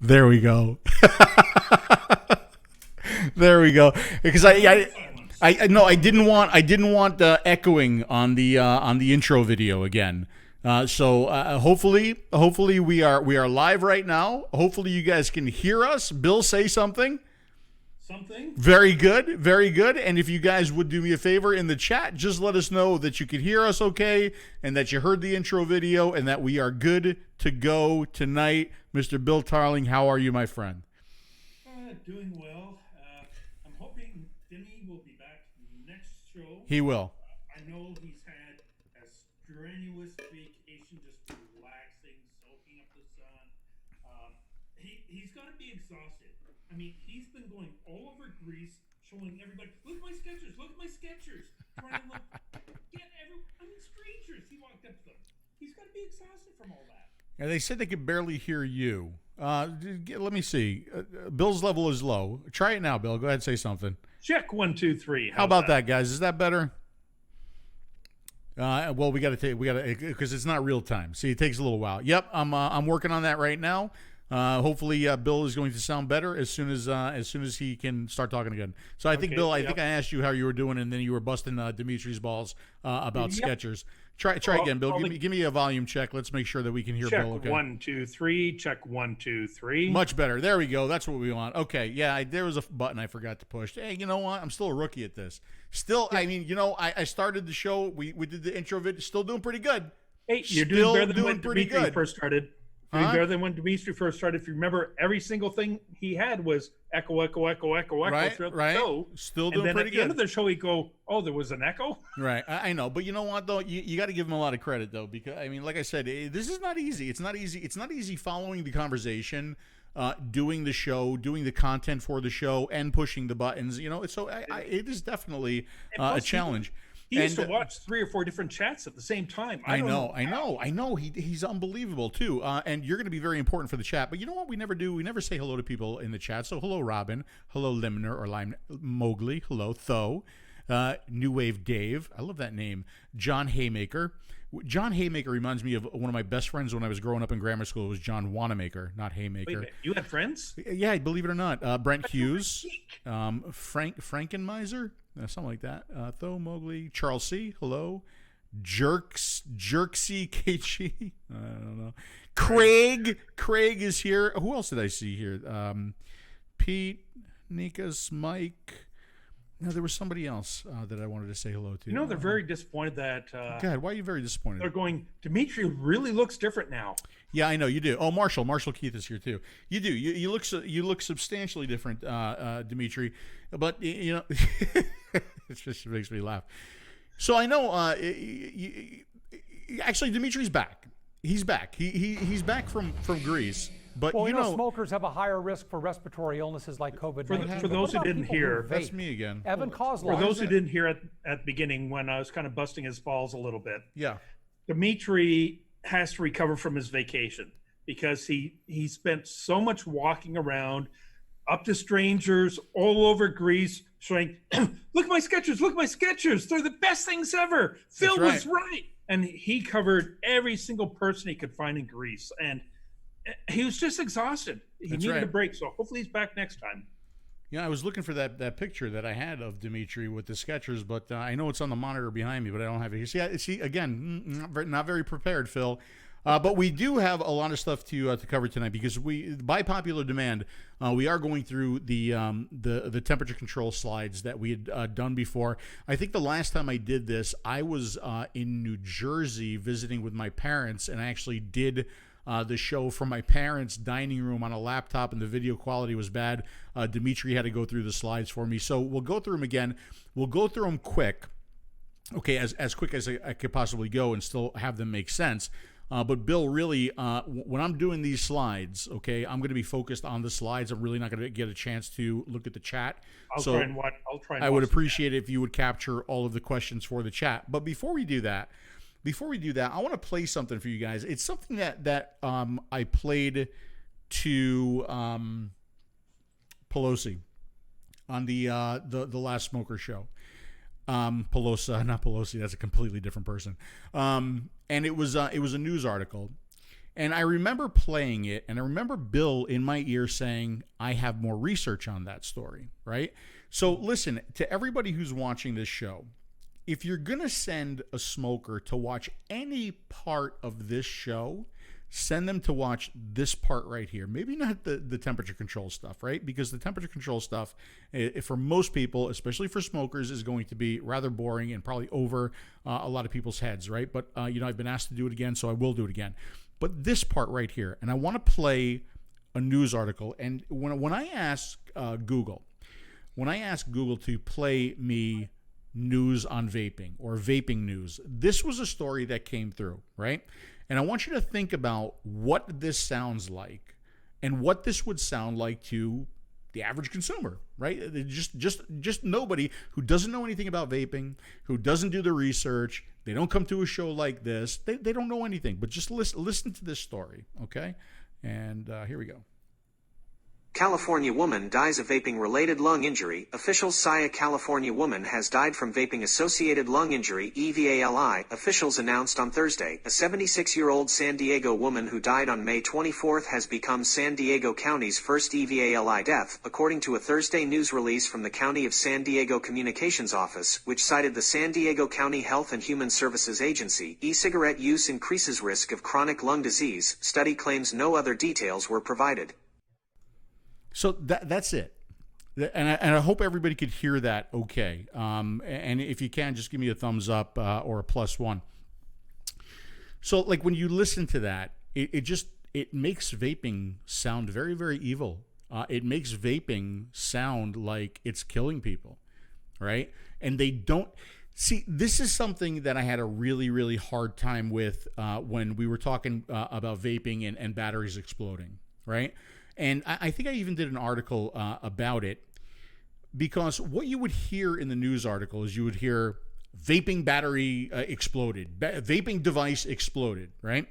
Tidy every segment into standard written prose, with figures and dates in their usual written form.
There we go. There we go. Because I didn't want echoing on the intro video again. So hopefully we are live right now. Hopefully you guys can hear us. Bill, say something. Something. Very good, very good. And if you guys would do me a favor in the chat, just let us know that you could hear us okay and that you heard the intro video and that we are good to go tonight. Mr. Bill Tarling, how are you, my friend? Doing well. I'm hoping Timmy will be back next show. He will. I know he's had a strenuous vacation, just relaxing, soaking up the sun. He's got to be exhausted. I mean, he's been going all over Greece, showing everybody, look at my Skechers, look at my Skechers. Trying to strangers. He walked up to them. He's got to be exhausted from all that. And they said they could barely hear you. Let me see. Bill's level is low. Try it now, Bill. Go ahead and say something. Check 1, 2, 3. How about that, guys? Is that better? Well, we got to because it's not real time. See, it takes a little while. Yep, I'm working on that right now. Hopefully, Bill is going to sound better as soon as he can start talking again. So I think, Bill, I think I asked you how you were doing, and then you were busting Dimitri's balls about Skechers. Try again, Bill. Give me a volume check. Let's make sure that we can hear Bill. Okay. Check 1, 2, 3. Check 1, 2, 3. Much better. There we go. That's what we want. Okay. Yeah. There was a button I forgot to push. Hey, you know what? I'm still a rookie at this. Still, I mean, I started the show. We did the intro video. Still doing pretty good. Hey, you're doing better than when Dimitri first started. Better than when Dimitri first started. If you remember, every single thing he had was echo, echo, echo, echo, echo throughout the show. Still doing pretty good. And then at the end of the show, he'd go, "Oh, there was an echo." Right, I know, but you know what though? You got to give him a lot of credit though, because I mean, like I said, this is not easy. It's not easy. It's not easy following the conversation, doing the show, doing the content for the show, and pushing the buttons. It is definitely a challenge. He used to watch 3 or 4 different chats at the same time. I know. He's unbelievable too. And you're going to be very important for the chat. But you know what we never do? We never say hello to people in the chat. So hello, Robin. Hello, Limner or Lime Mowgli. Hello, Tho. New Wave Dave. I love that name. John Haymaker. John Haymaker reminds me of one of my best friends when I was growing up in grammar school. It was John Wanamaker, not Haymaker. Wait a minute. You had friends? Yeah, believe it or not. Brent Hughes. Frankenmiser. Something like that. Tho Mowgli, Charles C. Hello, 𝗃𝗽𝗲𝗏𝗃. I don't know. Craig is here. Who else did I see here? Pete, Nikas, Mike. No, there was somebody else that I wanted to say hello to. You know, they're very disappointed that. God, why are you very disappointed? They're going, Dimitri really looks different now. Yeah, I know you do. Oh, Marshall Keith is here too. You do. You look substantially different, Dimitri. But you know, it just makes me laugh. So I know. Actually, Dimitri's back. He's back. He's back from Greece. But well, smokers have a higher risk for respiratory illnesses like COVID-19. For those who didn't hear, that's me again. 𝗃𝗃𝗏𝗏. For those who didn't hear at the beginning, when I was kind of busting his balls a little bit. Yeah. Dimitri has to recover from his vacation because he spent so much walking around, up to strangers all over Greece, showing, look at my Skechers, look at my Skechers. They're the best things ever. Phil was right. And he covered every single person he could find in Greece. And he was just exhausted. He needed a break. So hopefully he's back next time. Yeah, I was looking for that picture that I had of 𝗬𝗏 with the Skechers, but I know it's on the monitor behind me, but I don't have it here. See, again, not very prepared, Phil. But we do have a lot of stuff to cover tonight because by popular demand, we are going through the temperature control slides that we had done before. I think the last time I did this, I was in New Jersey visiting with my parents, and I actually did the show from my parents' dining room on a laptop, and the video quality was bad. 𝗬𝗏 had to go through the slides for me, so we'll go through them again. We'll go through them quick, okay, as quick as I could possibly go, and still have them make sense. But Bill, really, when I'm doing these slides, okay, I'm going to be focused on the slides. I'm really not going to get a chance to look at the chat. I'll try and watch. I would appreciate it if you would capture all of the questions for the chat. But before we do that, I want to play something for you guys. It's something that I played to Pelosi on the last Smoker show. Pelosi, not Pelosi. That's a completely different person. And it was a news article, and I remember playing it, and I remember Bill in my ear saying, "I have more research on that story." Right. So listen to everybody who's watching this show. If you're gonna send a smoker to watch any part of this show, send them to watch this part right here. Maybe not the temperature control stuff, right? Because the temperature control stuff, for most people, especially for smokers, is going to be rather boring and probably over a lot of people's heads, right? But, I've been asked to do it again, so I will do it again. But this part right here, and I want to play a news article. And when I ask Google to play me news on vaping or vaping news, this was a story that came through, right? And I want you to think about what this sounds like and what this would sound like to the average consumer, right? Just nobody who doesn't know anything about vaping, who doesn't do the research. They don't come to a show like this. They don't know anything, but just listen to this story, okay? And here we go. California woman dies of vaping-related lung injury. Officials say a California woman has died from vaping-associated lung injury, 𝗃𝗍𝗄. Officials announced on Thursday, a 76-year-old San Diego woman who died on May 24 has become San Diego County's first 𝗃𝗍𝗄 death, according to a Thursday news release from the County of San Diego Communications Office, which cited the San Diego County Health and Human Services Agency. E-cigarette use increases risk of chronic lung disease. Study claims no other details were provided. So that's it. And I hope everybody could hear that okay. And if you can, just give me a thumbs up or a +1. So like when you listen to that, it makes vaping sound very, very evil. It makes vaping sound like it's killing people, right? And they don't... See, this is something that I had a really, really hard time with when we were talking about vaping and batteries exploding, right? And I think I even did an article about it, because what you would hear in the news article is you would hear vaping battery exploded, vaping device exploded, right?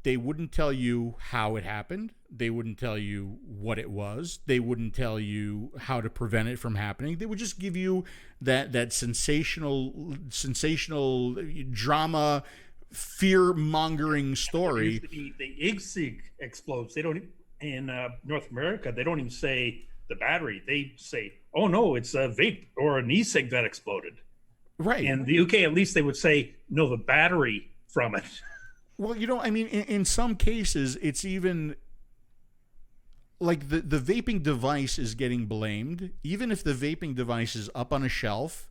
They wouldn't tell you how it happened. They wouldn't tell you what it was. They wouldn't tell you how to prevent it from happening. They would just give you that sensational drama, fear-mongering story. The 𝗃𝗽𝗃 explodes. They don't, in North America, they don't even say the battery. They say, oh no, it's a vape or an e-cig that exploded. Right. In the UK, at least they would say, no, the battery from it. Well, I mean, in some cases, it's even like the vaping device is getting blamed, even if the vaping device is up on a shelf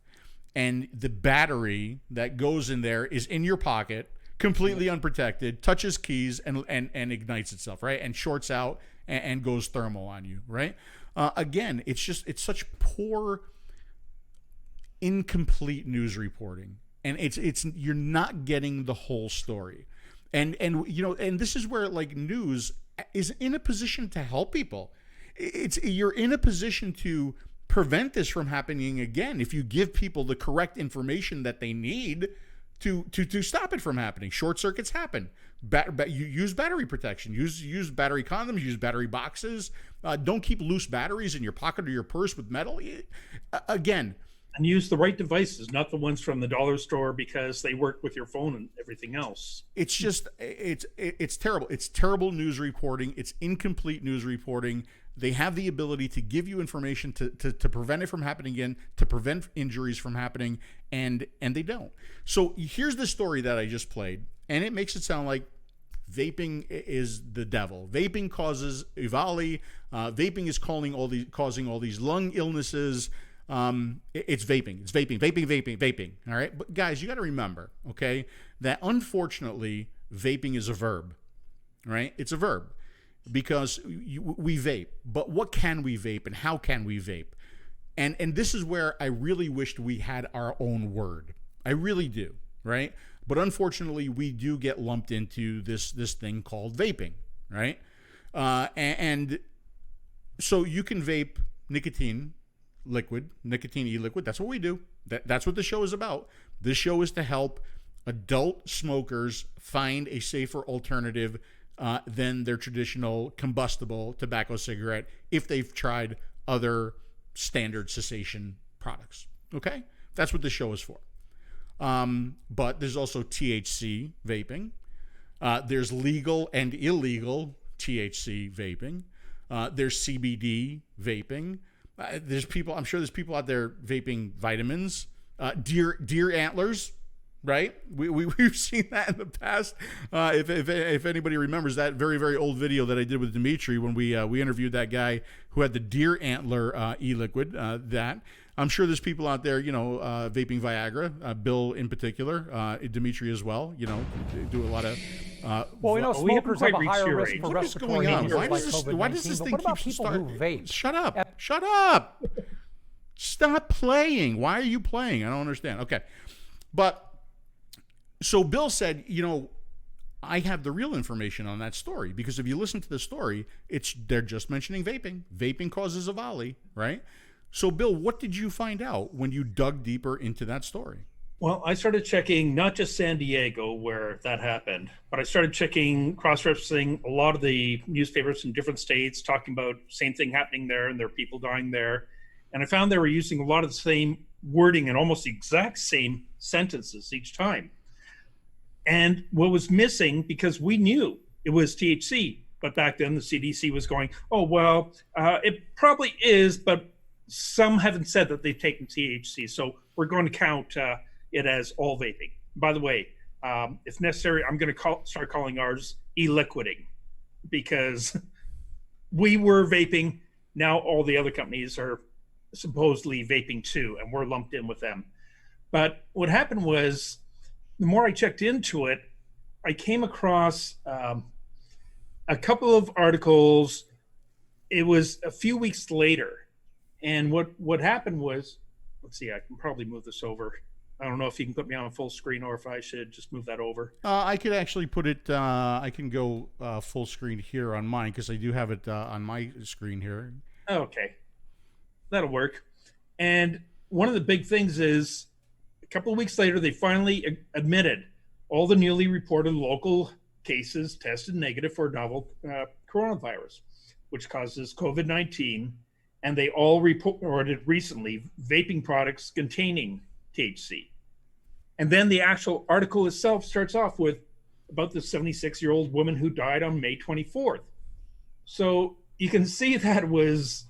and the battery that goes in there is in your pocket, completely unprotected, touches keys and ignites itself, right? And shorts out and goes thermal on you, right? Again, it's such poor, incomplete news reporting. And it's you're not getting the whole story. And this is where like news is in a position to help people. You're in a position to prevent this from happening again if you give people the correct information that they need to stop it from happening. Short circuits happen. You use battery protection. Use battery condoms. Use battery boxes. Don't keep loose batteries in your pocket or your purse with metal. Again. And use the right devices, not the ones from the dollar store, because they work with your phone and everything else. It's just, it's terrible. It's terrible news reporting. It's incomplete news reporting. They have the ability to give you information to prevent it from happening again, to prevent injuries from happening, and they don't. So here's the story that I just played, and it makes it sound like vaping is the devil. Vaping causes 𝗧𝗵𝗲. Vaping is causing all these lung illnesses. It's vaping. It's vaping. All right. But guys, you got to remember, okay, that unfortunately, vaping is a verb, right? It's a verb because we vape. But what can we vape and how can we vape? And this is where I really wished we had our own word. I really do, right? But unfortunately, we do get lumped into this thing called vaping, right? And so you can vape nicotine e-liquid. That's what we do. That's what the show is about. This show is to help adult smokers find a safer alternative than their traditional combustible tobacco cigarette if they've tried other standard cessation products. Okay? That's what the show is for. But there's also THC vaping. There's legal and illegal THC vaping. There's CBD vaping. There's people, I'm sure there's people out there vaping vitamins, deer antlers, right? We've seen that in the past. If anybody remembers that very, very old video that I did with 𝗵𝗏 when we interviewed that guy who had the deer antler e-liquid, that. I'm sure there's people out there, vaping Viagra, Bill in particular, 𝗵𝗏 as well, do a lot of... well, we know smokers have a higher risk for what is going on? Why does this thing keep starting? Vape? Shut up. Stop playing. Why are you playing? I don't understand. Okay. But, so Bill said, I have the real information on that story, because if you listen to the story, they're just mentioning vaping. Vaping causes 𝗧𝗵𝗲, right? So, Bill, what did you find out when you dug deeper into that story? Well, I started checking not just San Diego where that happened, but I started checking, cross-referencing a lot of the newspapers in different states talking about same thing happening there and there are people dying there. And I found they were using a lot of the same wording and almost the exact same sentences each time. And what was missing, because we knew it was THC, but back then the CDC was going, oh, well, it probably is, but some haven't said that they've taken THC, so we're going to count it as all vaping. By the way, if necessary, I'm going to start calling ours e-liquiding, because we were vaping. Now all the other companies are supposedly vaping too, and we're lumped in with them. But what happened was, the more I checked into it, I came across a couple of articles. It was a few weeks later. And what happened was, let's see, I can probably move this over. I don't know if you can put me on full screen or if I should just move that over. I could actually put it, I can go full screen here on mine, because I do have it on my screen here. Okay, that'll work. And one of the big things is, a couple of weeks later, they finally admitted all the newly reported local cases tested negative for novel coronavirus, which causes COVID-19. And they all reported recently vaping products containing THC. And then the actual article itself starts off with about the 76-year-old woman who died on May 24th. So you can see that was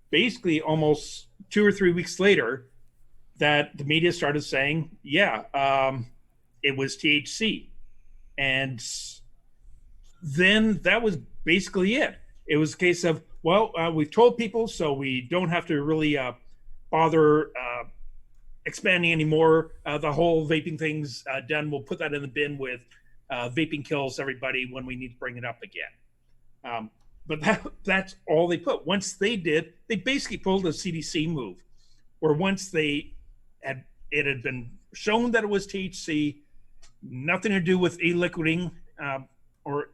basically almost 2 or 3 weeks later that the media started saying, it was THC. And then that was basically it. It was a case of, well, we've told people, so we don't have to really bother expanding anymore. The whole vaping thing's done. We'll put that in the bin with vaping kills everybody when we need to bring it up again. But that's all they put. Once they did, they basically pulled a CDC move, where once it had been shown that it was THC, nothing to do with e-liquiding or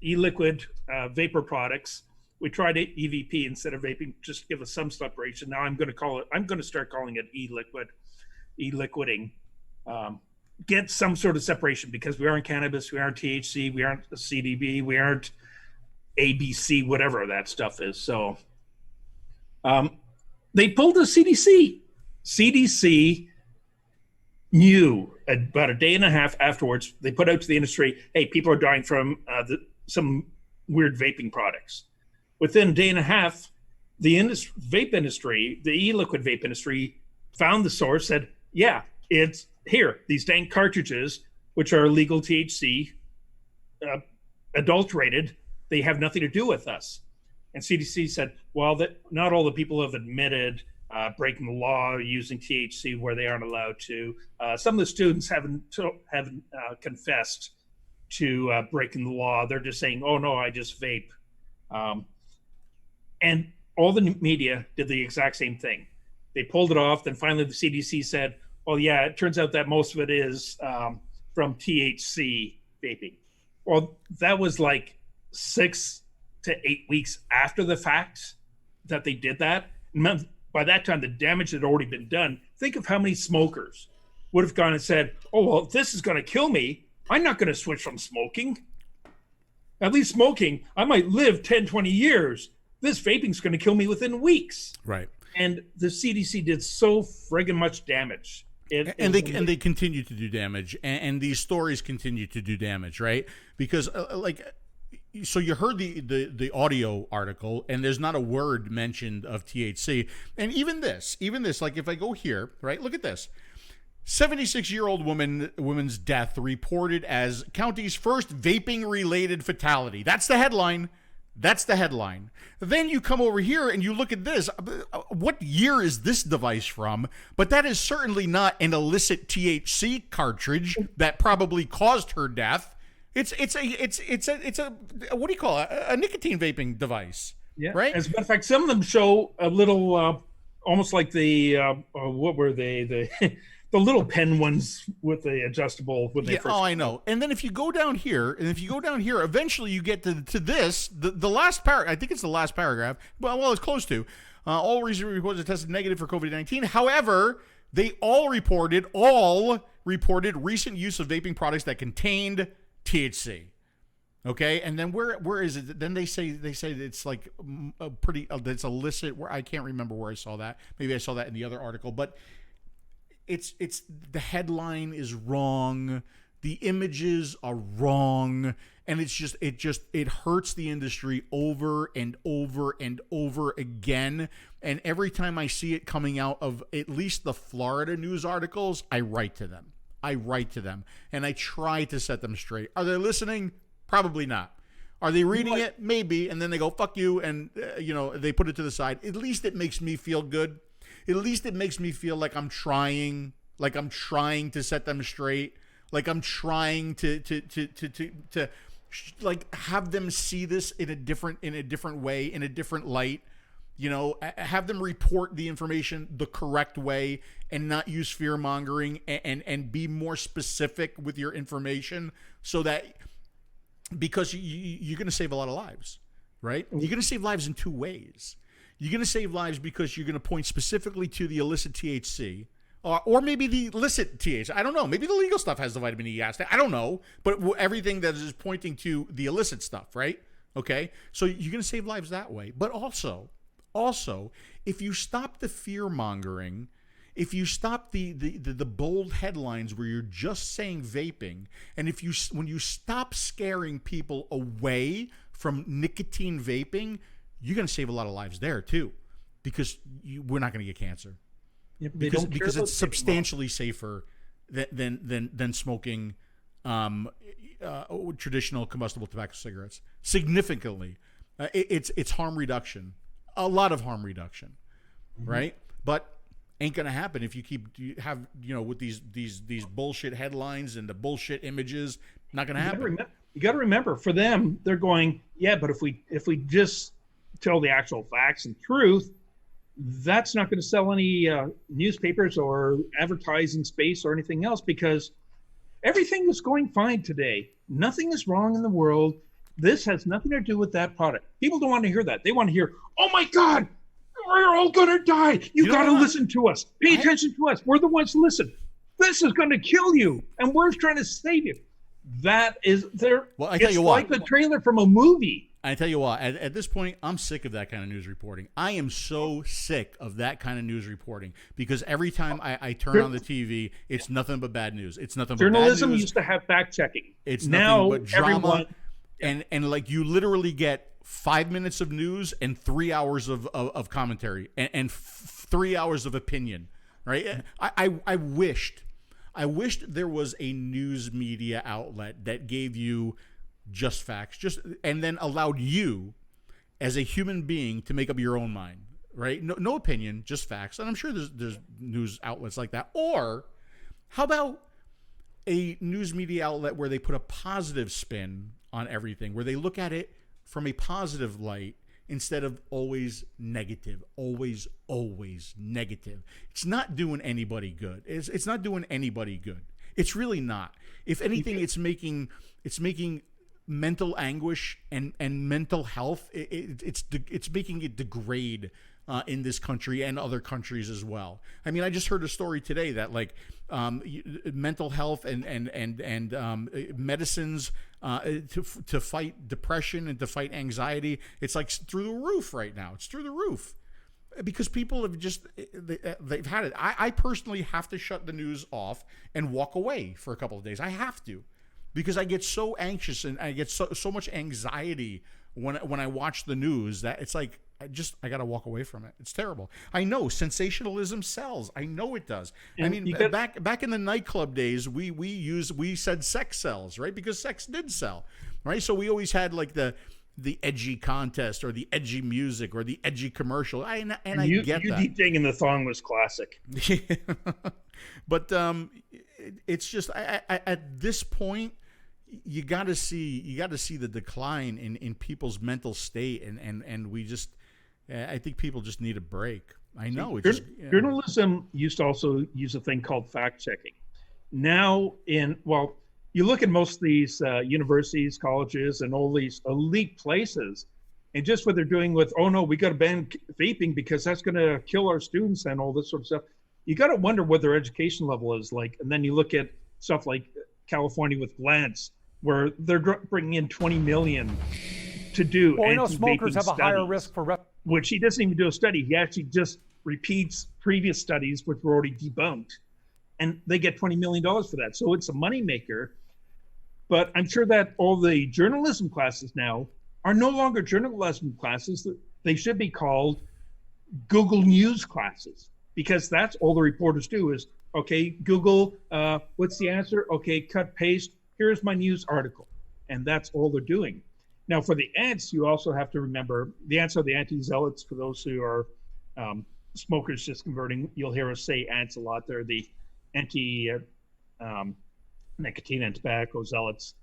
e-liquid vapor products. We tried EVP instead of vaping, just to give us some separation. Now I'm going to start calling it e-liquiding. Get some sort of separation, because we aren't cannabis, we aren't THC, we aren't CBD, we aren't ABC, whatever that stuff is. So they pulled the CDC. CDC knew about a day and a half afterwards. They put out to the industry, hey, people are dying from some weird vaping products. within a day and a half, the vape industry, the e-liquid vape industry, found the source, said, yeah, it's here. These dank cartridges, which are illegal THC, adulterated, they have nothing to do with us. And CDC said, well, that not all the people have admitted breaking the law using THC where they aren't allowed to. Some of the students haven't confessed to breaking the law. They're just saying, oh, no, I just vape. And all the media did the exact same thing. They pulled it off. Then finally the CDC said, well, yeah, it turns out that most of it is from THC vaping. Well, that was like 6 to 8 weeks after the fact that they did that. By that time, the damage had already been done. Think of how many smokers would have gone and said, oh, well, if this is going to kill me, I'm not going to switch from smoking. At least smoking, I might live 10, 20 years. This vaping's going to kill me within weeks. Right. And the CDC did so friggin' much damage. And they continue to do damage, and these stories continue to do damage, right? Because so you heard the audio article, and there's not a word mentioned of THC. And even this, like if I go here, right, look at this. 76-year-old woman's death reported as county's first vaping-related fatality. That's the headline. Then you come over here and you look at this. What year is this device from? But that is certainly not an illicit THC cartridge that probably caused her death. It's a what do you call it? A nicotine vaping device. Yeah. Right. As a matter of fact, some of them show a little, almost like the what were they? The little pen ones with the adjustable. When they first I know. And then if you go down here, eventually you get to this, the last paragraph. I think it's the last paragraph. Well, it's close to. All recent reports have tested negative for COVID-19. However, they all reported recent use of vaping products that contained THC. Okay, and then where is it? Then they say it's like a pretty it's illicit. Where I can't remember where I saw that. Maybe I saw that in the other article, but. It's the headline is wrong, the images are wrong, and it hurts the industry over and over and over again. And every time I see it coming out of at least the Florida news articles, I write to them, and I try to set them straight. Are they listening? Probably not. Are they reading it? Maybe, and then they go fuck you, and they put it to the side. At least it makes me feel good. At least it makes me feel like I'm trying to set them straight, like I'm trying to like have them see this in a different way, in a different light. Have them report the information the correct way and not use fear mongering and be more specific with your information, so that because you're going to save a lot of lives, right? You're going to save lives in two ways. You're going to save lives because you're going to point specifically to the illicit THC, or maybe the illicit THC. I don't know. Maybe the legal stuff has the vitamin E gas. I don't know. But everything that is pointing to the illicit stuff, right? Okay? So you're going to save lives that way. But also, if you stop the fear-mongering, if you stop the bold headlines where you're just saying vaping, and when you stop scaring people away from nicotine vaping, you're going to save a lot of lives there too, because we're not going to get cancer. Yeah, because it's substantially safer than smoking traditional combustible tobacco cigarettes. Significantly, it's harm reduction, a lot of harm reduction, right? But ain't going to happen if you have with these bullshit headlines and the bullshit images. Not going to happen. You got to remember, for them, they're going, yeah, but if we just tell the actual facts and truth, that's not going to sell any newspapers or advertising space or anything else, because everything is going fine today. Nothing is wrong in the world. This has nothing to do with that product. People don't want to hear that. They want to hear, oh my God, we're all going to die. You got to listen to us. Pay attention to us. We're the ones to listen. This is going to kill you, and we're trying to save you. That is there. Well, I tell you what, like the trailer from a movie. I tell you what, at this point, I'm sick of that kind of news reporting. I am so sick of that kind of news reporting, because every time I turn on the TV, it's nothing but bad news. It's nothing but journalism bad news. used to have fact checking. It's now nothing but drama. And like you literally get 5 minutes of news and 3 hours of commentary and 3 hours of opinion, right? I wished there was a news media outlet that gave you just facts, and then allowed you as a human being to make up your own mind, right? No opinion, just facts. And I'm sure there's news outlets like that. Or how about a news media outlet where they put a positive spin on everything, where they look at it from a positive light instead of always negative, always negative. It's not doing anybody good. It's not doing anybody good. It's really not. If anything, it's making mental anguish and mental health. It's making it degrade in this country and other countries as well. I mean, I just heard a story today that like mental health and medicines to fight depression and to fight anxiety, it's like through the roof right now. It's through the roof because people have they've had it. I personally have to shut the news off and walk away for a couple of days. I have to, because I get so anxious and I get so much anxiety when I watch the news that it's like I got to walk away from it. It's terrible. I know sensationalism sells. I know it does. And I mean, back in the nightclub days, we said sex sells, right? Because sex did sell, right? So we always had like the edgy contest or the edgy music or the edgy commercial. I get that. You DJing in the thong was classic. But it's just at this point, you got to see the decline in people's mental state, and we just. I think people just need a break. I know. Journalism used to also use a thing called fact checking. Now, you look at most of these universities, colleges, and all these elite places, and just what they're doing with, oh no, we got to ban vaping because that's going to kill our students and all this sort of stuff. You got to wonder what their education level is like. And then you look at stuff like California with Glance, where they're bringing in $20 million to do. Well, we know smokers have a higher risk for which he doesn't even do a study. He actually just repeats previous studies which were already debunked, and they get $20 million for that. So it's a moneymaker. But I'm sure that all the journalism classes now are no longer journalism classes. They should be called Google News classes, because that's all the reporters do is, okay, Google, what's the answer? Okay, cut, paste, here's my news article. And that's all they're doing. Now, for the ants, you also have to remember the ants are the anti-zealots. For those who are smokers just converting, you'll hear us say ants a lot. They're the anti-nicotine and tobacco zealots.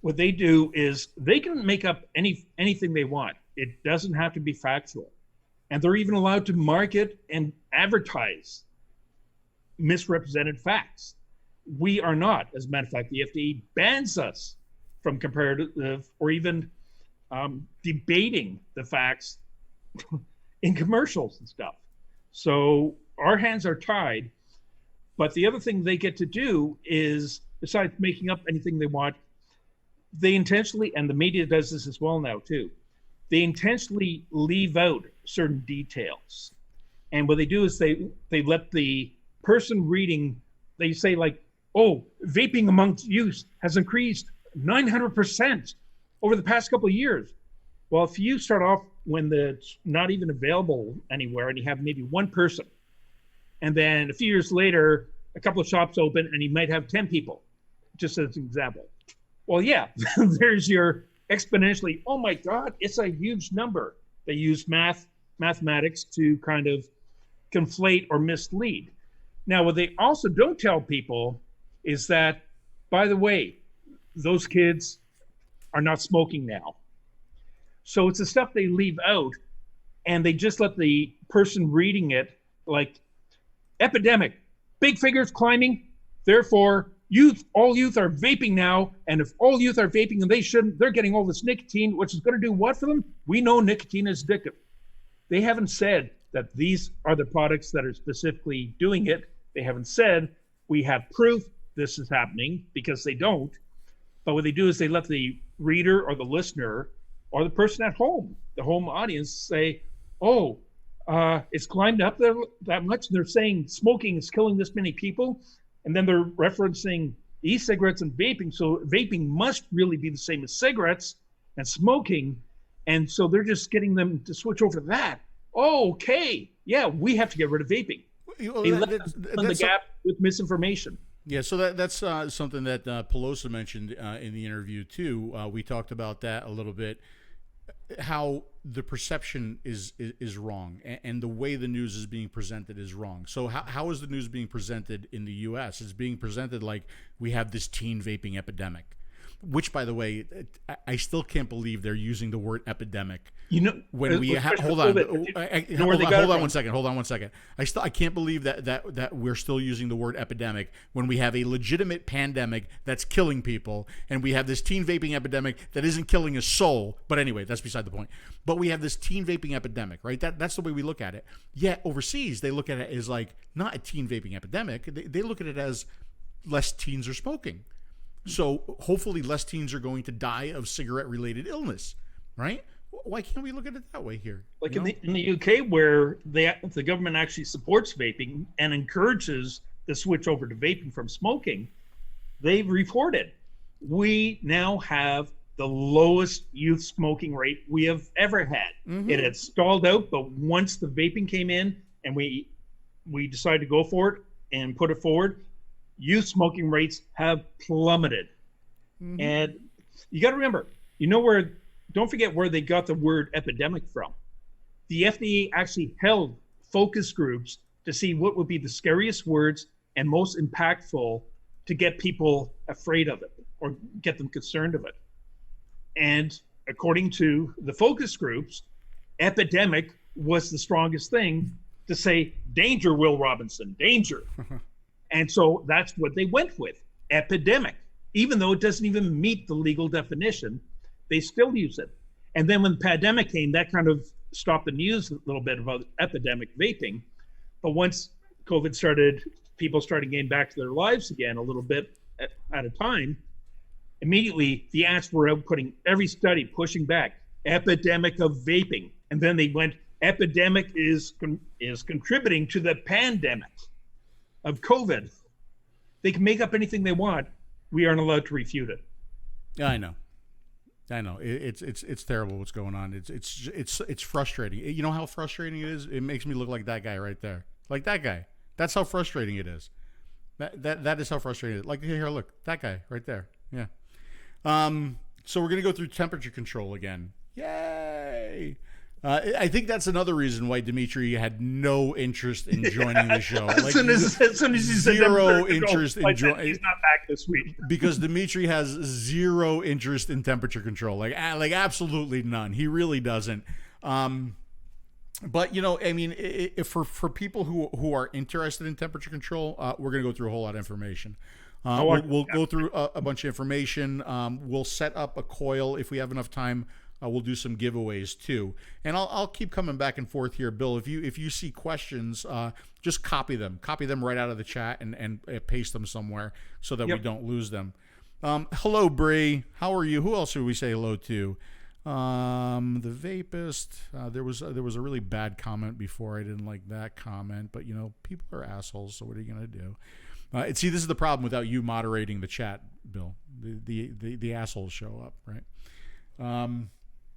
What they do is they can make up anything they want. It doesn't have to be factual. And they're even allowed to market and advertise misrepresented facts. We are not. As a matter of fact, the FDA bans us from comparative or even debating the facts in commercials and stuff. So our hands are tied. But the other thing they get to do is, besides making up anything they want, they intentionally, and the media does this as well now too, they intentionally leave out certain details. And what they do is they let the person reading, they say like, oh, vaping amongst youth has increased 900% over the past couple of years. Well, if you start off when it's not even available anywhere and you have maybe one person, and then a few years later, a couple of shops open and you might have 10 people, just as an example. Well, yeah, there's your exponentially, oh my God, it's a huge number. They use mathematics to kind of conflate or mislead. Now, what they also don't tell people is that, by the way, those kids are not smoking now. So it's the stuff they leave out, and they just let the person reading it, like, epidemic, big figures climbing, therefore all youth are vaping now, and if all youth are vaping and they shouldn't, they're getting all this nicotine, which is going to do what for them? We know nicotine is addictive. They haven't said that these are the products that are specifically doing it. They haven't said we have proof this is happening, because they don't. But what they do is they let the reader or the listener or the person at home, the home audience, say, oh, it's climbed up there that much. They're saying smoking is killing this many people. And then they're referencing e-cigarettes and vaping. So vaping must really be the same as cigarettes and smoking. And so they're just getting them to switch over to that. Oh, okay. Yeah, we have to get rid of vaping. They let them fill the gap with misinformation. Yeah, so that's something that 𝗃𝗧 mentioned in the interview too. We talked about that a little bit, how the perception is wrong, and the way the news is being presented is wrong. So how is the news being presented in the U.S.? It's being presented like we have this teen vaping epidemic, which, by the way, I still can't believe they're using the word epidemic. When we hold on one second. I can't believe that we're still using the word epidemic when we have a legitimate pandemic that's killing people, and we have this teen vaping epidemic that isn't killing a soul. But anyway, that's beside the point. But we have this teen vaping epidemic, right? That's the way we look at it. Yet overseas, they look at it as like not a teen vaping epidemic. They look at it as less teens are smoking. So hopefully less teens are going to die of cigarette-related illness, right? Why can't we look at it that way here? Like in the UK, where the government actually supports vaping and encourages the switch over to vaping from smoking, they've reported we now have the lowest youth smoking rate we have ever had. Mm-hmm. It had stalled out, but once the vaping came in and we decided to go for it and put it forward, youth smoking rates have plummeted. Mm-hmm. And you got to remember, don't forget where they got the word epidemic from. The FDA actually held focus groups to see what would be the scariest words and most impactful to get people afraid of it or get them concerned of it. And according to the focus groups, epidemic was the strongest thing to say, danger, Will Robinson, danger. And so that's what they went with, epidemic. Even though it doesn't even meet the legal definition, they still use it. And then when the pandemic came, that kind of stopped the news a little bit about epidemic vaping. But once COVID started, people started getting back to their lives again a little bit at a time, immediately the ads were outputting every study pushing back, epidemic of vaping. And then they went, epidemic is contributing to the pandemic of COVID. They can make up anything they want. We aren't allowed to refute it. Yeah, I know. It's terrible what's going on. It's frustrating. You know how frustrating it is? It makes me look like that guy right there. Like that guy. That's how frustrating it is. That is how frustrating it is. Like here, look, that guy right there. Yeah. So we're gonna go through temperature control again. Yay! I think that's another reason why Ďmitrij had no interest in joining the show. Like, as soon as he said zero interest in joining. He's not back this week because Ďmitrij has zero interest in temperature control. Like absolutely none. He really doesn't. But I mean, if for people who are interested in temperature control, we're gonna go through a whole lot of information. We'll go through a bunch of information. We'll set up a coil if we have enough time. We'll do some giveaways too, and I'll keep coming back and forth here, Bill. If you see questions, just copy them right out of the chat and paste them somewhere so that we don't lose them. Hello, Bree. How are you? Who else should we say hello to? The Vapist. There was a really bad comment before. I didn't like that comment, but people are assholes. So what are you gonna do? See, this is the problem without you moderating the chat, Bill. The assholes show up, right?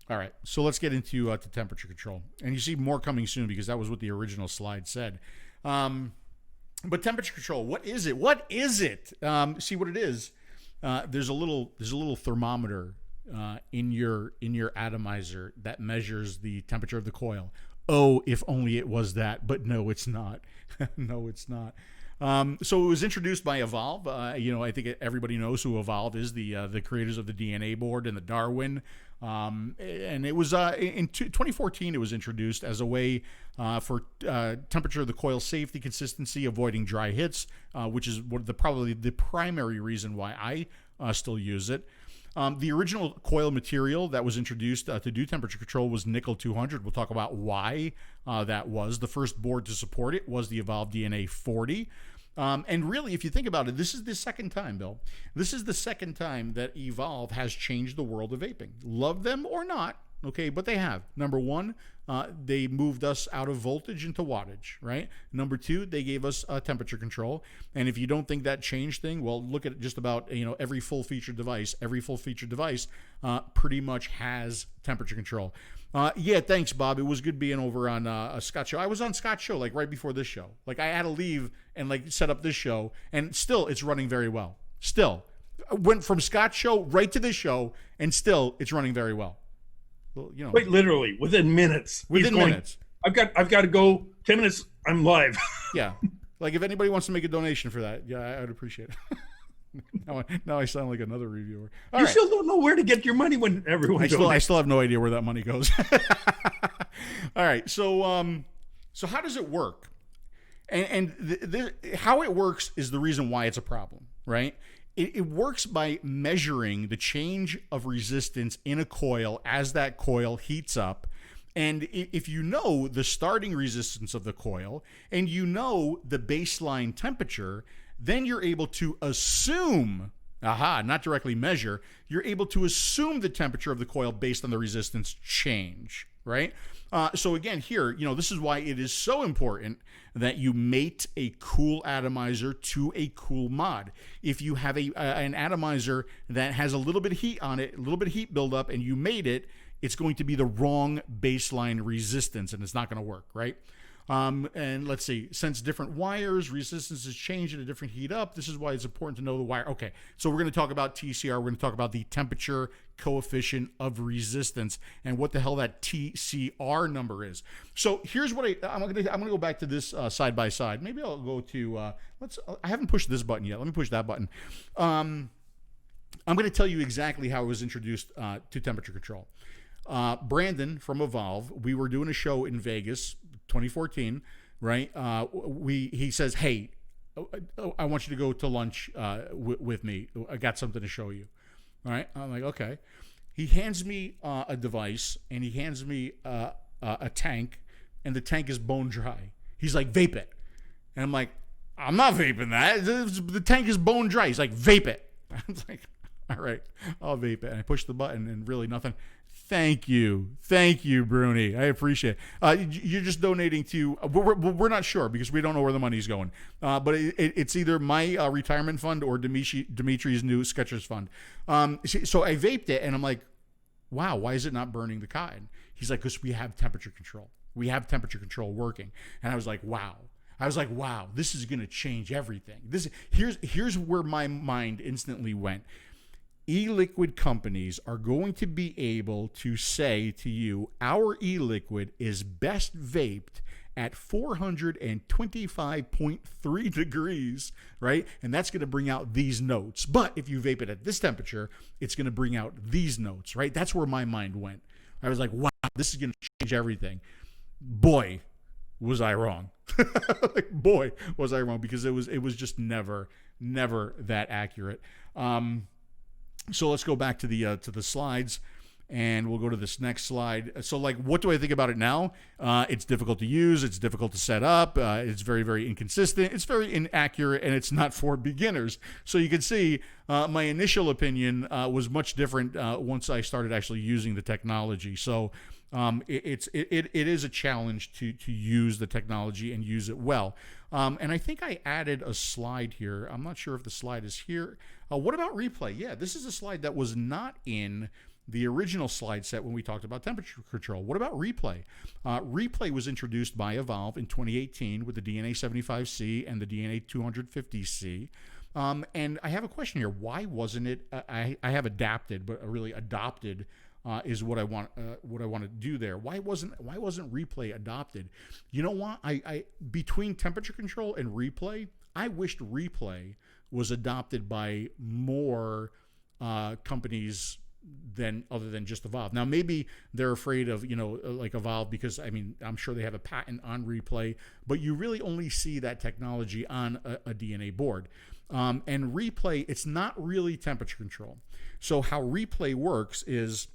All right, so let's get into to temperature control. And you see more coming soon because that was what the original slide said. But temperature control, what is it? What is it? See what it is. There's a little thermometer in your atomizer that measures the temperature of the coil. Oh, if only it was that, but no, it's not. No, it's not. So it was introduced by Evolve. I think everybody knows who Evolve is, the creators of the DNA board and the Darwin. And it was in 2014. It was introduced as a way for temperature of the coil safety, consistency, avoiding dry hits, which is probably the primary reason why I still use it. The original coil material that was introduced to do temperature control was nickel 200. We'll talk about why that was. The first board to support it was the Evolve DNA 40. And really, if you think about it, this is the second time, Bill. This is the second time that Evolve has changed the world of vaping. Love them or not, okay? But they have. Number one, they moved us out of voltage into wattage, right? Number two, they gave us temperature control. And if you don't think that changed thing, well, look at just about, every full-featured device. Every full-featured device pretty much has temperature control. Yeah, thanks, Bob. It was good being over on Scott's show. I was on Scott's show, like, right before this show. Like, I had to leave and, like, set up this show, and still, it's running very well. Still. Went from Scott's show right to this show, and still, it's running very well. Well, Quite literally, within minutes. Within minutes. I've got to go. 10 minutes, I'm live. Yeah. Like, if anybody wants to make a donation for that, yeah, I'd appreciate it. Now I sound like another reviewer. You still don't know where to get your money when everyone I still have no idea where that money goes. All right. So how does it work? And how it works is the reason why it's a problem, right? It works by measuring the change of resistance in a coil as that coil heats up. And if you know the starting resistance of the coil and you know the baseline temperature, then you're able to assume, not directly measure, you're able to assume the temperature of the coil based on the resistance change, right? So again, here, this is why it is so important that you mate a cool atomizer to a cool mod. If you have an atomizer that has a little bit of heat on it, a little bit of heat buildup, and you mate it, it's going to be the wrong baseline resistance, and it's not going to work, right? And let's see, since different wires, resistance is changed at a different heat up. This is why it's important to know the wire. Okay, so we're going to talk about TCR. We're going to talk about the temperature coefficient of resistance and what the hell that TCR number is. So here's what I'm going to go back to this side by side. Maybe I'll go to I haven't pushed this button yet. Let me push that button. I'm going to tell you exactly how I was introduced to temperature control. Brandon from Evolve, we were doing a show in Vegas, 2014, right? He says, hey, I want you to go to lunch with me. I got something to show you. All right. I'm like, okay. He hands me a device, and he hands me a tank, and the tank is bone dry. He's like, vape it. And I'm like, I'm not vaping that. The tank is bone dry. He's like, vape it. I was like, all right, I'll vape it. And I push the button, and really nothing. Thank you, Bruni. I appreciate it. You're just donating to. We're not sure because we don't know where the money's going. But it's either my retirement fund or Dimitri's new Skechers fund. So I vaped it, and I'm like, wow, why is it not burning the cotton? He's like, because we have temperature control. We have temperature control working. And I was like, wow. This is going to change everything. Here's where my mind instantly went. E-liquid companies are going to be able to say to you, our e-liquid is best vaped at 425.3 degrees, right? And that's going to bring out these notes. But if you vape it at this temperature, it's going to bring out these notes, right? That's where my mind went. I was like, wow, this is going to change everything. Boy, was I wrong. Boy, was I wrong, because it was just never that accurate. So let's go back to the slides, and we'll go to this next slide. So, like, what do I think about it now? It's difficult to use. It's difficult to set up. It's very, very inconsistent. It's very inaccurate, and it's not for beginners. So you can see my initial opinion was much different once I started actually using the technology. So it is a challenge to use the technology and use it well. And I think I added a slide here. I'm not sure if the slide is here. What about replay? Yeah, this is a slide that was not in the original slide set when we talked about temperature control. What about replay? Replay was introduced by Evolve in 2018 with the DNA75C and the DNA250C. And I have a question here. Why wasn't it? I have adapted, but really adopted is what I want to do there. Why wasn't replay adopted? You know what? I between temperature control and replay, I wished replay was adopted by more companies other than just Evolve. Now maybe they're afraid of like Evolve, because I'm sure they have a patent on replay, but you really only see that technology on a DNA board. And replay, it's not really temperature control. So how replay works is,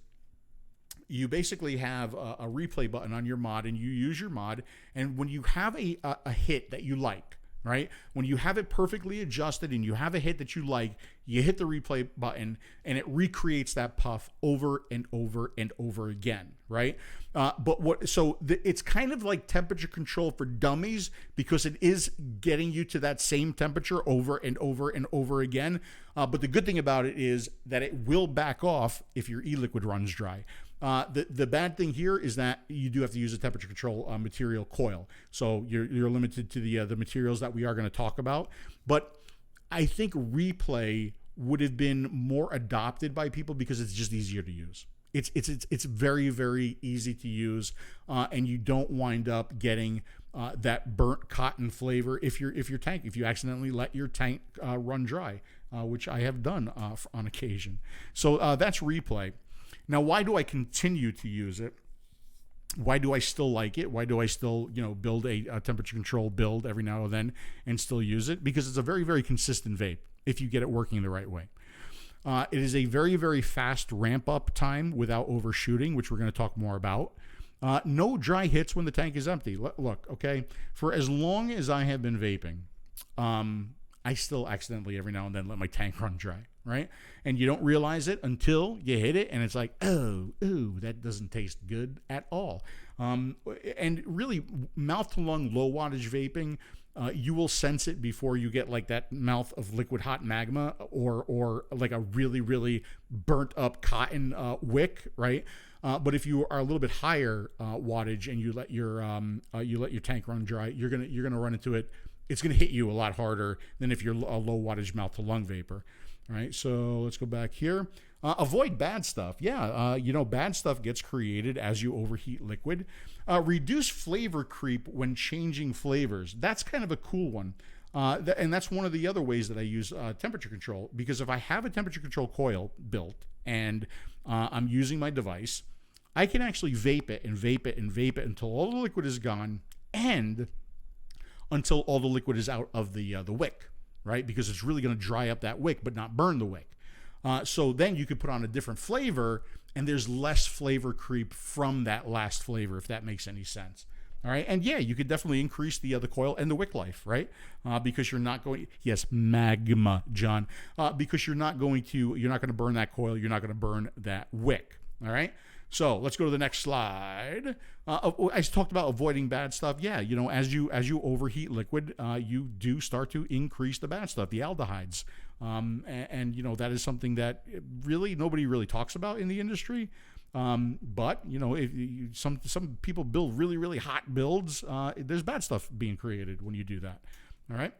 you basically have a replay button on your mod, and you use your mod. And when you have a hit that you like, right? When you have it perfectly adjusted and you have a hit that you like, you hit the replay button and it recreates that puff over and over and over again, right? It's kind of like temperature control for dummies because it is getting you to that same temperature over and over and over again. But the good thing about it is that it will back off if your e-liquid runs dry. The bad thing here is that you do have to use a temperature control material coil. So you're limited to the materials that we are going to talk about. But I think replay would have been more adopted by people because it's just easier to use. It's very, very easy to use, and you don't wind up getting that burnt cotton flavor if you accidentally let your tank run dry, which I have done on occasion. So that's replay. Now, why do I continue to use it? Why do I still like it? Why do I still, build a temperature control build every now and then and still use it? Because it's a very, very consistent vape if you get it working the right way. It is a very, very fast ramp up time without overshooting, which we're going to talk more about. No dry hits when the tank is empty. Look, okay, for as long as I have been vaping, I still accidentally every now and then let my tank run dry, right? And you don't realize it until you hit it and it's like, ooh, that doesn't taste good at all. And really, mouth to lung low wattage vaping, you will sense it before you get like that mouth of liquid hot magma or like a really, really burnt up cotton wick, right? But if you are a little bit higher wattage and you let your tank run dry, you're gonna run into it. It's going to hit you a lot harder than if you're a low wattage mouth to lung vapor. All right, so let's go back here. Avoid bad stuff. Yeah, bad stuff gets created as you overheat liquid. Reduce flavor creep when changing flavors. That's kind of a cool one. And that's one of the other ways that I use temperature control, because if I have a temperature control coil built and I'm using my device, I can actually vape it and vape it and vape it until all the liquid is gone and until all the liquid is out of the wick, right? Because it's really going to dry up that wick but not burn the wick. So then you could put on a different flavor and there's less flavor creep from that last flavor, if that makes any sense. All right, and yeah, you could definitely increase the coil and the wick life, right? Because you're not going, yes, magma, John, because you're not going to burn that coil, you're not going to burn that wick. All right. So let's go to the next slide. I talked about avoiding bad stuff. Yeah, as you overheat liquid, you do start to increase the bad stuff, the aldehydes, and that is something that really nobody really talks about in the industry. But if some people build really, really hot builds, there's bad stuff being created when you do that. All right.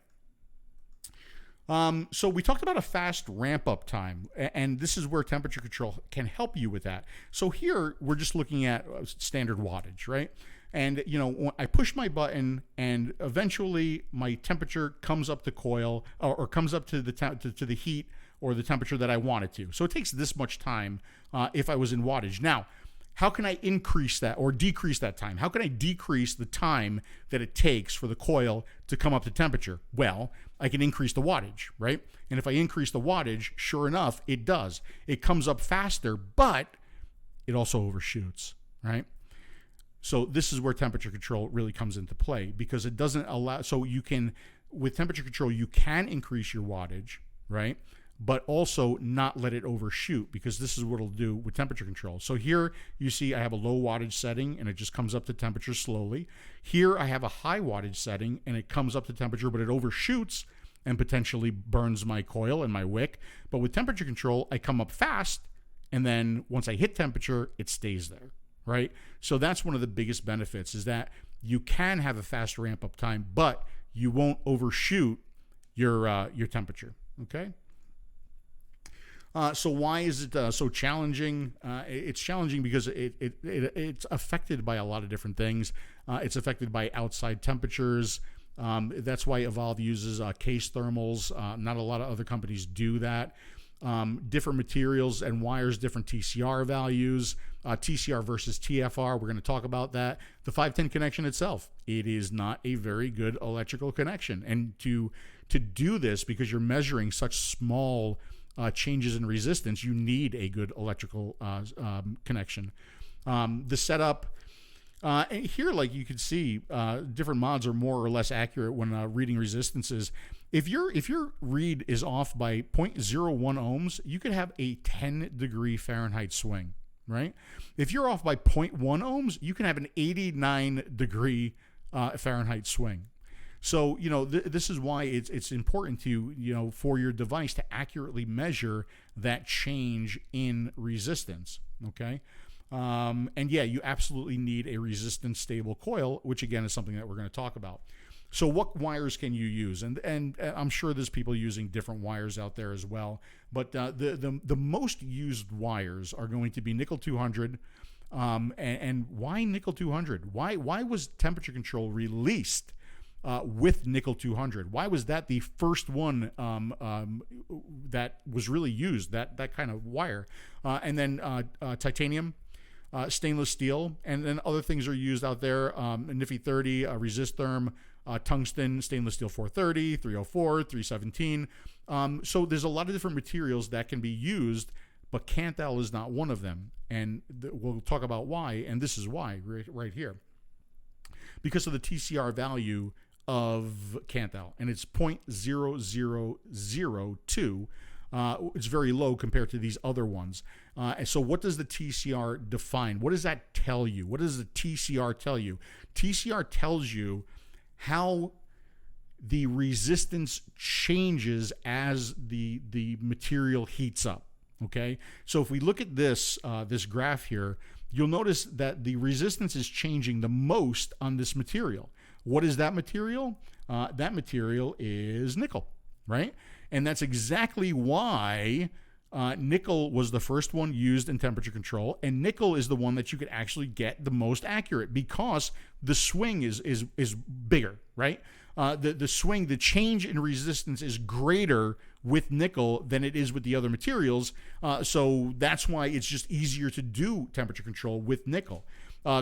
So we talked about a fast ramp up time, and this is where temperature control can help you with that. So here we're just looking at standard wattage, right? And when I push my button and eventually my temperature comes up to coil or comes up to the heat or the temperature that I want it to. So it takes this much time if I was in wattage. Now, how can I increase that or decrease that time? How can I decrease the time that it takes for the coil to come up to temperature? Well, I can increase the wattage, right? And if I increase the wattage, sure enough, it does. It comes up faster, but it also overshoots, right? So this is where temperature control really comes into play, because it doesn't allow, so you can, with temperature control, you can increase your wattage, right? But also not let it overshoot, because this is what it'll do with temperature control. So here you see I have a low wattage setting and it just comes up to temperature slowly. Here I have a high wattage setting and it comes up to temperature, but it overshoots and potentially burns my coil and my wick. But with temperature control, I come up fast, and then once I hit temperature, it stays there, right? So that's one of the biggest benefits, is that you can have a fast ramp up time, but you won't overshoot your temperature, okay? So why is it so challenging? It's challenging because it's affected by a lot of different things. It's affected by outside temperatures. That's why Evolve uses case thermals. Not a lot of other companies do that. Different materials and wires, different TCR values, TCR versus TFR. We're going to talk about that. The 510 connection itself, it is not a very good electrical connection. And to do this, because you're measuring such small changes in resistance, you need a good electrical connection. The setup, And here, like you could see, different mods are more or less accurate when reading resistances. If your read is off by 0.01 ohms, you could have a 10-degree Fahrenheit swing, right? If you're off by 0.1 ohms, you can have an 89-degree Fahrenheit swing. So, this is why it's important to, for your device to accurately measure that change in resistance, okay? And yeah, you absolutely need a resistance stable coil, which again is something that we're going to talk about. So what wires can you use? And I'm sure there's people using different wires out there as well. But the most used wires are going to be nickel 200. And why nickel 200? Why was temperature control released with nickel 200? Why was that the first one that was really used, that kind of wire? And then titanium, stainless steel, and then other things are used out there, NIFI 30, resistherm, tungsten, stainless steel 430, 304, 317. So there's a lot of different materials that can be used, but Ksynthal is not one of them. And we'll talk about why, and this is why right here. Because of the TCR value of Ksynthal, and it's 0.0002. It's very low compared to these other ones. And so what does the TCR define? What does that tell you? What does the TCR tell you? TCR tells you how the resistance changes as the material heats up, okay? So if we look at this graph here, you'll notice that the resistance is changing the most on this material. What is that material? That material is nickel, right? And that's exactly why nickel was the first one used in temperature control, and nickel is the one that you could actually get the most accurate because the swing is bigger, right? The swing, the change in resistance is greater with nickel than it is with the other materials. So that's why it's just easier to do temperature control with nickel.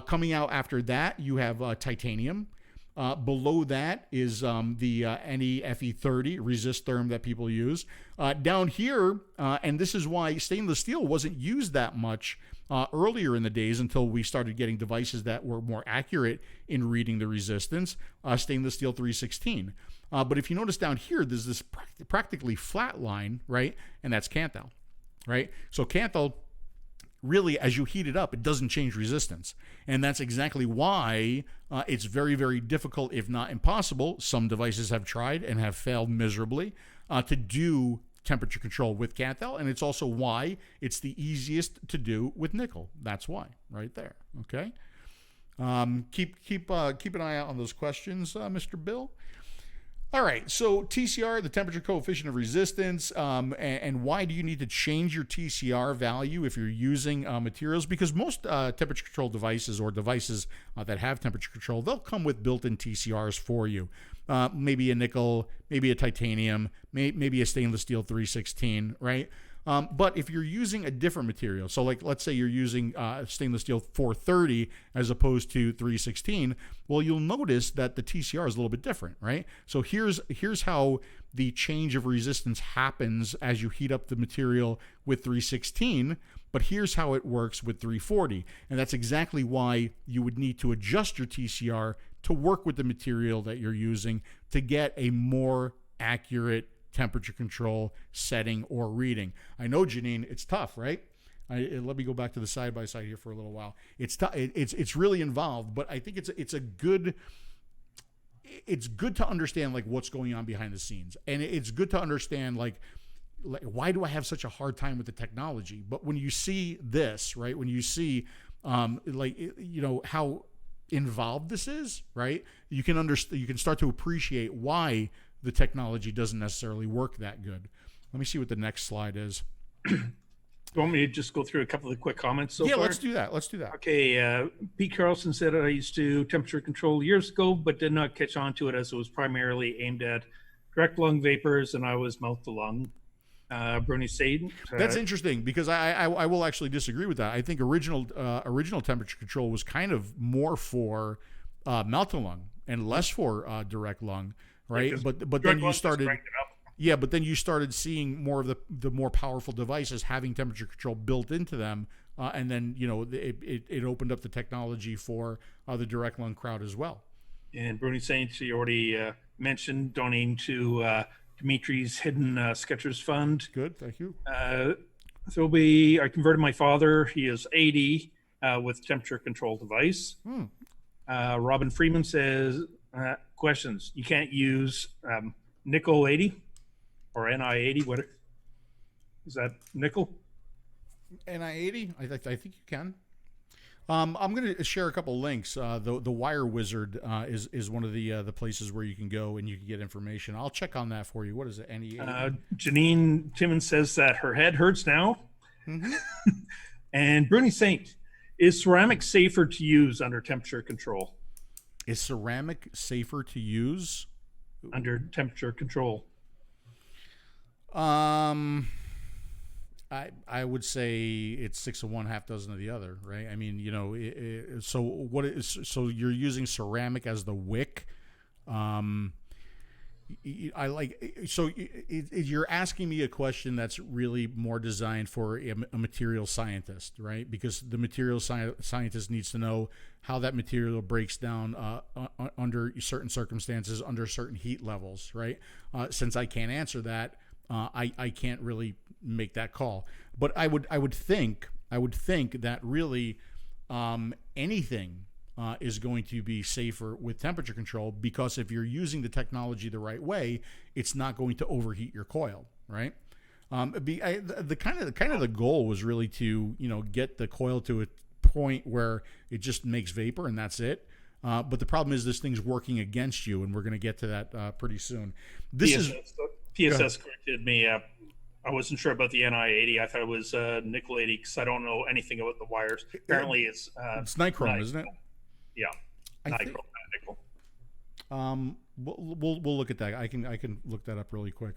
Coming out after that, you have titanium. Below that is the NE-Fe30 resistherm that people use. Down here, and this is why stainless steel wasn't used that much earlier in the days until we started getting devices that were more accurate in reading the resistance, stainless steel 316. But if you notice down here, there's this practically flat line, right? And that's Ksynthal, right? So Ksynthal, really, as you heat it up, it doesn't change resistance. And that's exactly why it's very, very difficult, if not impossible. Some devices have tried and have failed miserably to do temperature control with Ksynthal, and it's also why it's the easiest to do with nickel. That's why, right there, okay? Keep an eye out on those questions, Mr. Bill. All right, so TCR, the temperature coefficient of resistance, and why do you need to change your TCR value if you're using materials? Because most temperature control devices or devices that have temperature control, they'll come with built-in TCRs for you. Maybe a nickel, maybe a titanium, maybe a stainless steel 316, right? But if you're using a different material, so like let's say you're using stainless steel 430 as opposed to 316, well, you'll notice that the TCR is a little bit different, right? So here's how the change of resistance happens as you heat up the material with 316, but here's how it works with 340. And that's exactly why you would need to adjust your TCR to work with the material that you're using to get a more accurate temperature control setting or reading. I know, Janine, it's tough, right? Let me go back to the side-by-side here for a little while. It's it's really involved, but I think it's good to understand like what's going on behind the scenes, and it's good to understand like why do I have such a hard time with the technology? But when you see this, right, when you see how involved this is, right, you can start to appreciate why the technology doesn't necessarily work that good. Let me see what the next slide is. You want me to just go through a couple of quick comments so far? Let's do that. Okay, Pete Carlson said I used to temperature control years ago, but did not catch on to it as it was primarily aimed at direct lung vapors, and I was mouth to lung. Bruni Saden. That's interesting because I will actually disagree with that. I think original temperature control was kind of more for mouth to lung and less for direct lung, right? But then you started. Yeah, but then you started seeing more of the more powerful devices having temperature control built into them and then it opened up the technology for the direct lung crowd as well. And Bruni Saints, you already mentioned donating to Dimitri's Hidden Sketchers Fund. Good, thank you. So I converted my father. He is 80 with temperature control device. Robin Freeman says, questions. You can't use nickel 80 or NI 80. What is that? Nickel? NI 80? I think you can. I'm going to share a couple links. The 𝗦𝗪𝗧 is one of the places where you can go and you can get information. I'll check on that for you. What is it? NE 80? Janine Timmons says that her head hurts now. And Bruni Saint, is ceramic safer to use under temperature control? Is ceramic safer to use under temperature control? I would say it's 6 of one, half dozen of the other, right? I mean, so you're using ceramic as the wick. You're asking me a question that's really more designed for a material scientist, right? Because the material scientist needs to know how that material breaks down under certain circumstances, under certain heat levels, right? Since I can't answer that, I can't really make that call. But I would think that really anything is going to be safer with temperature control, because if you're using the technology the right way, it's not going to overheat your coil, right? The goal was really to get the coil to a point where it just makes vapor and that's it. But the problem is this thing's working against you, and we're going to get to that pretty soon. PSS corrected me. I wasn't sure about the NI 80. I thought it was nickel 80 because I don't know anything about the wires. Apparently, it's nichrome, isn't it? Yeah, nichrome, not nickel. We'll look at that. I can look that up really quick.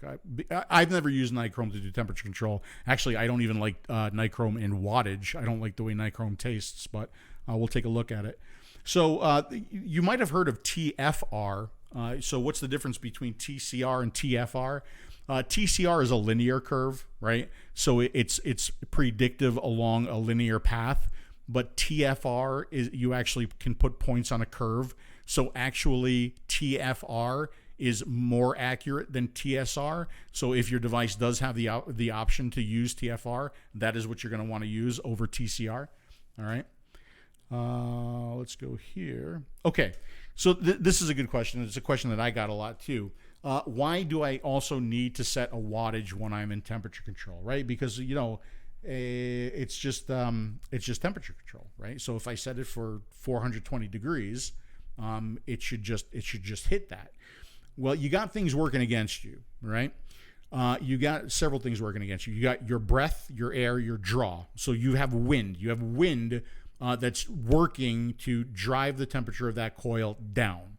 I've never used nichrome to do temperature control. Actually, I don't even like nichrome in wattage. I don't like the way nichrome tastes, but we'll take a look at it. So you might have heard of TFR. So what's the difference between TCR and TFR? TCR is a linear curve, right? So it's predictive along a linear path. But TFR is you actually can put points on a curve. So actually TFR is more accurate than TSR. So if your device does have the option to use TFR, that is what you're going to want to use over TCR. All right. Let's go here. Okay. So this is a good question. It's a question that I got a lot too. Why do I also need to set a wattage when I'm in temperature control, right? Because, it's just temperature control, right? So if I set it for 420 degrees, it should just hit that. Well, you got things working against you, right? You got several things working against you. You got your breath, your air, your draw. So you have wind. You have wind that's working to drive the temperature of that coil down.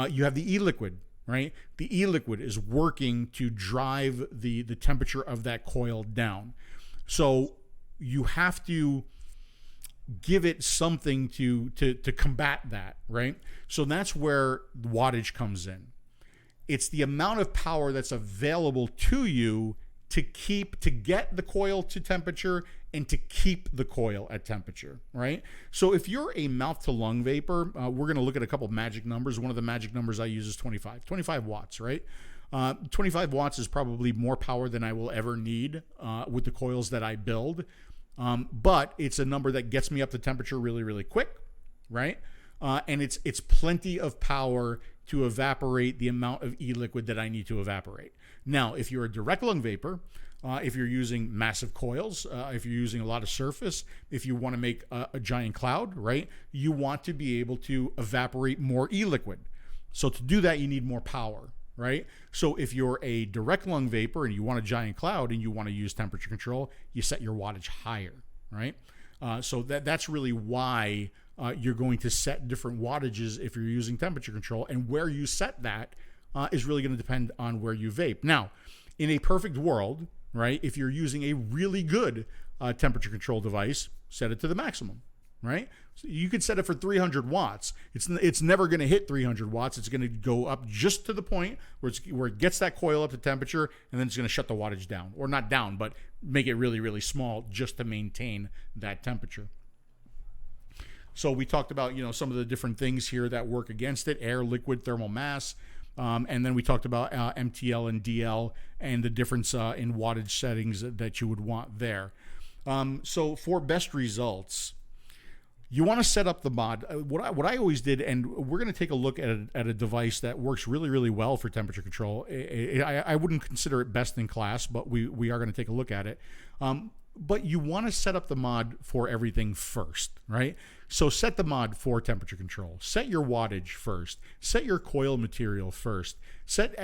You have the e-liquid, right? The e-liquid is working to drive the temperature of that coil down. So you have to give it something to combat that, right? So that's where wattage comes in. It's the amount of power that's available to you to get the coil to temperature and to keep the coil at temperature, right? So if you're a mouth to lung vapor, we're going to look at a couple of magic numbers. One of the magic numbers I use is 25 watts, right? 25 watts is probably more power than I will ever need with the coils that I build. But it's a number that gets me up to temperature really, really quick, right? And it's plenty of power to evaporate the amount of e-liquid that I need to evaporate. Now, if you're a direct lung vapor, if you're using massive coils, if you're using a lot of surface, if you want to make a giant cloud, right? You want to be able to evaporate more e-liquid. So to do that, you need more power, right? So if you're a direct lung vapor and you want a giant cloud and you want to use temperature control, you set your wattage higher, right? So that's really why you're going to set different wattages if you're using temperature control, and where you set that is really going to depend on where you vape. Now, in a perfect world, right, if you're using a really good temperature control device, set it to the maximum, right? So you could set it for 300 watts. It's never going to hit 300 watts. It's going to go up just to the point where it gets that coil up to temperature, and then it's going to shut the wattage down, or not down, but make it really, really small just to maintain that temperature. So we talked about, some of the different things here that work against it: air, liquid, thermal mass. And then we talked about MTL and DL and the difference in wattage settings that you would want there. So for best results, you want to set up the mod. What I always did, and we're going to take a look at a device that works really, really well for temperature control. I wouldn't consider it best in class, but we are going to take a look at it. But you want to set up the mod for everything first, right? So set the mod for temperature control. Set your wattage first. Set your coil material first. Set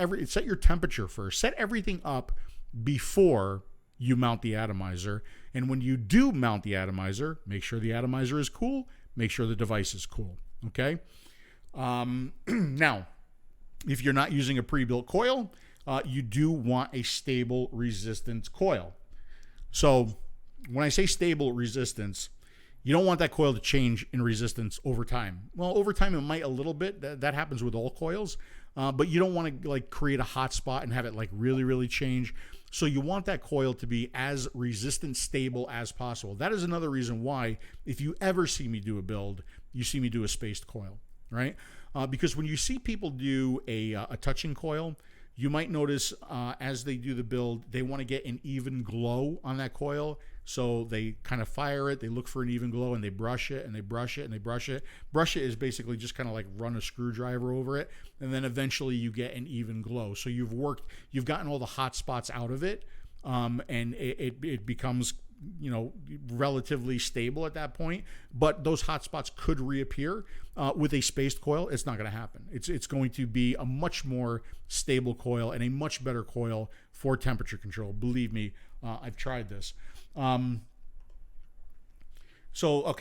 your temperature first. Set everything up before you mount the atomizer. And when you do mount the atomizer, make sure the atomizer is cool. Make sure the device is cool. Okay. Now, if you're not using a pre-built coil, you do want a stable resistance coil. So when I say stable resistance, you don't want that coil to change in resistance over time. Well, over time it might a little bit. That happens with all coils, but you don't want to create a hot spot and have it really, really change. So you want that coil to be as resistant stable as possible. That is another reason why, if you ever see me do a build, you see me do a spaced coil, right? Because when you see people do a touching coil, you might notice as they do the build, they want to get an even glow on that coil. So they kind of fire it, they look for an even glow, and they brush it, and they brush it, and they brush it. Brush it is basically just kind of like run a screwdriver over it, and then eventually you get an even glow. So you've gotten all the hot spots out of it, and it becomes, relatively stable at that point. But those hot spots could reappear. With a spaced coil, it's not going to happen. It's going to be a much more stable coil and a much better coil for temperature control. Believe me, I've tried this. So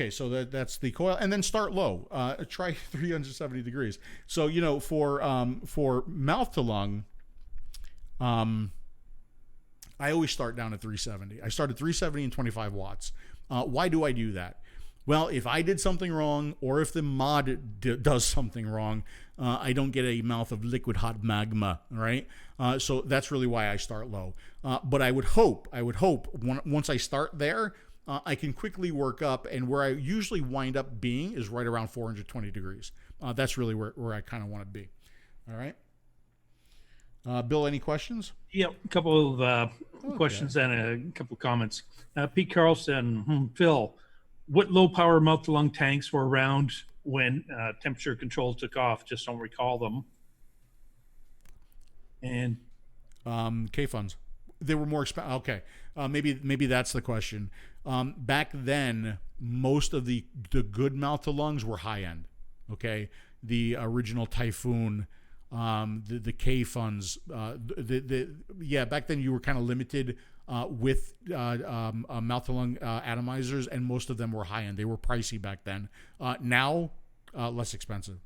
that's the coil, and then start low. Try 370 degrees. So for mouth to lung, I always start down at 370. I start at 370 and 25 watts. Why do I do that? Well, if I did something wrong, or if the mod does something wrong, I don't get a mouth of liquid hot magma, right? So that's really why I start low. But I would hope once I start there, I can quickly work up, and where I usually wind up being is right around 420 degrees. That's really where I kind of want to be. All right. Bill, any questions? Yeah, a couple of questions and a couple of comments. Pete Carlson, Phil, what low power mouth to lung tanks were around when temperature control took off? Just don't recall them. And 𝗀𝗲𝗀𝗀s. They were more expensive. Okay. Maybe that's the question. Back then, most of the good mouth to lungs were high end. Okay. The original Typhoon, the 𝗀𝗲𝗀𝗀s, back then you were kind of limited with mouth to lung atomizers, and most of them were high end. They were pricey back then. Now, less expensive.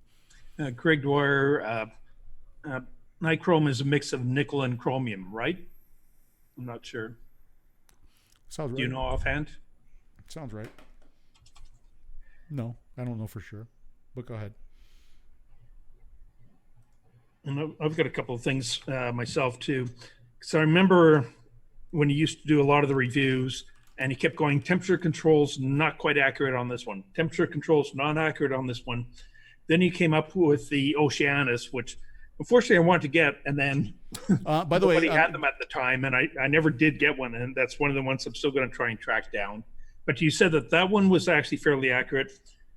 Greg Dwyer, nichrome is a mix of nickel and chromium, right? I'm not sure. Sounds right. Do you know offhand? Sounds right. No, I don't know for sure, but go ahead. And I've got a couple of things myself too. So I remember when you used to do a lot of the reviews, and you kept going, temperature control's not quite accurate on this one. Temperature control's not accurate on this one. Then you came up with the Oceanus, which unfortunately I wanted to get, and then by the way, nobody had them at the time, and I never did get one, and that's one of the ones I'm still going to try and track down. But you said that one was actually fairly accurate,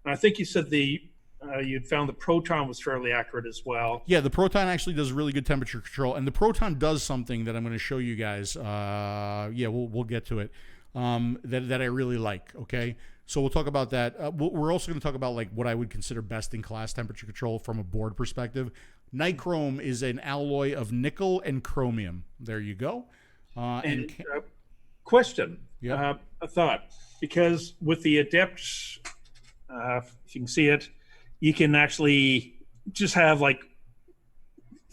and I think you said you'd found the Proton was fairly accurate as well. Yeah, the Proton actually does really good temperature control, and the Proton does something that I'm going to show you guys. We'll get to it. That I really like. Okay, so we'll talk about that. We're also going to talk about like what I would consider best in class temperature control from a board perspective. Nichrome is an alloy of nickel and chromium. There you go. Question. Yeah. A thought, because with the Adept, if you can see it, you can actually just have like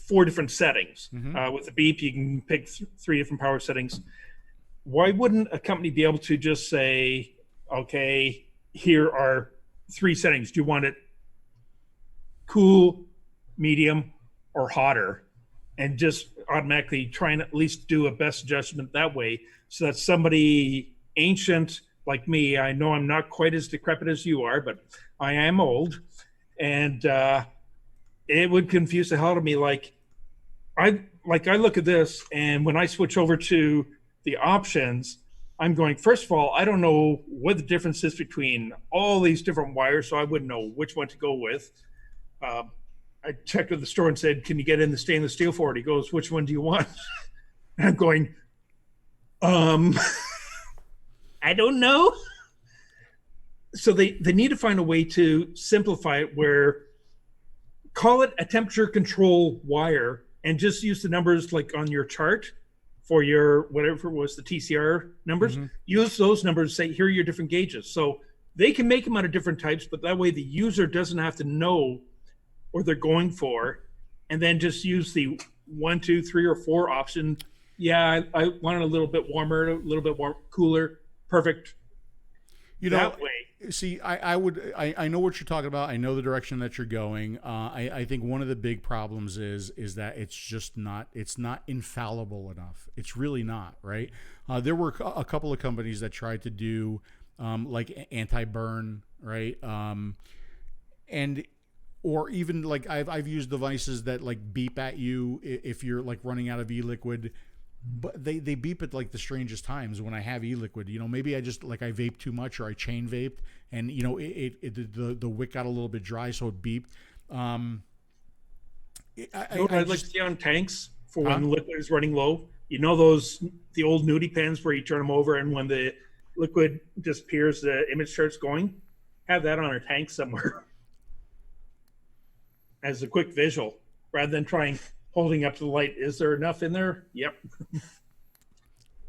4 different settings. Mm-hmm. With the Beep, you can pick 3 different power settings. Why wouldn't a company be able to just say, okay, here are 3 settings. Do you want it cool, medium, or hotter? And just automatically try and at least do a best adjustment that way, so that somebody ancient like me, I know I'm not quite as decrepit as you are, but I am old, and it would confuse the hell out of me. Like I look at this, and when I switch over to the options, I'm going, first of all, I don't know what the difference is between all these different wires, so I wouldn't know which one to go with. I checked with the store and said, can you get in the stainless steel for it? He goes, which one do you want? And I'm going, I don't know. So they need to find a way to simplify it, where call it a temperature control wire and just use the numbers like on your chart for your, whatever it was, the TCR numbers. Use those numbers, say, here are your different gauges. So they can make them out of different types, but that way the user doesn't have to know what they're going for, and then just use the 1, 2, 3, or 4 option. Yeah, I want it a little bit warmer, a little bit cooler. Perfect. You know, that way. See, I know what you're talking about. I know the direction that you're going. I think one of the big problems is that it's not infallible enough. It's really not, right? There were a couple of companies that tried to do like anti-burn, right? Or even like I've used devices that like beep at you if you're like running out of e-liquid, but they beep at like the strangest times when I have e-liquid. You know, maybe I just like I vaped too much, or I chain vaped, and you know the wick got a little bit dry, so it beeped. I'd like to see on tanks for when the liquid is running low. You know the old nudie pens where you turn them over, and when the liquid disappears, the image starts going. Have that on a tank somewhere as a quick visual, rather than holding up to the light. Is there enough in there? Yep.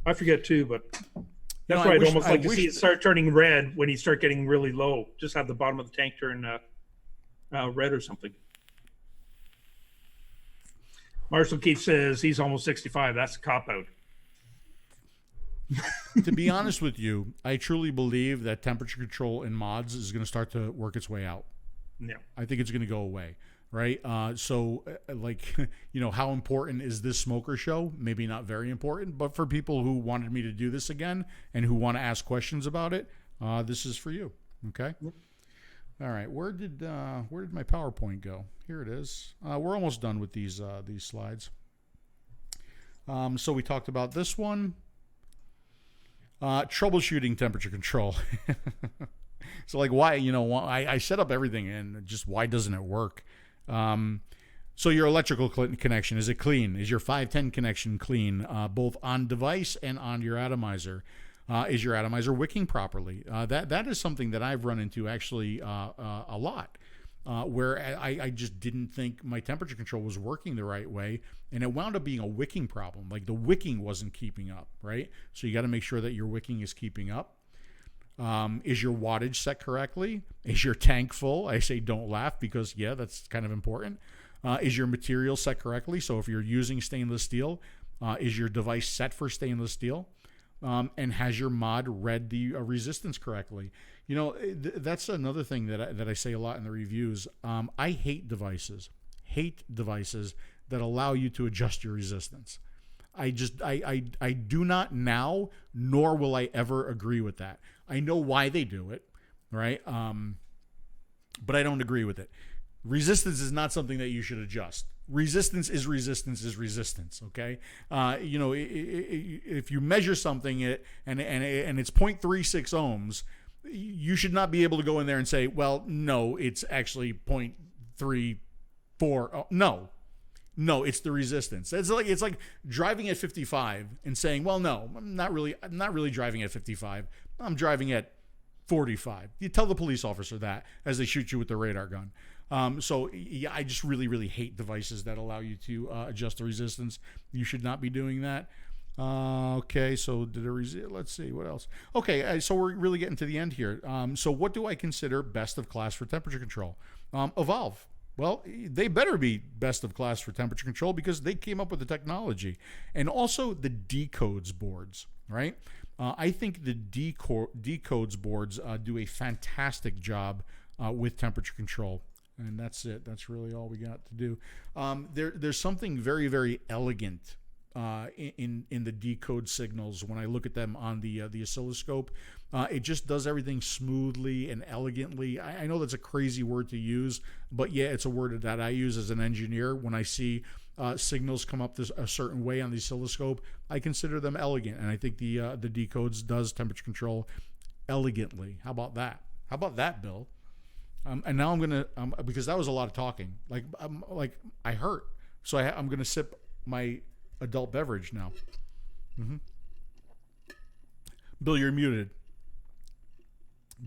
I forget too, but that's why I'd almost like to see it start turning red when you start getting really low. Just have the bottom of the tank turn red or something. Marshall Keith says he's almost 65. That's a cop-out. To be honest with you, I truly believe that temperature control in mods is going to start to work its way out. Yeah. I think it's going to go away. Right. So like, you know, how important is this smoker show? Maybe not very important, but for people who wanted me to do this again and who want to ask questions about it, this is for you. Okay. Yep. All right. Where did my PowerPoint go? Here it is. We're almost done with these slides. So we talked about this one, troubleshooting temperature control. So like, why, you know, I set up everything, and just why doesn't it work? So your electrical connection, is it clean? Is your 510 connection clean, both on device and on your atomizer? Is your atomizer wicking properly? That is something that I've run into actually a lot, where I just didn't think my temperature control was working the right way, and it wound up being a wicking problem. Like the wicking wasn't keeping up, right? So you got to make sure that your wicking is keeping up. Is your wattage set correctly? Is your tank full? I say don't laugh, because yeah, that's kind of important. Is your material set correctly? So if you're using stainless steel, is your device set for stainless steel? And has your mod read the resistance correctly? You know, that's another thing that I say a lot in the reviews. I hate devices that allow you to adjust your resistance. I do not now, nor will I ever agree with that. I know why they do it, right? But I don't agree with it. Resistance is not something that you should adjust. Resistance is resistance, okay? You know, if you measure something and it's 0.36 ohms, you should not be able to go in there and say, well, no, it's actually 0.34. Oh, no, it's the resistance. It's like driving at 55 and saying, well, no, I'm not really driving at 55. I'm driving at 45. You tell the police officer that as they shoot you with the radar gun. So yeah, I just really hate devices that allow you to adjust the resistance. You should not be doing that. Okay, so let's see what else. Okay, so we're really getting to the end here. So what do I consider best of class for temperature control? Evolve. Well, they better be best of class for temperature control, because they came up with the technology, and also the decodes boards, right? I think the 𝗃𝗽𝗲𝗄s boards do a fantastic job with temperature control. And that's it. That's really all we got to do. There's something very, very elegant in the decode signals when I look at them on the oscilloscope. It just does everything smoothly and elegantly. I know that's a crazy word to use, but yeah, it's a word that I use as an engineer. When I see signals come up a certain way on the oscilloscope, I consider them elegant, and I think the 𝗃𝗽𝗄s does temperature control elegantly. How about that? How about that, Bill? And now I'm gonna because that was a lot of talking. I hurt, so I'm gonna sip my adult beverage now. Bill, you're muted.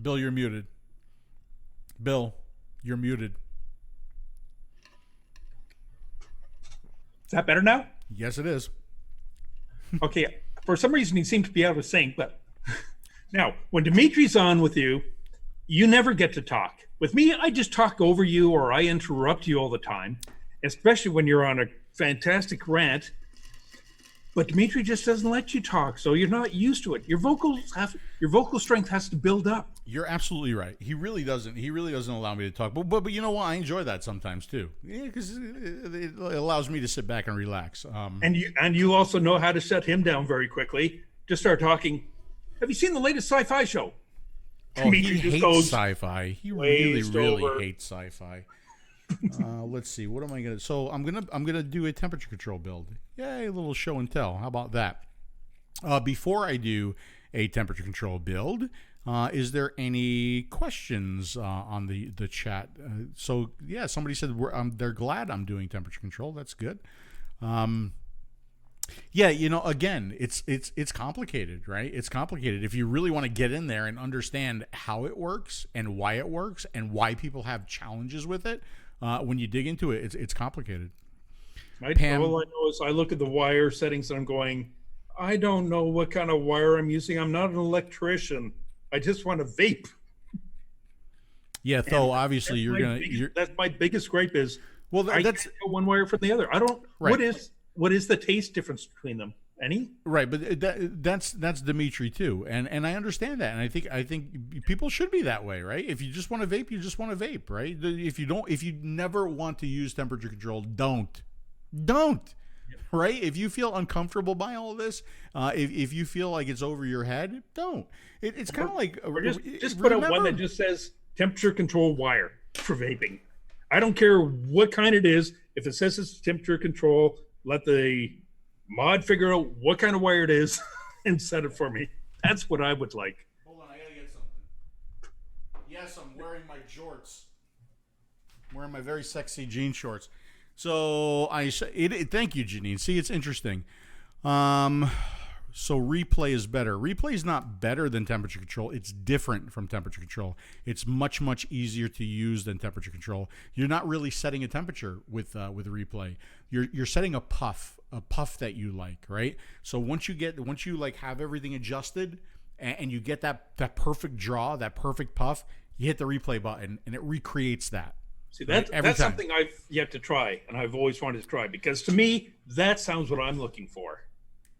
Bill, you're muted. Bill, you're muted. Is that better now? Yes, it is. Okay. For some reason, he seems to be out of sync. But now, when Dimitri's on with you, you never get to talk. With me, I just talk over you or I interrupt you all the time, especially when you're on a fantastic rant. But Dimitri just doesn't let you talk, so you're not used to it. Your vocal strength has to build up. You're absolutely right. He really doesn't. He really doesn't allow me to talk. But you know what? I enjoy that sometimes too. Yeah, because it allows me to sit back and relax. And you also know how to shut him down very quickly. Just start talking. Have you seen the latest sci-fi show? Oh, he hates sci-fi. He really hates sci-fi. Let's see. What am I gonna? So I'm gonna do a temperature control build. Yay, a little show and tell. How about that? Before I do a temperature control build, is there any questions on the chat? So yeah, somebody said they're glad I'm doing temperature control. That's good. Yeah, again, it's complicated, right? It's complicated. If you really want to get in there and understand how it works and why it works and why people have challenges with it, when you dig into it, it's complicated. Pam, all I know is I look at the wire settings and I'm going, I don't know what kind of wire I'm using. I'm not an electrician. I just want to vape. Yeah, though obviously that's my biggest gripe is I can't go one wire from the other. I don't. Right. What is the taste difference between them? Any? Right, but that's Dimitri too, and I understand that, and I think people should be that way, right? If you just want to vape, you just want to vape, right? If you never want to use temperature control, don't, right? If you feel uncomfortable by all this, if you feel like it's over your head, don't. It's kind of like just put out one that just says temperature control wire for vaping. I don't care what kind it is. If it says it's temperature control, let the mod figure out what kind of wire it is and set it for me. That's what I would like. Hold on, I gotta get something. Yes, I'm wearing my jorts. I'm wearing my very sexy jean shorts. So thank you, Janine. See, it's interesting. So replay is better. Replay is not better than temperature control. It's different from temperature control. It's much, much easier to use than temperature control. You're not really setting a temperature with replay. You're setting a puff that you like, right? So once you like have everything adjusted and you get that perfect draw, that perfect puff, you hit the replay button and it recreates that. See, that's something I've yet to try, and I've always wanted to try, because to me, that sounds what I'm looking for.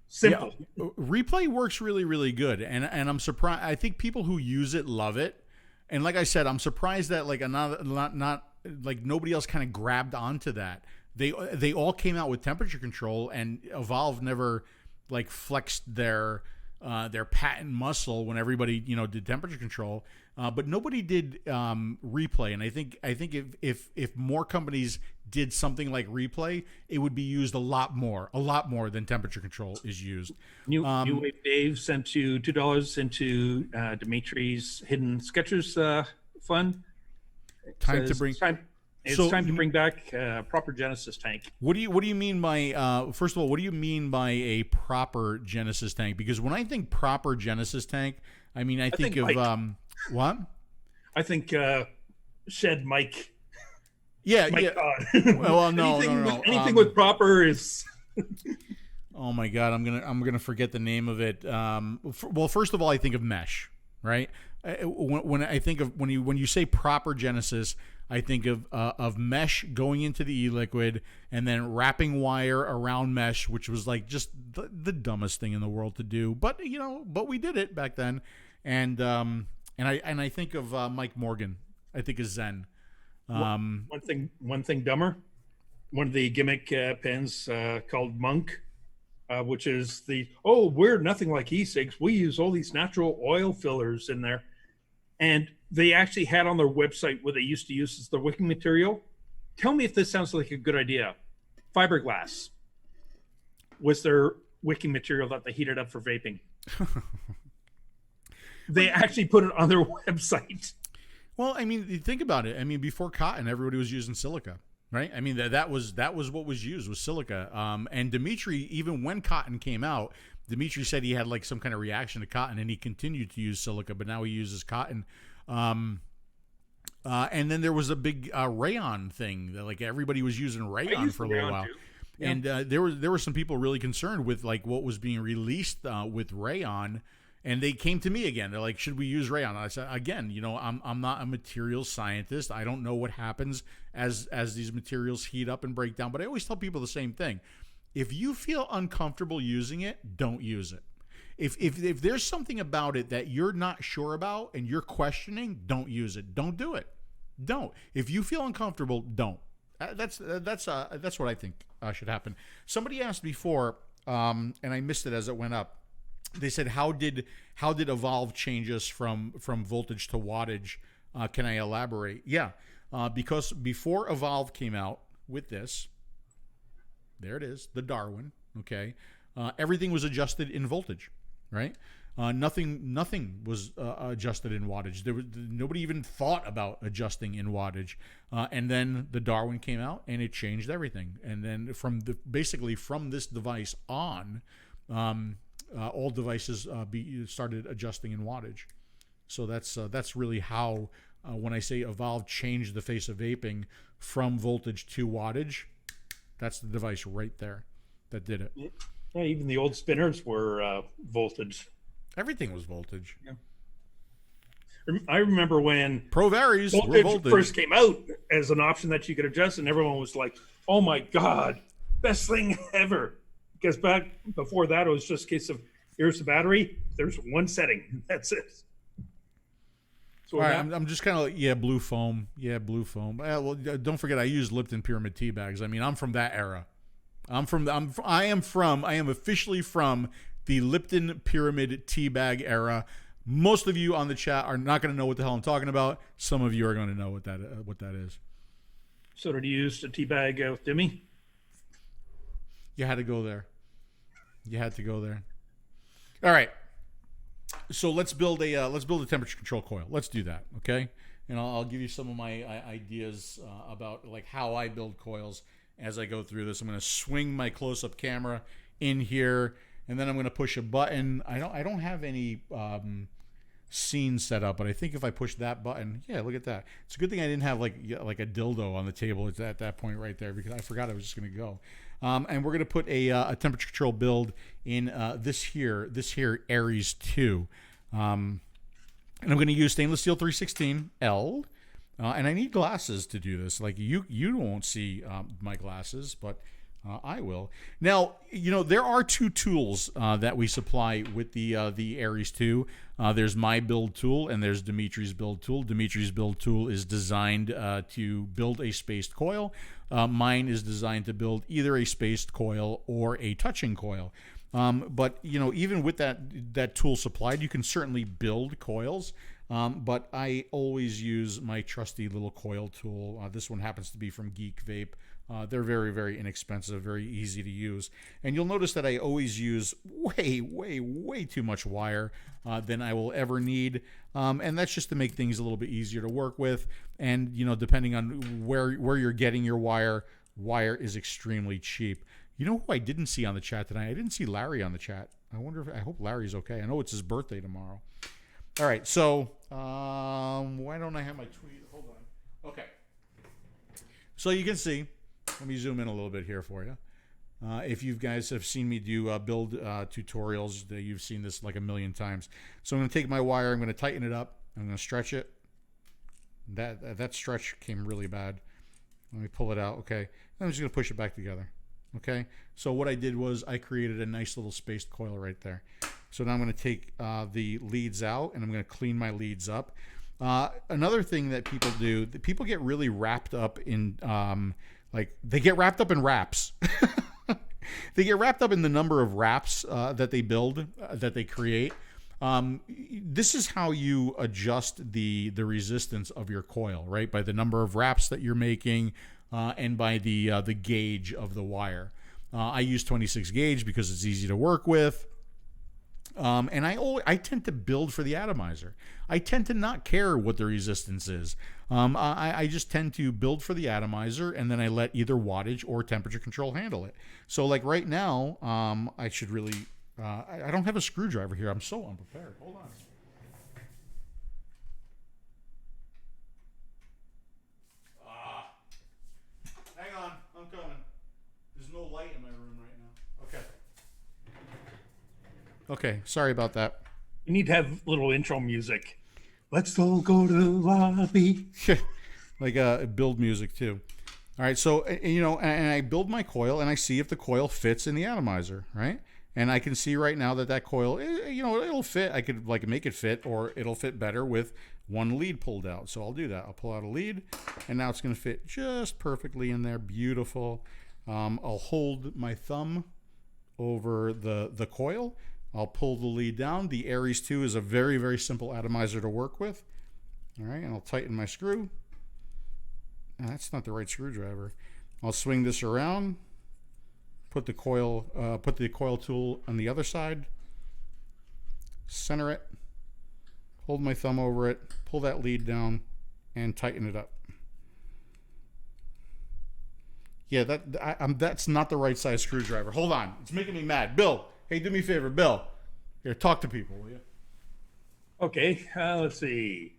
Simple. Yeah, replay works really, really good, and I'm surprised. I think people who use it love it, and like I said, I'm surprised that not like nobody else kind of grabbed onto that. They all came out with temperature control, and Evolve never like flexed their patent muscle when everybody did temperature control, but nobody did replay. And I think if more companies did something like replay, it would be used a lot more than temperature control is used. New Wave Dave sent you $2 into Dimitri's hidden Sketchers fund. It's time to bring back proper Genesis tank. What do you mean by first of all, what do you mean by a proper Genesis tank? Because when I think proper Genesis tank, I mean I think of what? I think Shed Mike. Yeah, Mike yeah. Well, no. Anything with proper is. Oh my God, I'm gonna forget the name of it. Well, first of all, I think of mesh. right? When I think of when you say proper genesis, I think of mesh going into the e-liquid and then wrapping wire around mesh, which was like just the dumbest thing in the world to do. But but we did it back then. And I think of Mike Morgan. I think of Zen. One thing dumber. One of the gimmick pens called Monk, which is we're nothing like e-cigs. We use all these natural oil fillers in there. And they actually had on their website what they used to use as the wicking material. Tell me if this sounds like a good idea. Fiberglass was their wicking material that they heated up for vaping. They actually put it on their website. Well, I mean, you think about it. I mean, before cotton, everybody was using silica, right? I mean, that was what was used was silica. And Dimitri, even when cotton came out, Dimitri said he had like some kind of reaction to cotton, and he continued to use silica, but now he uses cotton. And then there was a big rayon thing that like everybody was using rayon for a little while. Yeah. And there were some people really concerned with like what was being released with rayon, and they came to me again. They're like, "Should we use rayon?" I said, "Again, I'm not a materials scientist. I don't know what happens as these materials heat up and break down. But I always tell people the same thing: if you feel uncomfortable using it, don't use it. If there's something about it that you're not sure about and you're questioning, don't use it. Don't do it. Don't. If you feel uncomfortable, don't. That's what I think should happen. Somebody asked before, and I missed it as it went up. They said, how did Evolve change us from voltage to wattage? Can I elaborate? Yeah, because before Evolve came out with this, there it is, the Darwin. Okay, everything was adjusted in voltage, right? Nothing was adjusted in wattage. Nobody even thought about adjusting in wattage. And then the Darwin came out and it changed everything. And then basically from this device on, all devices started adjusting in wattage. So that's really how when I say Evolve changed the face of vaping from voltage to wattage, that's the device right there that did it. Yeah, even the old spinners were voltage. Everything was voltage. Yeah. I remember when Pro Varies voltage first came out as an option that you could adjust, and everyone was like, "Oh my god, best thing ever!" Because back before that, it was just a case of here's the battery. There's one setting. That's it. So all right, I'm just kind of like, blue foam. Yeah, blue foam. Well, don't forget, I use Lipton Pyramid tea bags. I mean, I'm from that era. I am officially from the Lipton Pyramid tea bag era. Most of you on the chat are not going to know what the hell I'm talking about. Some of you are going to know what that is. So did you use a tea bag with Dimmy? You had to go there. All right. So let's build a temperature control coil. Let's do that, okay? And I'll give you some of my ideas about like how I build coils as I go through this. I'm going to swing my close-up camera in here, and then I'm going to push a button. I don't have any scene set up, but I think if I push that button, yeah, look at that. It's a good thing I didn't have like a dildo on the table at that point right there, because I forgot I was just going to go. And we're going to put a temperature control build in this here Aries 2. And I'm going to use stainless steel 316L. And I need glasses to do this. Like you won't see my glasses, but I will. Now, there are two tools that we supply with the Aries 2. There's my build tool and there's Dimitri's build tool. Dimitri's build tool is designed to build a spaced coil. Mine is designed to build either a spaced coil or a touching coil. But even with that tool supplied, you can certainly build coils. But I always use my trusty little coil tool. This one happens to be from 𝗃𝗽𝗲𝗄. They're very, very inexpensive, very easy to use. And you'll notice that I always use way, way, way too much wire than I will ever need. And that's just to make things a little bit easier to work with. And, depending on where you're getting your wire is extremely cheap. You know who I didn't see on the chat tonight? I didn't see Larry on the chat. I hope Larry's okay. I know it's his birthday tomorrow. All right, so why don't I have my tweet? Hold on. Okay. So you can see. Let me zoom in a little bit here for you. If you guys have seen me do build tutorials, you've seen this like a million times. So I'm going to take my wire, I'm going to tighten it up, I'm going to stretch it. That stretch came really bad. Let me pull it out. Okay, I'm just going to push it back together. Okay, so what I did was I created a nice little spaced coil right there. So now I'm going to take the leads out and I'm going to clean my leads up. Another thing that people do, people get really wrapped up in, they get wrapped up in wraps. They get wrapped up in the number of wraps that they build, that they create. This is how you adjust the resistance of your coil, right? By the number of wraps that you're making and by the gauge of the wire. I use 26 gauge because it's easy to work with. And I tend to build for the atomizer. I tend to not care what the resistance is. I just tend to build for the atomizer, and then I let either wattage or temperature control handle it. So like right now, I should really, I don't have a screwdriver here. I'm so unprepared. Hold on. Hang on, I'm coming. There's no light in my room right now. Okay. Okay, sorry about that. You need to have little intro music. Let's all go to the lobby. Like build music too. All right, so and I build my coil and I see if the coil fits in the atomizer, right? And I can see right now that coil, it'll fit. I could like make it fit, or it'll fit better with one lead pulled out. So I'll do that. I'll pull out a lead, and now it's going to fit just perfectly in there. Beautiful. I'll hold my thumb over the coil. I'll pull the lead down. The Aries 2 is a very, very simple atomizer to work with. All right, and I'll tighten my screw. That's not the right screwdriver. I'll swing this around. Put the coil tool on the other side. Center it. Hold my thumb over it. Pull that lead down, and tighten it up. Yeah, that's not the right size screwdriver. Hold on, it's making me mad. Bill, hey, do me a favor, Bill. Here, talk to people, will you? Okay, let's see.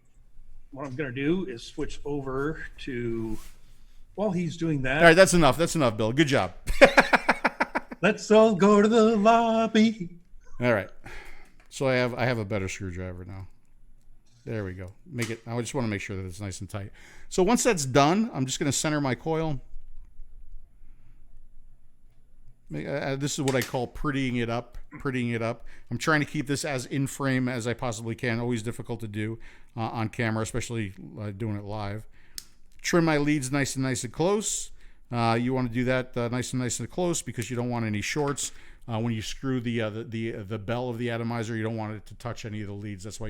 What I'm going to do is switch over to, while he's doing that. All right, that's enough. That's enough, Bill. Good job. Let's all go to the lobby. All right. So I have a better screwdriver now. There we go. I just want to make sure that it's nice and tight. So once that's done, I'm just going to center my coil. This is what I call prettying it up. I'm trying to keep this as in frame as I possibly can. Always difficult to do on camera, especially doing it live. Trim my leads nice and close. You want to do that nice and close because you don't want any shorts. When you screw the bell of the atomizer, you don't want it to touch any of the leads. That's why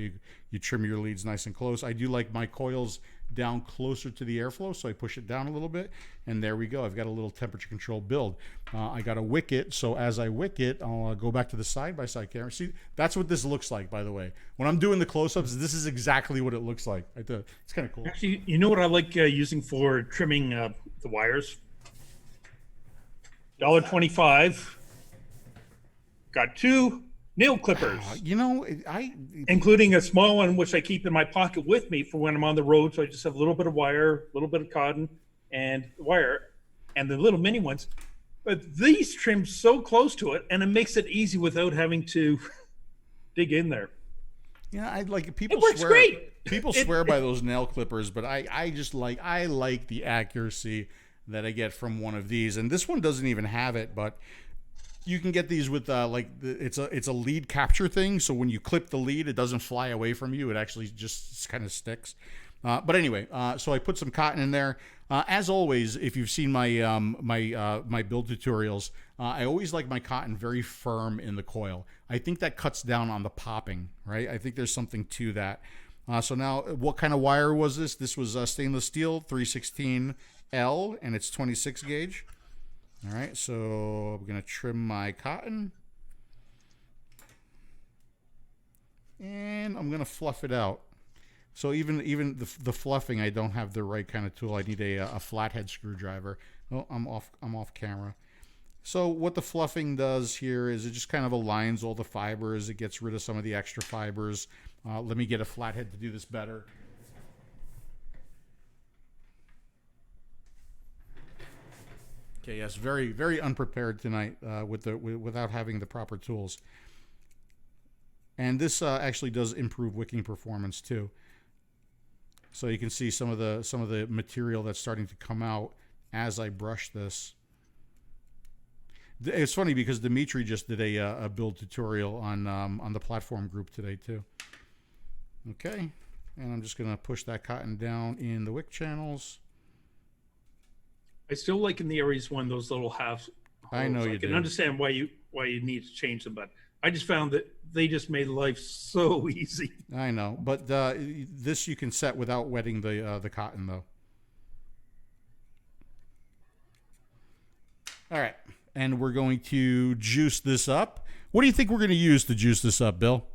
you trim your leads nice and close. I do like my coils down closer to the airflow, so I push it down a little bit, and there we go. I've got a little temperature control build. I got to wick it, so as I wick it, I'll go back to the side-by-side camera. See, that's what this looks like, by the way. When I'm doing the close-ups, this is exactly what it looks like. It's kind of cool. Actually, you know what I like using for trimming the wires? $1.25. Got 2 nail clippers. Including a small one, which I keep in my pocket with me for when I'm on the road. So I just have a little bit of wire, a little bit of cotton, and wire, and the little mini ones. But these trim so close to it, and it makes it easy without having to dig in there. Yeah, people. It works great. People swear by those nail clippers, but I like the accuracy that I get from one of these, and this one doesn't even have it, but. You can get these with it's a lead capture thing, so when you clip the lead, it doesn't fly away from you. It actually just kind of sticks. But anyway, so I put some cotton in there. As always, if you've seen my my build tutorials, I always like my cotton very firm in the coil. I think that cuts down on the popping, right? I think there's something to that. So now, what kind of wire was this? This was stainless steel 316L, and it's 26 gauge. All right, so I'm going to trim my cotton. And I'm going to fluff it out. So even the fluffing, I don't have the right kind of tool. I need a flathead screwdriver. Oh, I'm off camera. So what the fluffing does here is it just kind of aligns all the fibers. It gets rid of some of the extra fibers. Let me get a flathead to do this better. Okay, yes, very, very unprepared tonight without having the proper tools. And this actually does improve wicking performance too. So you can see some of the material that's starting to come out as I brush this. It's funny because Dimitri just did a build tutorial on the platform group today too. Okay, and I'm just gonna push that cotton down in the wick channels. I still like in the Aries one those little halves. I know you do. I can understand why you need to change them, but I just found that they just made life so easy. I know, but this you can set without wetting the cotton though. All right, and we're going to juice this up. What do you think we're going to use to juice this up, Bill?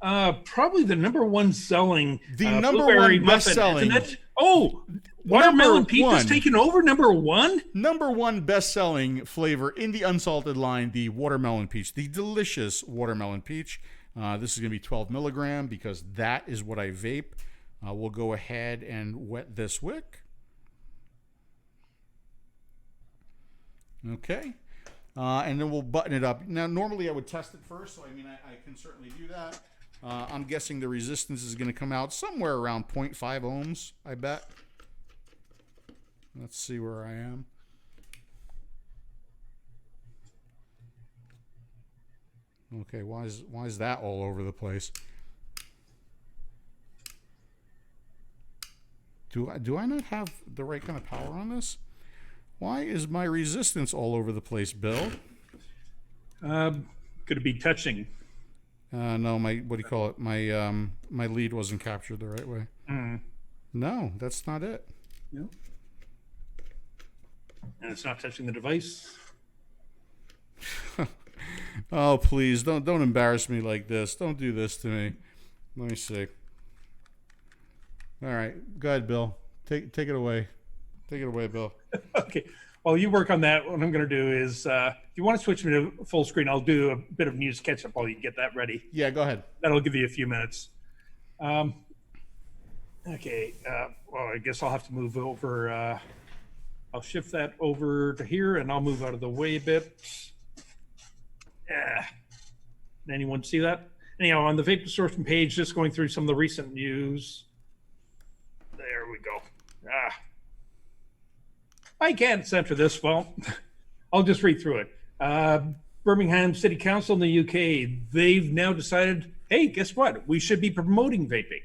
Probably the number one selling, number one best selling. Oh, watermelon peach has taken over number one. Number one best selling flavor in the unsalted line, the watermelon peach, the delicious watermelon peach. This is going to be 12 milligram because that is what I vape. We'll go ahead and wet this wick. Okay. And then we'll button it up. Now, normally I would test it first, so I mean, I can certainly do that. I'm guessing the resistance is going to come out somewhere around 0.5 ohms, I bet. Let's see where I am. Okay, why is that all over the place? Do I not have the right kind of power on this? Why is my resistance all over the place, Bill? Could it be touching? No, my what do you call it? My lead wasn't captured the right way. No, that's not it. No. And it's not touching the device. Oh, please don't embarrass me like this. Don't do this to me. Let me see. All right, go ahead, Bill. Take it away. Take it away, Bill. Okay. While you work on that, what I'm going to do is, if you want to switch me to full screen, I'll do a bit of news catch up while you get that ready. Yeah, go ahead. That'll give you a few minutes. Okay. Well, I guess I'll have to move over. I'll shift that over to here, and I'll move out of the way a bit. Yeah. Anyone see that? Anyhow, on the Vape Distortion page, just going through some of the recent news. There we go. I can't center this. Well, I'll just read through it. Birmingham City Council in the UK, they've now decided, hey, guess what? We should be promoting vaping.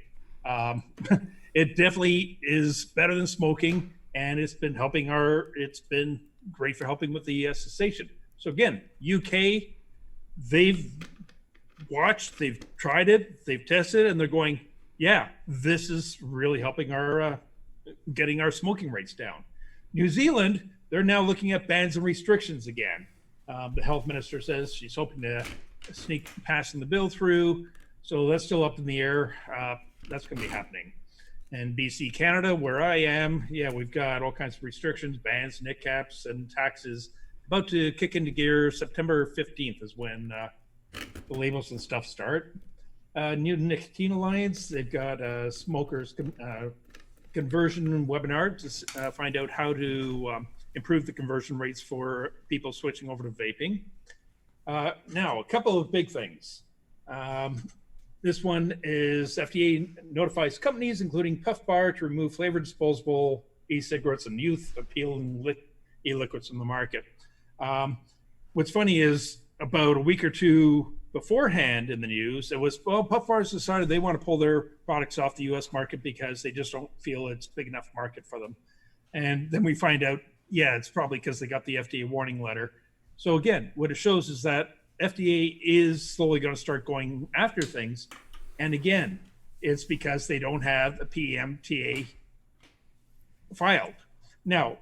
It definitely is better than smoking, and it's been helping it's been great for helping with the cessation. So again, UK, they've watched, they've tried it, they've tested, and they're going, yeah, this is really helping getting our smoking rates down. New Zealand, they're now looking at bans and restrictions again. The health minister says she's hoping to sneak passing the bill through. So that's still up in the air. That's going to be happening. And BC, Canada, where I am, yeah, we've got all kinds of restrictions, bans, NIC caps, and taxes about to kick into gear. September 15th is when the labels and stuff start. New Nicotine Alliance, they've got smokers conversion webinar to find out how to improve the conversion rates for people switching over to vaping. Now, a couple of big things. This one is FDA notifies companies, including Puff Bar, to remove flavored disposable e-cigarettes and youth appealing e-liquids from the market. What's funny is about a week or two beforehand in the news, it was, well, Puff Bars decided they want to pull their products off the U.S. market because they just don't feel it's big enough market for them. And then we find out, yeah, it's probably because they got the FDA warning letter. So again, what it shows is that FDA is slowly going to start going after things. And again, it's because they don't have a PMTA filed. Now,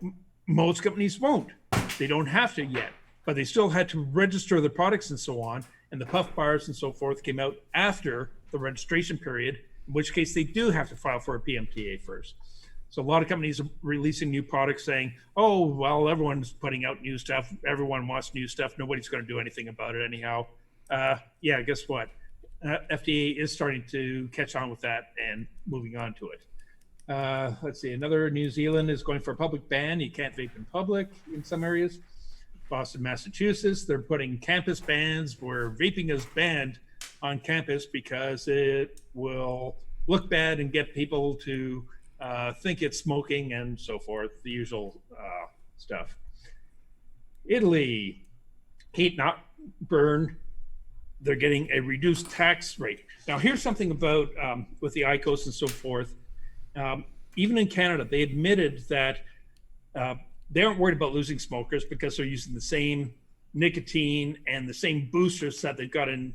most companies won't. They don't have to yet, but they still had to register their products and so on. And the Puff Bars and so forth came out after the registration period, in which case they do have to file for a PMTA first. So a lot of companies are releasing new products saying, oh, well, everyone's putting out new stuff. Everyone wants new stuff. Nobody's going to do anything about it anyhow. Yeah, guess what? FDA is starting to catch on with that and moving on to it. Let's see. Another New Zealand is going for a public ban. You can't vape in public in some areas. Boston, Massachusetts, they're putting campus bans where vaping is banned on campus because it will look bad and get people to think it's smoking and so forth, the usual stuff. Italy, heat not burn. They're getting a reduced tax rate. Now, here's something about with the IQOS and so forth. Even in Canada, they admitted that they aren't worried about losing smokers because they're using the same nicotine and the same boosters that they've got in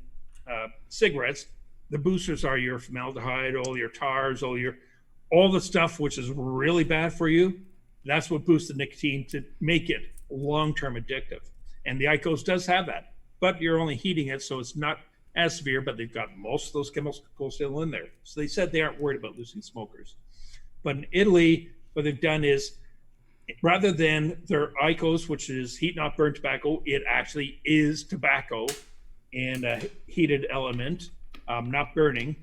cigarettes. The boosters are your formaldehyde, all your tars, all the stuff which is really bad for you. That's what boosts the nicotine to make it long-term addictive. And the IQOS does have that, but you're only heating it, so it's not as severe, but they've got most of those chemicals still in there. So they said they aren't worried about losing smokers. But in Italy, what they've done is, rather than their IQOS, which is heat not burn tobacco, it actually is tobacco and a heated element, not burning.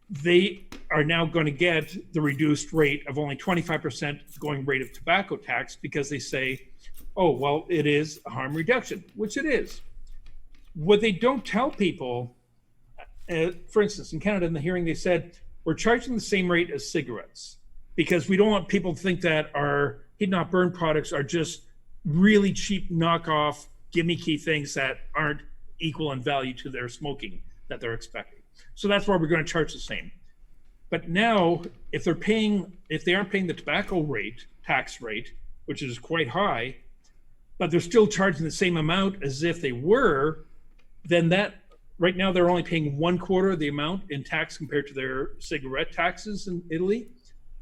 They are now going to get the reduced rate of only 25% going rate of tobacco tax because they say, oh, well, it is a harm reduction, which it is. What they don't tell people, for instance, in Canada in the hearing, they said, we're charging the same rate as cigarettes because we don't want people to think that our heat not burn products are just really cheap knockoff gimmicky things that aren't equal in value to their smoking that they're expecting. So that's why we're going to charge the same. But now, if they aren't paying the tobacco tax rate, which is quite high, but they're still charging the same amount as if they were, then that right now they're only paying 1/4 of the amount in tax compared to their cigarette taxes in Italy.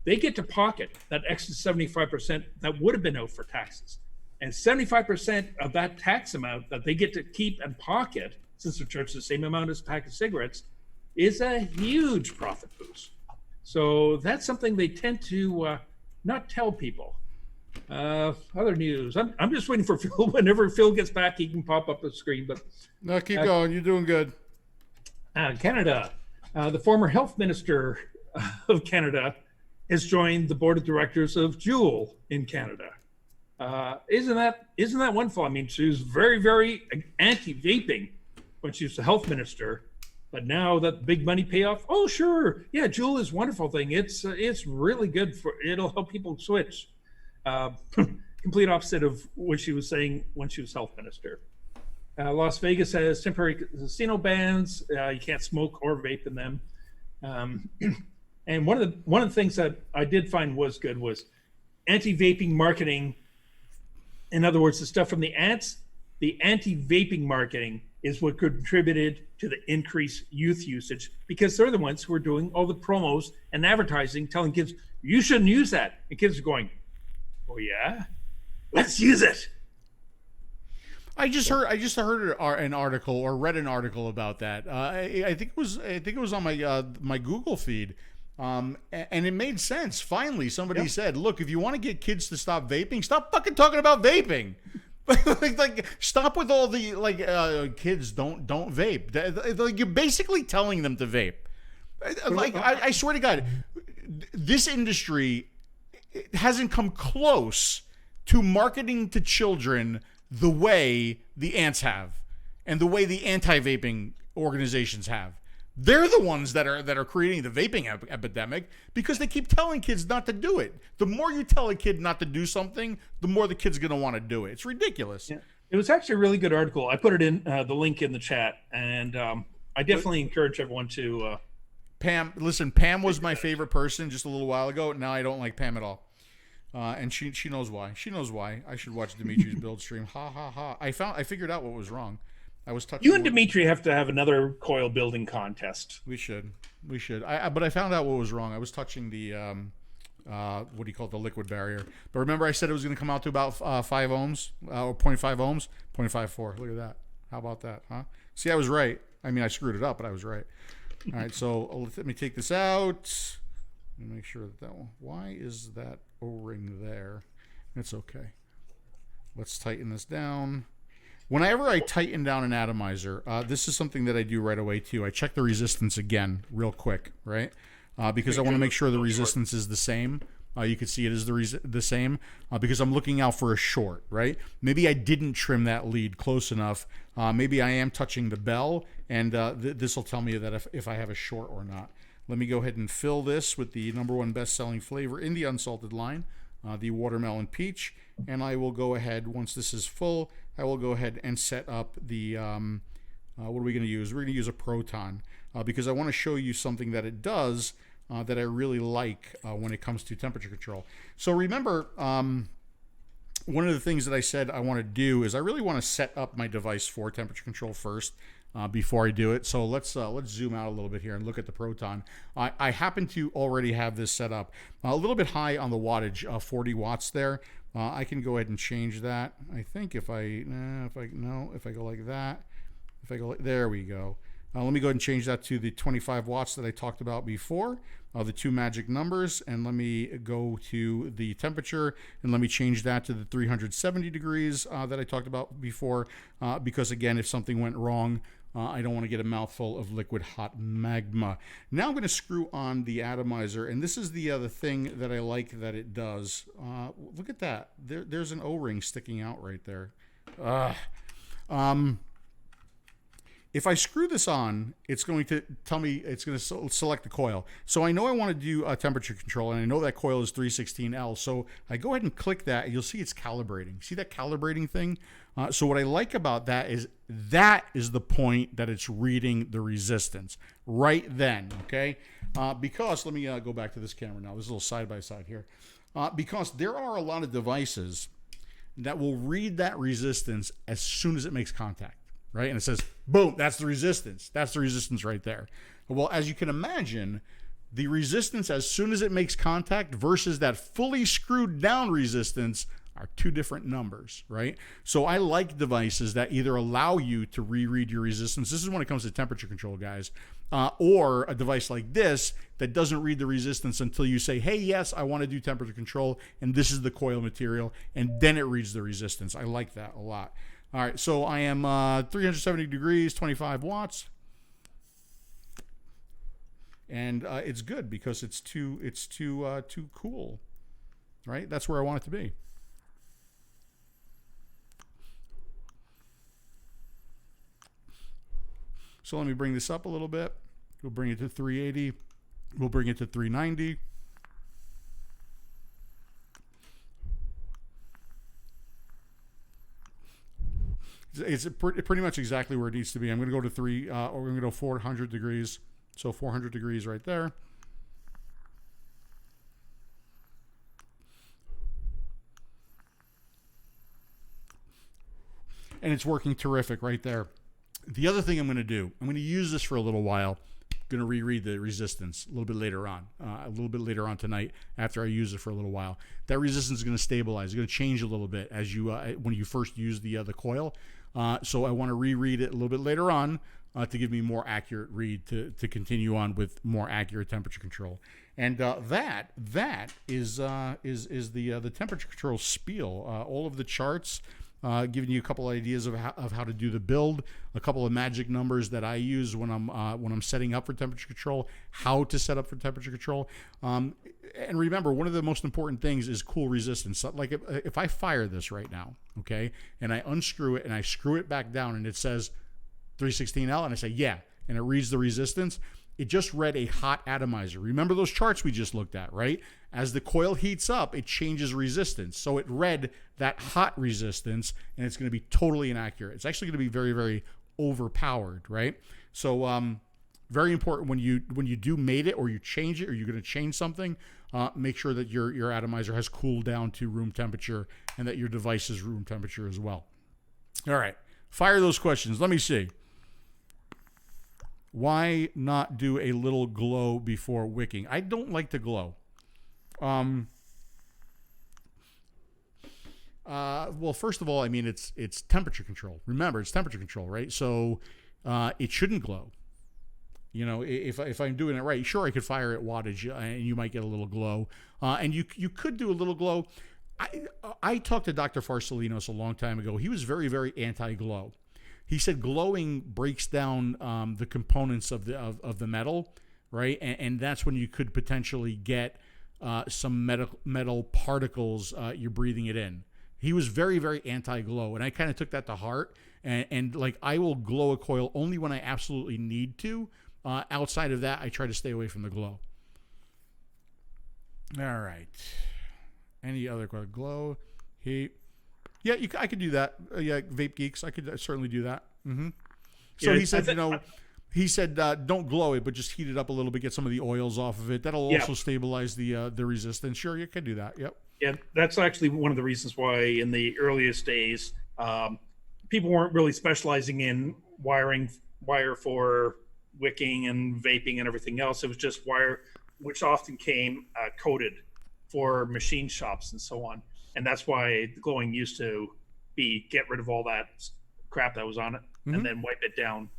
They get to pocket that extra 75% that would have been out for taxes. And 75% of that tax amount that they get to keep and pocket, since they're charged the same amount as a pack of cigarettes, is a huge profit boost. So that's something they tend to not tell people. Other news. I'm just waiting for Phil. Whenever Phil gets back, he can pop up the screen. But no, keep going. You're doing good. Canada, the former health minister of Canada has joined the board of directors of Juul in Canada. Isn't that wonderful? I mean, she was very, very anti-vaping when she was the health minister, but now that big money payoff, oh sure, yeah, Juul is a wonderful thing. It's really good it'll help people switch. Complete opposite of what she was saying when she was health minister. Las Vegas has temporary casino bans. You can't smoke or vape in them. And one of the things that I did find was good was anti-vaping marketing. In other words, the stuff from the ants, the anti-vaping marketing is what contributed to the increased youth usage because they're the ones who are doing all the promos and advertising, telling kids, you shouldn't use that. And kids are going, oh yeah, let's use it. I just heard an article or read an article about that. I think it was on my Google feed. And it made sense. Finally, somebody said, look, if you want to get kids to stop vaping, stop fucking talking about vaping. like stop with all the kids don't vape. Like you're basically telling them to vape. Like I swear to God, this industry hasn't come close to marketing to children the way the ants have and the way the anti-vaping organizations have. They're the ones that are creating the vaping epidemic because they keep telling kids not to do it. The more you tell a kid not to do something, the more the kid's going to want to do it. It's ridiculous. Yeah. It was actually a really good article. I put it in the link in the chat, and I definitely encourage everyone to. Pam, listen, Pam was my favorite person just a little while ago. Now I don't like Pam at all. And she knows why. She knows why. I should watch Dimitri's build stream. Ha ha ha. I figured out what was wrong. I was touching. You and Dimitri have to have another coil building contest. We should. But I found out what was wrong. I was touching the what do you call it, the liquid barrier. But remember, I said it was going to come out to about 5 ohms or 0.5 ohms, 0.54. Look at that. How about that, huh? See, I was right. I mean, I screwed it up, but I was right. All right, so let me take this out. Let me make sure that one. Why is that O-ring there? It's okay. Let's tighten this down. Whenever I tighten down an atomizer, this is something that I do right away too. I check the resistance again real quick, right? because I want to make sure the resistance is the same. You can see it is the same because I'm looking out for a short, right? Maybe I didn't trim that lead close enough. Maybe I am touching the bell, and this will tell me that if I have a short or not. Let me go ahead and fill this with the #1 best-selling flavor in the unsalted line, the watermelon peach, and I will go ahead, once this is full, I will go ahead and set up the, what are we going to use? We're going to use a proton because I want to show you something that it does that I really like when it comes to temperature control. So remember, one of the things that I said I want to do is I really want to set up my device for temperature control first before I do it. So let's zoom out a little bit here and look at the proton. I happen to already have this set up a little bit high on the wattage, 40 watts there. I can go ahead and change that. I think if I go like that, there we go. Let me go ahead and change that to the 25 watts that I talked about before, the two magic numbers, and let me go to the temperature, and let me change that to the 370 degrees that I talked about before, because again, if something went wrong, I don't want to get a mouthful of liquid hot magma. Now I'm going to screw on the atomizer, and this is the other thing that I like that it does. Look at that. There's an O-ring sticking out right there. If I screw this on, it's going to tell me, it's going to select the coil. So I know I want to do a temperature control, and I know that coil is 316L. So I go ahead and click that, and you'll see it's calibrating. See that calibrating thing? So what I like about that is the point that it's reading the resistance right then, okay? Because, let me go back to this camera now. There's a little side-by-side here. Because there are a lot of devices that will read that resistance as soon as it makes contact. Right? And it says, boom, that's the resistance. That's the resistance right there. Well, as you can imagine, the resistance as soon as it makes contact versus that fully screwed down resistance are two different numbers, right? So I like devices that either allow you to reread your resistance. This is when it comes to temperature control, guys. Or a device like this that doesn't read the resistance until you say, hey, yes, I want to do temperature control, and this is the coil material, and then it reads the resistance. I like that a lot. All right, so I am 370 degrees, 25 watts, and it's good because it's too cool, right? That's where I want it to be. So let me bring this up a little bit. We'll bring it to 380. We'll bring it to 390. It's pretty much exactly where it needs to be. I'm going to go to we're going to go 400 degrees. So 400 degrees right there. And it's working terrific right there. The other thing I'm going to do, I'm going to use this for a little while. I'm going to reread the resistance a little bit later on, tonight after I use it for a little while. That resistance is going to stabilize. It's going to change a little bit as you when you first use the coil. So I want to reread it a little bit later on to give me more accurate read to continue on with more accurate temperature control. And that is the temperature control spiel. All of the charts, giving you a couple ideas of how to do the build, a couple of magic numbers that I use when I'm setting up for temperature control, how to set up for temperature control. And remember, one of the most important things is cool resistance. So, like if I fire this right now, okay, and I unscrew it and I screw it back down and it says 316L and I say, yeah, and it reads the resistance, it just read a hot atomizer. Remember those charts we just looked at, right? As the coil heats up, it changes resistance. So it read that hot resistance, and it's going to be totally inaccurate. It's actually going to be very, very overpowered, right? So very important when you do mate it or you change it or you're going to change something, make sure that your atomizer has cooled down to room temperature and that your device is room temperature as well. All right, fire those questions. Let me see. Why not do a little glow before wicking? I don't like to glow. Well, first of all, I mean, it's temperature control. Remember, it's temperature control, right? So it shouldn't glow. You know, if I'm doing it right, sure, I could fire at wattage and you might get a little glow. And you could do a little glow. I talked to Dr. 𝗪𝗪 a long time ago. He was very, very anti-glow. He said glowing breaks down the components of the metal, right? And that's when you could potentially get some metal particles. You're breathing it in. He was very, very anti-glow, and I kind of took that to heart. And like, I will glow a coil only when I absolutely need to. Outside of that, I try to stay away from the glow. All right. Any other glow, heat? Yeah, I could do that. Yeah, Vape Geeks, I could certainly do that. So he said, he said don't glow it, but just heat it up a little bit, get some of the oils off of it. That'll also stabilize the resistance. Sure, you can do that. Yep. Yeah, that's actually one of the reasons why in the earliest days, people weren't really specializing in wire for wicking and vaping and everything else. It was just wire, which often came coated for machine shops and so on. And that's why the glowing used to be get rid of all that crap that was on it and then wipe it down.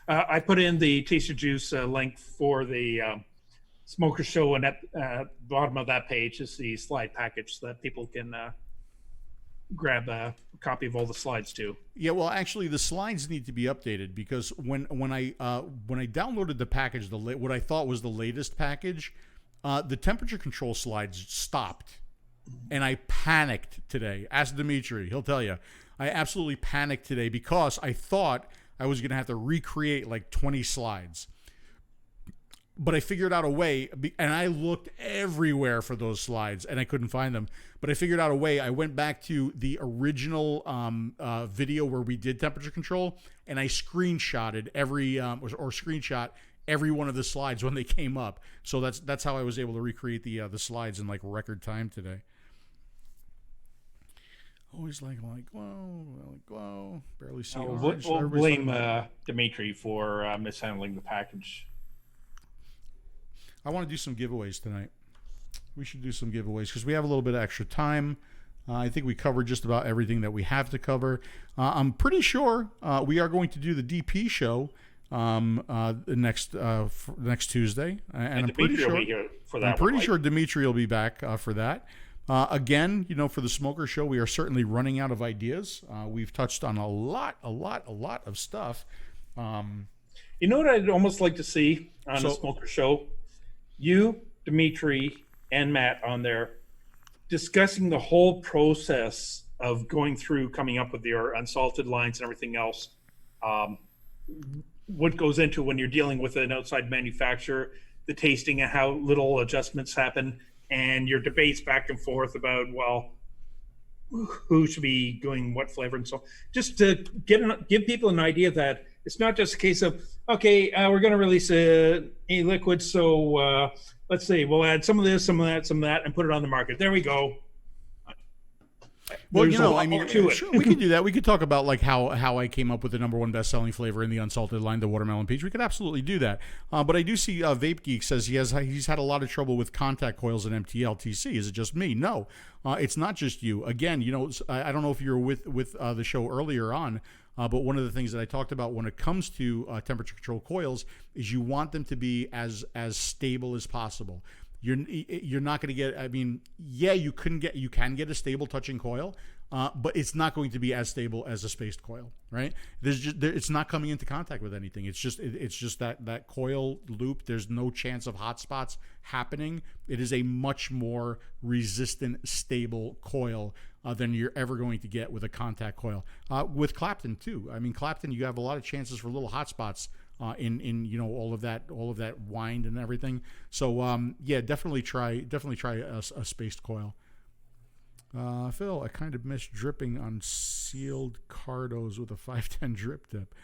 I put in the Taster Juice link for the Smoker Show, and at the bottom of that page is the slide package so that people can grab a copy of all the slides too. Yeah, well, actually, the slides need to be updated because when I downloaded the package, what I thought was the latest package, the temperature control slides stopped, and I panicked today. Ask Dimitri; he'll tell you. I absolutely panicked today because I thought I was going to have to recreate like 20 slides. But I figured out a way, and I looked everywhere for those slides, and I couldn't find them. But I figured out a way. I went back to the original video where we did temperature control, and I screenshotted screenshot every one of the slides when they came up. So that's how I was able to recreate the slides in like record time today. Always like glow, barely see. We'll blame Dimitri for mishandling the package. I want to do some giveaways tonight. We should do some giveaways because we have a little bit of extra time. I think we covered just about everything that we have to cover. I'm pretty sure we are going to do the DP show next Tuesday, and I'm pretty sure will be here for that. I'm pretty sure Dimitri will be back for that. Again, for the Smoker Show, we are certainly running out of ideas. We've touched on a lot of stuff. You know what I'd almost like to see on the Smoker Show? You, Dimitri, and Matt on there discussing the whole process of going through coming up with your unsalted lines and everything else. What goes into when you're dealing with an outside manufacturer, the tasting and how little adjustments happen, and your debates back and forth about, well, who should be doing what flavor and so on. Just to give people an idea that it's not just a case of, okay, we're going to release a liquid, so let's see, we'll add some of this, some of that, some of that, and put it on the market. There we go. Well, sure, we could do that. We could talk about like how I came up with the #1 best-selling flavor in the unsalted line, the watermelon peach. We could absolutely do that. But I do see Vape Geek says he's had a lot of trouble with contact coils and Mtltc. Is it just me? No, it's not just you. Again, I don't know if you were with the show earlier on, but one of the things that I talked about when it comes to temperature control coils is you want them to be as stable as possible. You're not going to get. I mean, yeah, you can get a stable touching coil, but it's not going to be as stable as a spaced coil, right? It's not coming into contact with anything. It's just that coil loop. There's no chance of hot spots happening. It is a much more resistant, stable coil than you're ever going to get with a contact coil. With Clapton too. I mean, Clapton, you have a lot of chances for little hot spots. In all of that wind and everything. So yeah, definitely try a spaced coil. Phil, I kind of miss dripping on sealed Cardos with a 510 drip tip.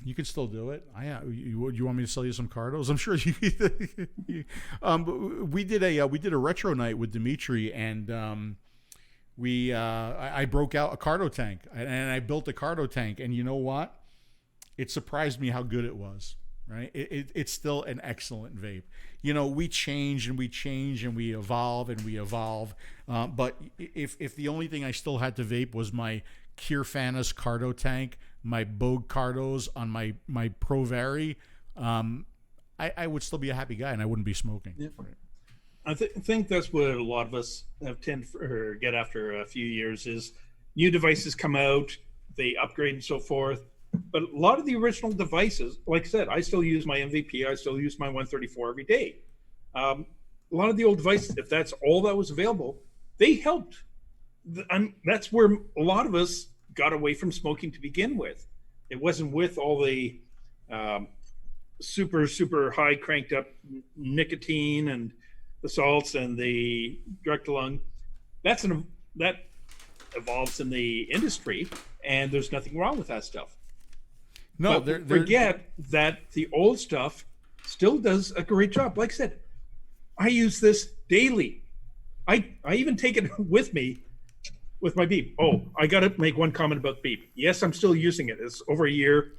You can still do it. You want me to sell you some Cardos? I'm sure you. We did a retro night with Dimitri, and I broke out a Cardo tank, and I built a Cardo tank, and you know what? It surprised me how good it was, right? It's still an excellent vape. We change and we evolve. But if the only thing I still had to vape was my 𝗃 Cardo tank, my Bogue Cardos on my Pro Vari, I would still be a happy guy and I wouldn't be smoking. Yeah. I think that's what a lot of us have tend to get after a few years is new devices come out, they upgrade and so forth. But a lot of the original devices, like I said, I still use my MVP. I still use my 134 every day. A lot of the old devices, if that's all that was available, they helped. That's where a lot of us got away from smoking to begin with. It wasn't with all the super high cranked up nicotine and the salts and the direct to lung. That evolves in the industry, and there's nothing wrong with that stuff. No, forget that the old stuff still does a great job. Like I said, I use this daily. I even take it with me with my beep. Oh, I got to make one comment about beep. Yes, I'm still using it. It's over a year.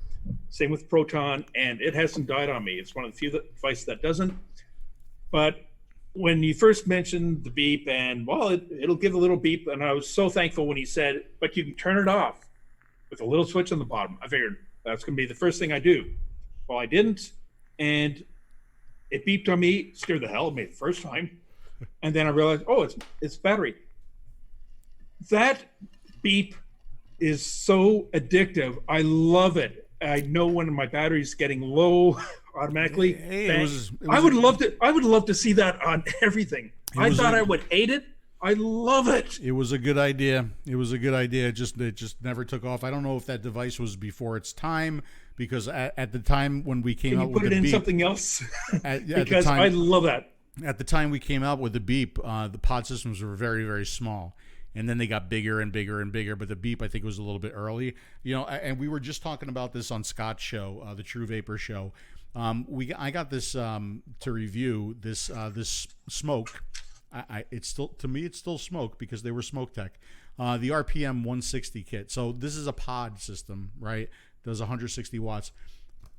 Same with Proton, and it hasn't died on me. It's one of the few devices that doesn't. But when you first mentioned the beep, and well, it'll give a little beep, and I was so thankful when he said, but you can turn it off with a little switch on the bottom. I figured that's going to be the first thing I do. Well, I didn't, and it beeped on me, scared the hell out of me the first time, and then I realized, oh, it's battery. That beep is so addictive. I love it. I know when my battery's getting low automatically. I would love to see that on everything. I thought I would hate it. I love it. It was a good idea. It just never took off. I don't know if that device was before its time, because at the time when we came out with the beep, put it in something else? Because I love that. At the time we came out with the beep, the pod systems were very, very small. And then they got bigger and bigger and bigger. But the beep, I think, was a little bit early. And we were just talking about this on Scott's show, the True Vapor show. I got this to review this smoke. It's still, to me, it's still smoke because they were Smoke Tech. The RPM 160 kit. So this is a pod system, right? Does 160 watts.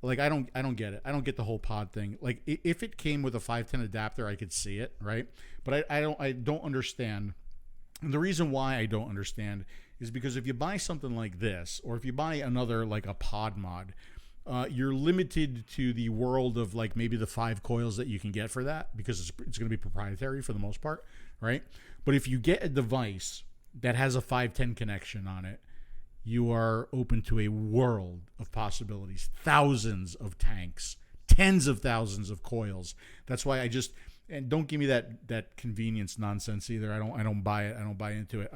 Like, I don't get it. I don't get the whole pod thing. Like, if it came with a 510 adapter, I could see it, right? But I don't understand. And the reason why I don't understand is because if you buy something like this, or if you buy another, like a pod mod, you're limited to the world of, like, maybe the 5 coils that you can get for that, because it's going to be proprietary for the most part, right? But if you get a device that has a 510 connection on it, you are open to a world of possibilities, thousands of tanks, tens of thousands of coils. That's why and don't give me that convenience nonsense either. I don't buy it. I don't buy into it.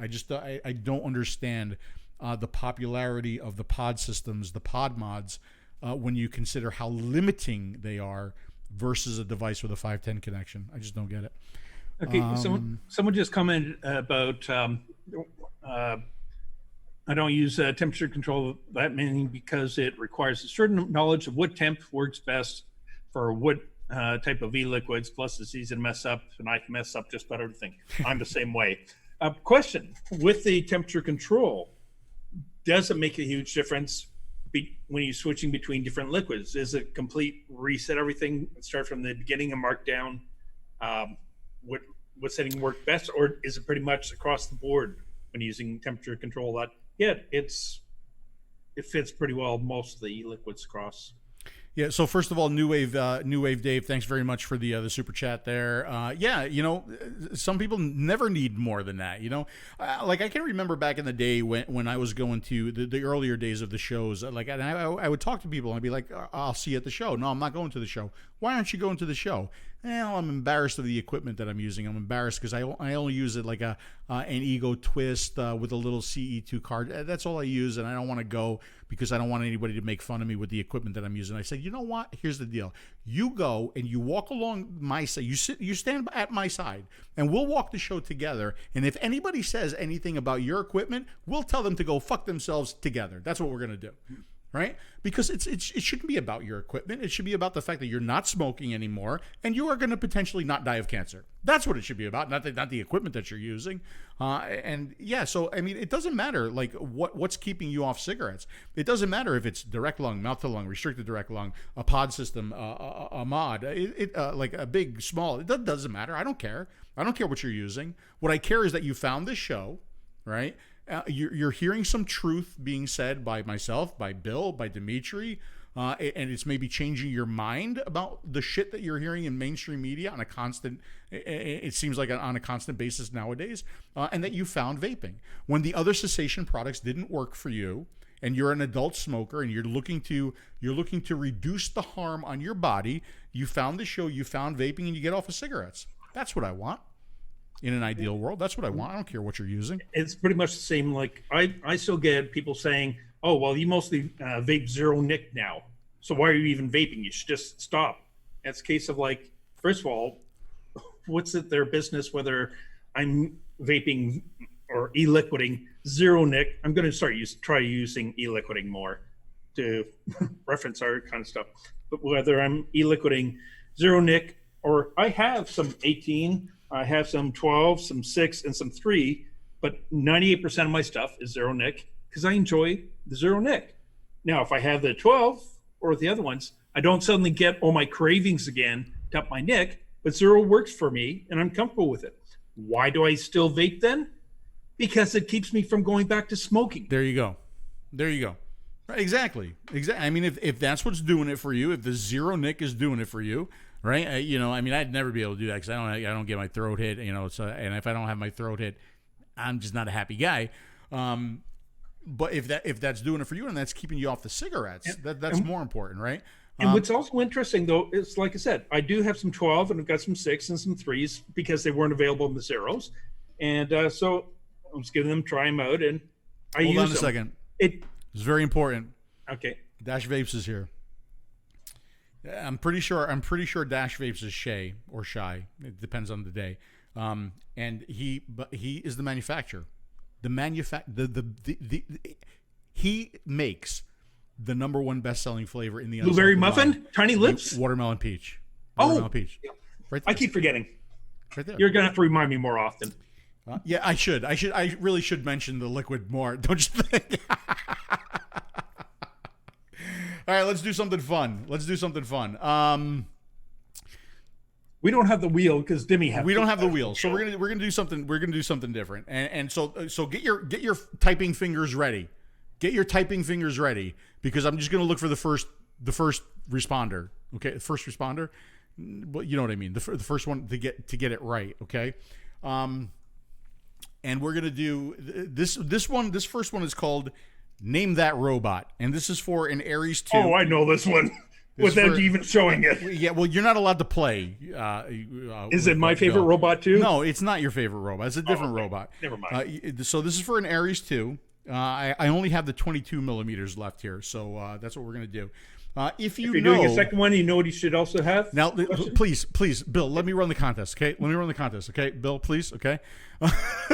I don't understand the popularity of the pod systems, the pod mods, when you consider how limiting they are versus a device with a 510 connection. I just don't get it. Okay, someone just commented about I don't use temperature control, that meaning because it requires a certain knowledge of what temp works best for what type of e-liquids, plus it's easy to mess up, and I can mess up just about everything. I'm the same way. Question, with the temperature control, does it make a huge difference when you're switching between different liquids? Is it complete reset everything, start from the beginning and mark down what setting worked best, or is it pretty much across the board when using temperature control? That it fits pretty well most of the liquids across. Yeah. So first of all, New Wave Dave, thanks very much for the super chat there. Some people never need more than that. Like I can remember back in the day when I was going to the earlier days of the shows. Like, and I would talk to people and I'd be like, "I'll see you at the show." No, I'm not going to the show. Why aren't you going to the show? Well, I'm embarrassed of the equipment that I'm using. I'm embarrassed because I only use it like an Ego Twist with a little CE2 card. That's all I use, and I don't want to go because I don't want anybody to make fun of me with the equipment that I'm using. I said, you know what? Here's the deal. You go and you walk along my side. You stand at my side, and we'll walk the show together. And if anybody says anything about your equipment, we'll tell them to go fuck themselves together. That's what we're gonna do. Right? Because it shouldn't be about your equipment. It should be about the fact that you're not smoking anymore and you are going to potentially not die of cancer. That's what it should be about, not the equipment that you're using. So I mean, it doesn't matter like what's keeping you off cigarettes. It doesn't matter if it's direct lung, mouth to lung, restricted direct lung, a pod system, a mod, like a big, small. It doesn't matter. I don't care. I don't care what you're using. What I care is that you found this show, right? You're hearing some truth being said by myself, by Bill, by Dimitri, and it's maybe changing your mind about the shit that you're hearing in mainstream media on a constant, it seems like on a constant basis nowadays, and that you found vaping. When the other cessation products didn't work for you, and you're an adult smoker, and you're looking to reduce the harm on your body, you found the show, you found vaping, and you get off of cigarettes. That's what I want. In an ideal world, that's what I want. I don't care what you're using. It's pretty much the same. Like I still get people saying, "Oh, well, you mostly vape zero nic now, so why are you even vaping? You should just stop." And it's a case of like, first of all, what's it their business whether I'm vaping or e-liquiding zero nic? I'm going to try using e-liquiding more to reference our kind of stuff. But whether I'm e-liquiding zero nic or I have some 18. I have some 12, some 6, and some 3, but 98% of my stuff is zero nic because I enjoy the zero nic. Now, if I have the 12 or the other ones, I don't suddenly get all my cravings again to up my nic, but zero works for me and I'm comfortable with it. Why do I still vape then? Because it keeps me from going back to smoking. There you go. There you go. Right, exactly. I mean, if that's what's doing it for you, if the zero nic is doing it for you, right? I mean, I'd never be able to do that because I don't get my throat hit. So and if I don't have my throat hit, I'm just not a happy guy. But if that's doing it for you and that's keeping you off the cigarettes, that's more important, right? And what's also interesting though is, like I said, I do have some 12 and I've got some 6 and some 3s because they weren't available in the zeros, and so I was giving them, try them out, and I use them. Hold on a second. It's very important. Okay. Dash Vapes is here. I'm pretty sure Dash Vapes is Shay or Shy. It depends on the day. And he is the manufacturer. He makes the #1 best-selling flavor in the blueberry muffin, line. Tiny lips, watermelon peach. Peach. Yeah. Right there. I keep forgetting. Right there. You're gonna have to remind me more often. Yeah, I should. I really should mention the liquid more. Don't you think? All right, let's do something fun. We don't have the wheel because Dimmy has. We don't have the wheel, so we're gonna do something. We're gonna do something different. And so get your typing fingers ready. Get your typing fingers ready because I'm just gonna look for the first responder. Okay, first responder. Well, you know what I mean. The first one to get it right. Okay. And we're gonna do this one. This first one is called Name That Robot, and this is for an Aries 2. Oh, I know this one without even showing it. Yeah, well, you're not allowed to play. Is it my favorite robot too? No, it's not your favorite robot. It's a different robot. Never mind. So this is for an Aries 2. I only have the 22 millimeters left here, so that's what we're gonna do. If you're doing a second one, you know what you should also have? Now, please, Bill, let me run the contest, okay? Okay, Bill, please, okay?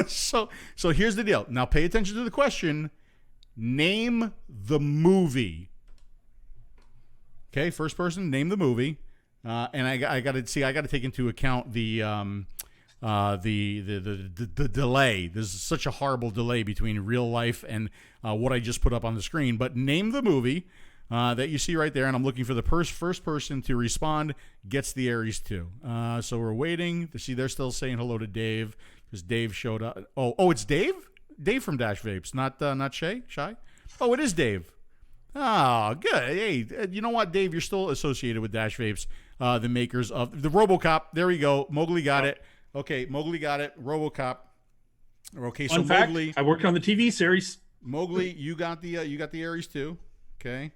So here's the deal. Now, pay attention to the question. Name the movie. Okay, first person, name the movie. And I got to take into account the delay. There's such a horrible delay between real life and what I just put up on the screen. But name the movie that you see right there, and I'm looking for the first person to respond gets the Aries 2. So we're waiting to see. They're still saying hello to Dave because Dave showed up. Oh, it's Dave. Dave from Dash Vapes, not Shy. Oh, it is Dave. Oh, good. Hey, you know what, Dave? You're still associated with Dash Vapes, the makers of the RoboCop. There we go. Mowgli got it. Okay, Mowgli got it. RoboCop. Okay, so Mowgli. I worked on the TV series. Mowgli, you got the Aries 2. Okay.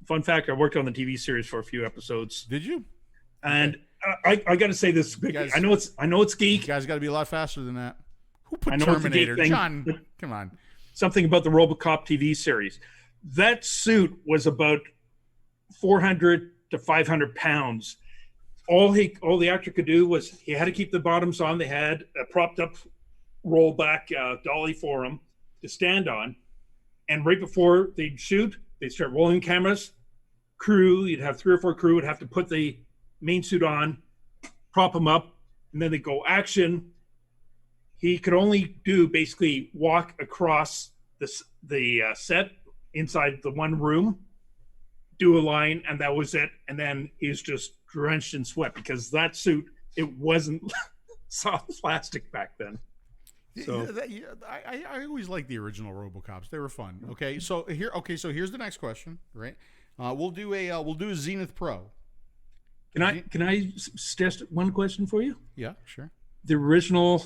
Fun fact: I worked on the TV series for a few episodes. Did you? And okay. I got to say this. Guys, I know it's geek. You guys got to be a lot faster than that. Who put Terminator? John, come on. Something about the RoboCop TV series. That suit was about 400 to 500 pounds. All the actor could do was he had to keep the bottoms on. They had a propped up rollback dolly for him to stand on. And right before they'd shoot, they'd start rolling cameras. Crew, you'd have 3 or 4 crew would have to put the main suit on, prop him up, and then they go action. He could only do basically walk across the set inside the one room, do a line, and that was it. And then he's just drenched in sweat because that suit, it wasn't soft plastic back then. So I always liked the original RoboCops. They were fun. Okay, so here's the next question. Right, we'll do a Zenith Pro. Can I test one question for you? Yeah, sure. The original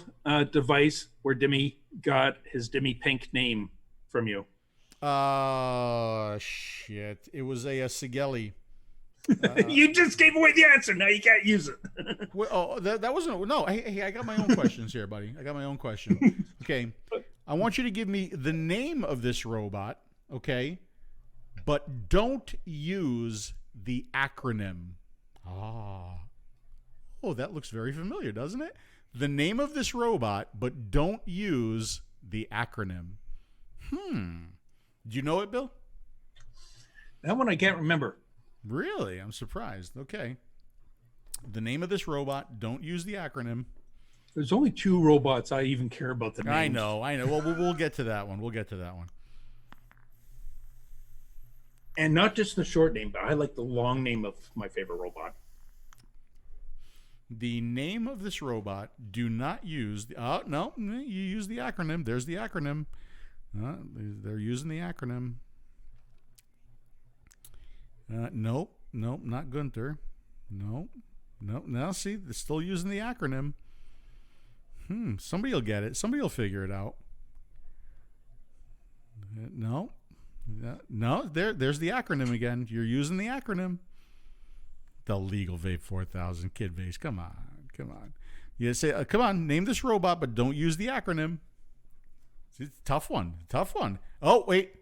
device where Dimmy got his Dimmy Pink name from you. Shit. It was a 𝗧𝗵𝗍𝗍. You just gave away the answer. Now you can't use it. Well, that wasn't. No, hey, I got my own questions here, buddy. I got my own question. Okay. I want you to give me the name of this robot, okay? But don't use the acronym. Oh, that looks very familiar, doesn't it? The name of this robot, but don't use the acronym. Do you know it, Bill? That one I can't remember. Really? I'm surprised. Okay. The name of this robot, don't use the acronym. There's only 2 robots I even care about the names. I know. Well, we'll get to that one. And not just the short name, but I like the long name of my favorite robot. The name of this robot, do not use the... no, you use the acronym. There's the acronym. They're using the acronym. Nope, not Gunther. Nope. Now, see, they're still using the acronym. Somebody will get it. Somebody will figure it out. No, there's the acronym again. You're using the acronym. The legal vape 4000 kid base. Come on. You say, come on, name this robot, but don't use the acronym. It's a tough one. Oh, wait.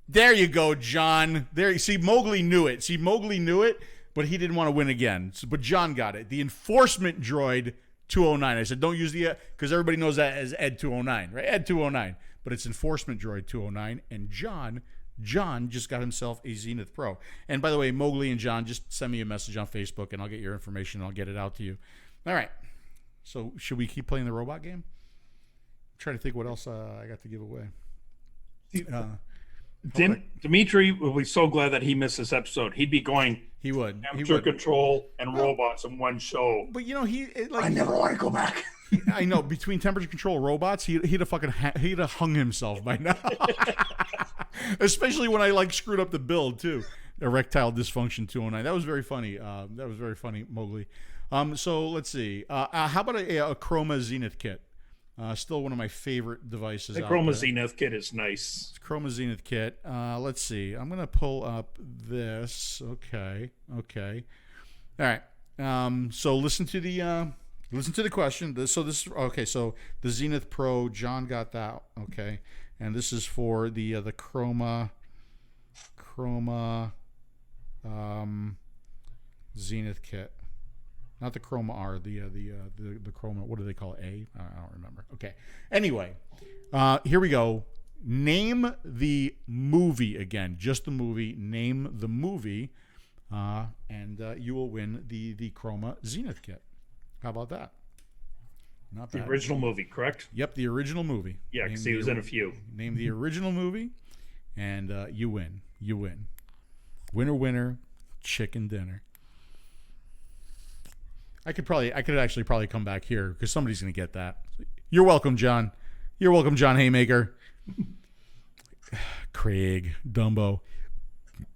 There you go, John. There. See, Mowgli knew it. But he didn't want to win again. But John got it. The enforcement droid 209. I said, don't use the, because everybody knows that as Ed 209, right? Ed 209. But it's enforcement droid 209. And John just got himself a Zenith Pro. And by the way, Mowgli and John, just send me a message on Facebook and I'll get your information and I'll get it out to you. All right. So should we keep playing the robot game? I'm trying to think what else I got to give away. Dimitri will be so glad that he missed this episode. He'd be going. He would. Temperature control and robots in one show. But you know, I never want to go back. I know, between temperature control robots, he'd have hung himself by now. Especially when I screwed up the build too. Erectile dysfunction 209. That was very funny. Mowgli. So let's see. How about a Chroma Zenith kit? Still one of my favorite devices. The Chroma Zenith kit is nice. It's Chroma Zenith kit. Let's see. I'm gonna pull up this. Okay. All right. So listen to the question. So the Zenith Pro. John got that. Okay. And this is for the Chroma Zenith kit. Not the Chroma R, the Chroma, what do they call it? A? I don't remember. Okay. Anyway, here we go. Name the movie again. Just the movie. Name the movie. And you will win the Chroma Zenith kit. How about that? Not bad. The original movie, correct? Yep, the original movie. Yeah, because he was in a few. Name the original movie, and you win. You win. Winner, chicken dinner. I could actually probably come back here because somebody's going to get that. You're welcome, John. You're welcome, John Haymaker. Craig, Dumbo.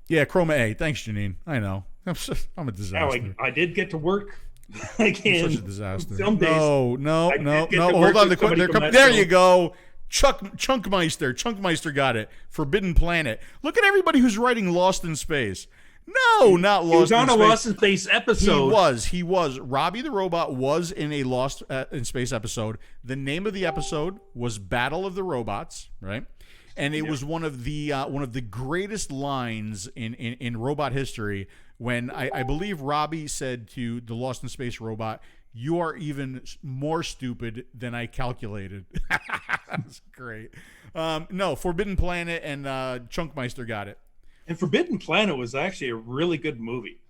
Yeah, Chroma A. Thanks, Janine. I know. I'm a disaster. Now, I did get to work again. Such a disaster. Some days No. Hold on. There you go. 𝗀𝗵𝗪 got it. Forbidden Planet. Look at everybody who's writing Lost in Space. No, not Lost in Space. He was on a Lost in Space episode. He was. Robbie the Robot was in a Lost in Space episode. The name of the episode was Battle of the Robots, right? And it was one of the greatest lines in robot history when I believe Robbie said to the Lost in Space robot, "You are even more stupid than I calculated." That's great. No, Forbidden Planet and 𝗀𝗵𝗪 got it. And Forbidden Planet was actually a really good movie.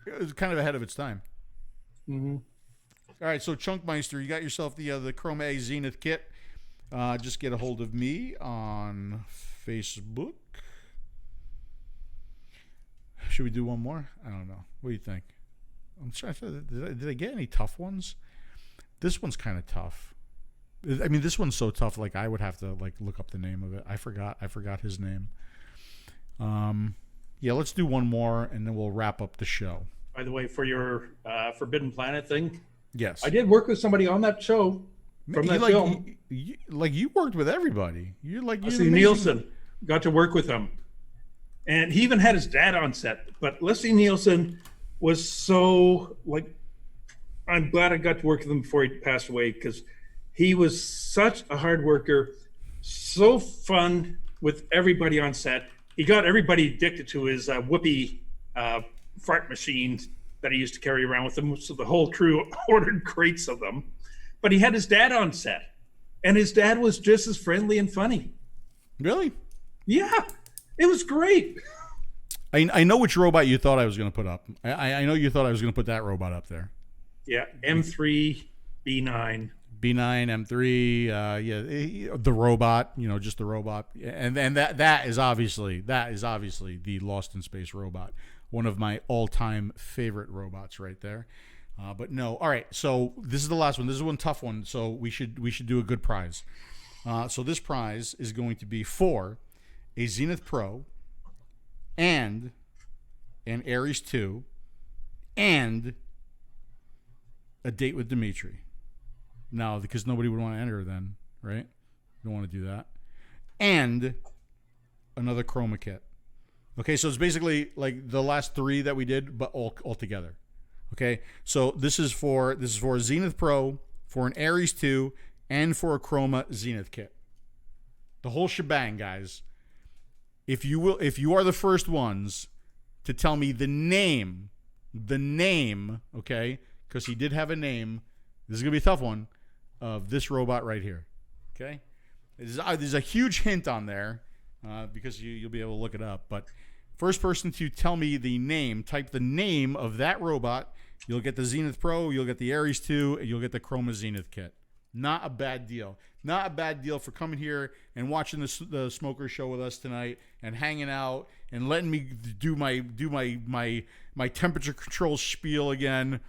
It was kind of ahead of its time. Mm-hmm. All right, so 𝗀𝗵𝗪, you got yourself the Chroma A Zenith kit. Just get a hold of me on Facebook. Should we do one more? I don't know. What do you think? I'm trying to. Did I get any tough ones? This one's kind of tough. I mean, this one's so tough. I would have to look up the name of it. I forgot his name. Yeah, let's do one more and then we'll wrap up the show. By the way, for your Forbidden Planet thing, yes, I did work with somebody on that show from that film. You worked with everybody. You're Leslie Nielsen. got to work with him. And he even had his dad on set. But Leslie Nielsen was so, like, I'm glad I got to work with him before he passed away, because he was such a hard worker, so fun with everybody on set. He got everybody addicted to his whoopee fart machines that he used to carry around with him. So the whole crew ordered crates of them. But he had his dad on set, and his dad was just as friendly and funny. Really? Yeah, it was great. I know which robot you thought I was going to put up. I know you thought I was going to put that robot up there. Yeah, M3, B9. B9, M3, the robot, just the robot. And that is obviously the Lost in Space robot. One of my all-time favorite robots right there. But no. All right, so this is the last one. This is one tough one, so we should do a good prize. So this prize is going to be for a Zenith Pro and an Aries 2 and a date with 𝗏𝗏. No, because nobody would want to enter then, right? Don't want to do that. And another chroma kit. Okay, so it's basically like the last three that we did, but all together. Okay, so this is for a Zenith Pro, for an Aries 2, and for a chroma Zenith kit. The whole shebang, guys. If you are the first ones to tell me the name, okay, because he did have a name. This is gonna be a tough one. Of this robot right here, okay. There's a huge hint on there because you'll be able to look it up. But first person to tell me the name, type the name of that robot, you'll get the Zenith Pro, you'll get the Aries 2, and you'll get the Chroma Zenith kit. Not a bad deal. Not a bad deal for coming here and watching the Smoker Show with us tonight and hanging out and letting me do my temperature control spiel again.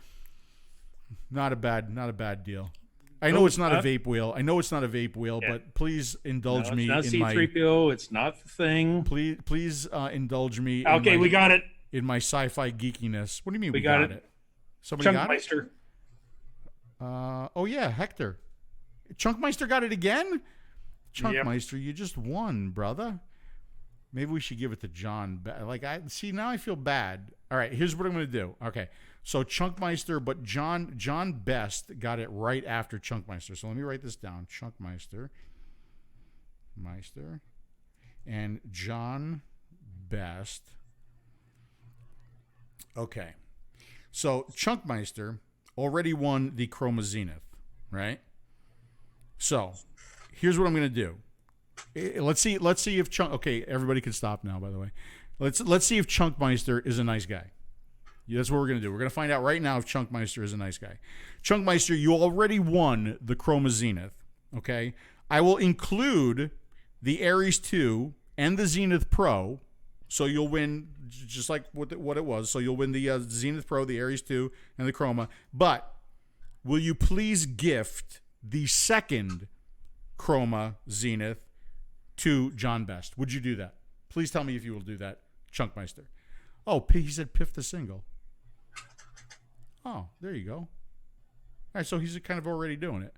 Not a bad deal. I know it's not a vape wheel. Yeah. But please indulge me. It's not C3PO. It's not the thing. Please indulge me. Okay, we got it. In my sci-fi geekiness. What do you mean we got it? Somebody got it? Oh yeah, Hector. Chunkmeister got it again? Chunkmeister, You just won, brother. Maybe we should give it to John. Now I feel bad. All right, here's what I'm going to do. Okay. So Chunkmeister, but John Best got it right after Chunkmeister. So let me write this down. Chunkmeister, and John Best. Okay. So Chunkmeister already won the Chroma Zenith, right? So here's what I'm going to do. Let's see if okay, everybody can stop now, by the way. Let's see if Chunkmeister is a nice guy. That's what we're going to do. We're going to find out right now if Chunkmeister is a nice guy. Chunkmeister, you already won the Chroma Zenith, okay? I will include the Aries 2 and the Zenith Pro, so you'll win just like what it was. So you'll win the Zenith Pro, the Aries 2, and the Chroma. But will you please gift the second Chroma Zenith to John Best? Would you do that? Please tell me if you will do that, Chunkmeister. Oh, he said Piff the single. Oh, there you go. All right, so he's kind of already doing it.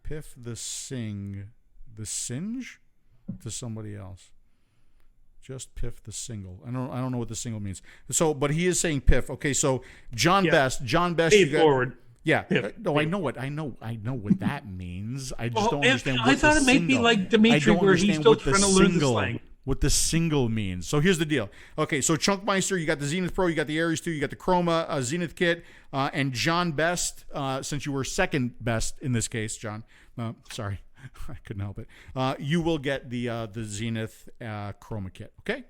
Piff the singe to somebody else. Just Piff the single. I don't know what the single means. So, but he is saying Piff. Okay, so John Best. Pay forward. Yeah. Piff. No, I know what that means. I just don't understand. I thought it might be like 𝗏𝗏, where he's still trying to learn the slang. What the single means. So here's the deal. Okay, so Chunkmeister, you got the Zenith Pro, you got the Aries 2, you got the Chroma Zenith kit, and John Best, since you were second best in this case, John. Sorry, I couldn't help it. You will get the Zenith Chroma kit. Okay,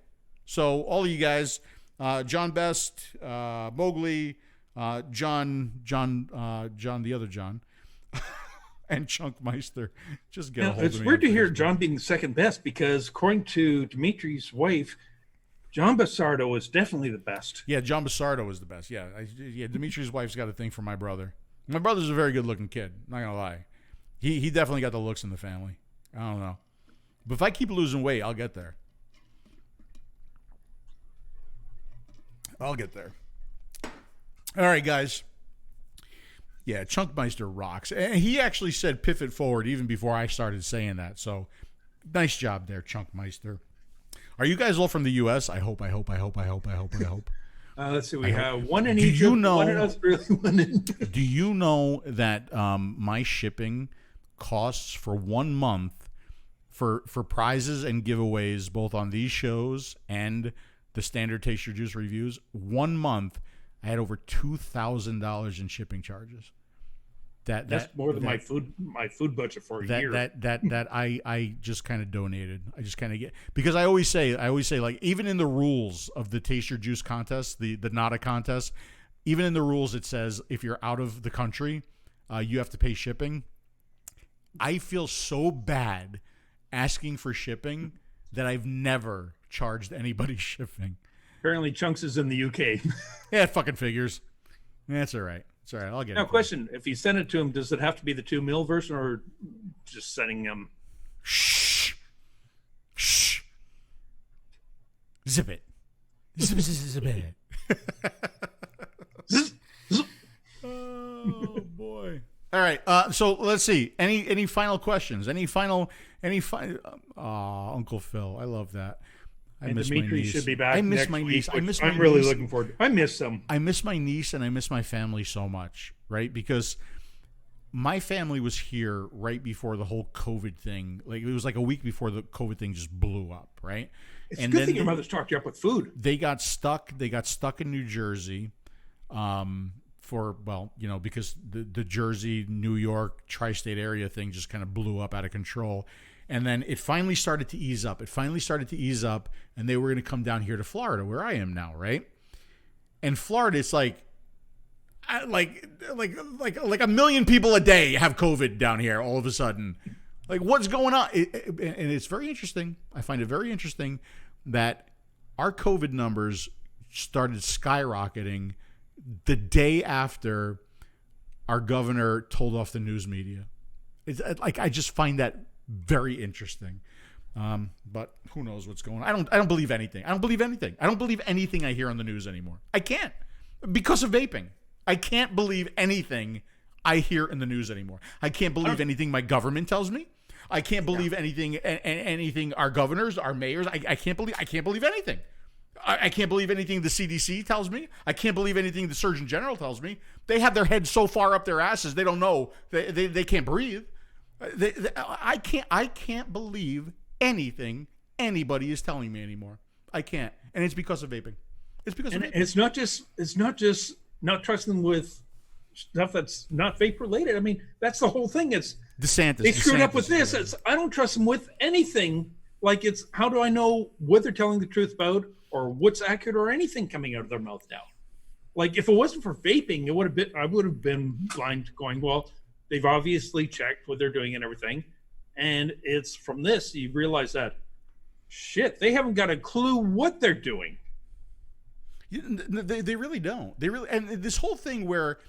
so all of you guys, John Best, Mowgli, John, the other John. And Chunkmeister, just get a hold of me. It's weird to hear John being second best, because according to 𝗏𝗏's wife, John Bassardo is definitely the best. Yeah, John Bassardo is the best. Yeah, 𝗏𝗏's wife's got a thing for my brother. My brother's a very good-looking kid. Not gonna lie, he definitely got the looks in the family. I don't know, but if I keep losing weight, I'll get there. All right, guys. Yeah, Chunkmeister rocks. And he actually said Piff it forward even before I started saying that. So Nice job there, Chunkmeister. Are you guys all from the U.S.? I hope. Let's see. We have one in Egypt, one in Australia, one in... Do you know that my shipping costs for 1 month for prizes and giveaways, both on these shows and the standard Taste Your Juice reviews? 1 month, I had over $2,000 in shipping charges. That's more than my food budget for a year. That I just kind of donated. I just kind of get, because I always say like, even in the rules of the Taste Your Juice contest, the NADA contest, even in the rules it says if you're out of the country, you have to pay shipping. I feel so bad asking for shipping that I've never charged anybody shipping. Apparently, Chunks is in the UK. Yeah, it fucking figures. That's all right. It's all right. I'll get it. Now, question: if you send it to him, does it have to be the 2 mil version, or just sending him? Shh. Zip it. Zip it. Oh boy. All right. So let's see. Any final questions? Any final? Uncle Phil. I love that. I miss my niece. Should be back. I miss next my week, niece. I'm really looking forward to. I miss them. I miss my niece and I miss my family so much, right? Because my family was here right before the whole COVID thing. Like, it was like a week before the COVID thing just blew up, right? It's a good thing your mother's talked you up with food. They got stuck in New Jersey, because the Jersey, New York, tri-state area thing just kind of blew up out of control. And then it finally started to ease up. And they were going to come down here to Florida, where I am now, right? And Florida, it's like a million people a day have COVID down here all of a sudden. Like, what's going on? And it's very interesting. I find it very interesting that our COVID numbers started skyrocketing the day after our governor told off the news media. It's like, I just find that very interesting. But who knows what's going on? I don't believe anything. I don't believe anything I hear on the news anymore. I can't, because of vaping. I can't believe anything I hear in the news anymore. I can't believe anything my government tells me. I can't believe anything our governors, our mayors. I can't believe anything. I can't believe anything the CDC tells me. I can't believe anything the Surgeon General tells me. They have their heads so far up their asses they don't know. They can't breathe. I can't believe anything anybody is telling me anymore. I can't, and it's because of vaping. It's not just not trusting them with stuff that's not vape related. I mean, that's the whole thing. It's DeSantis. They screwed up with this. I don't trust them with anything. Like, it's, how do I know what they're telling the truth about, or what's accurate, or anything coming out of their mouth now? Like, if it wasn't for vaping, I would have been blind, going, well, they've obviously checked what they're doing and everything. And it's from this, you realize that, shit, they haven't got a clue what they're doing. They really don't. And this whole thing where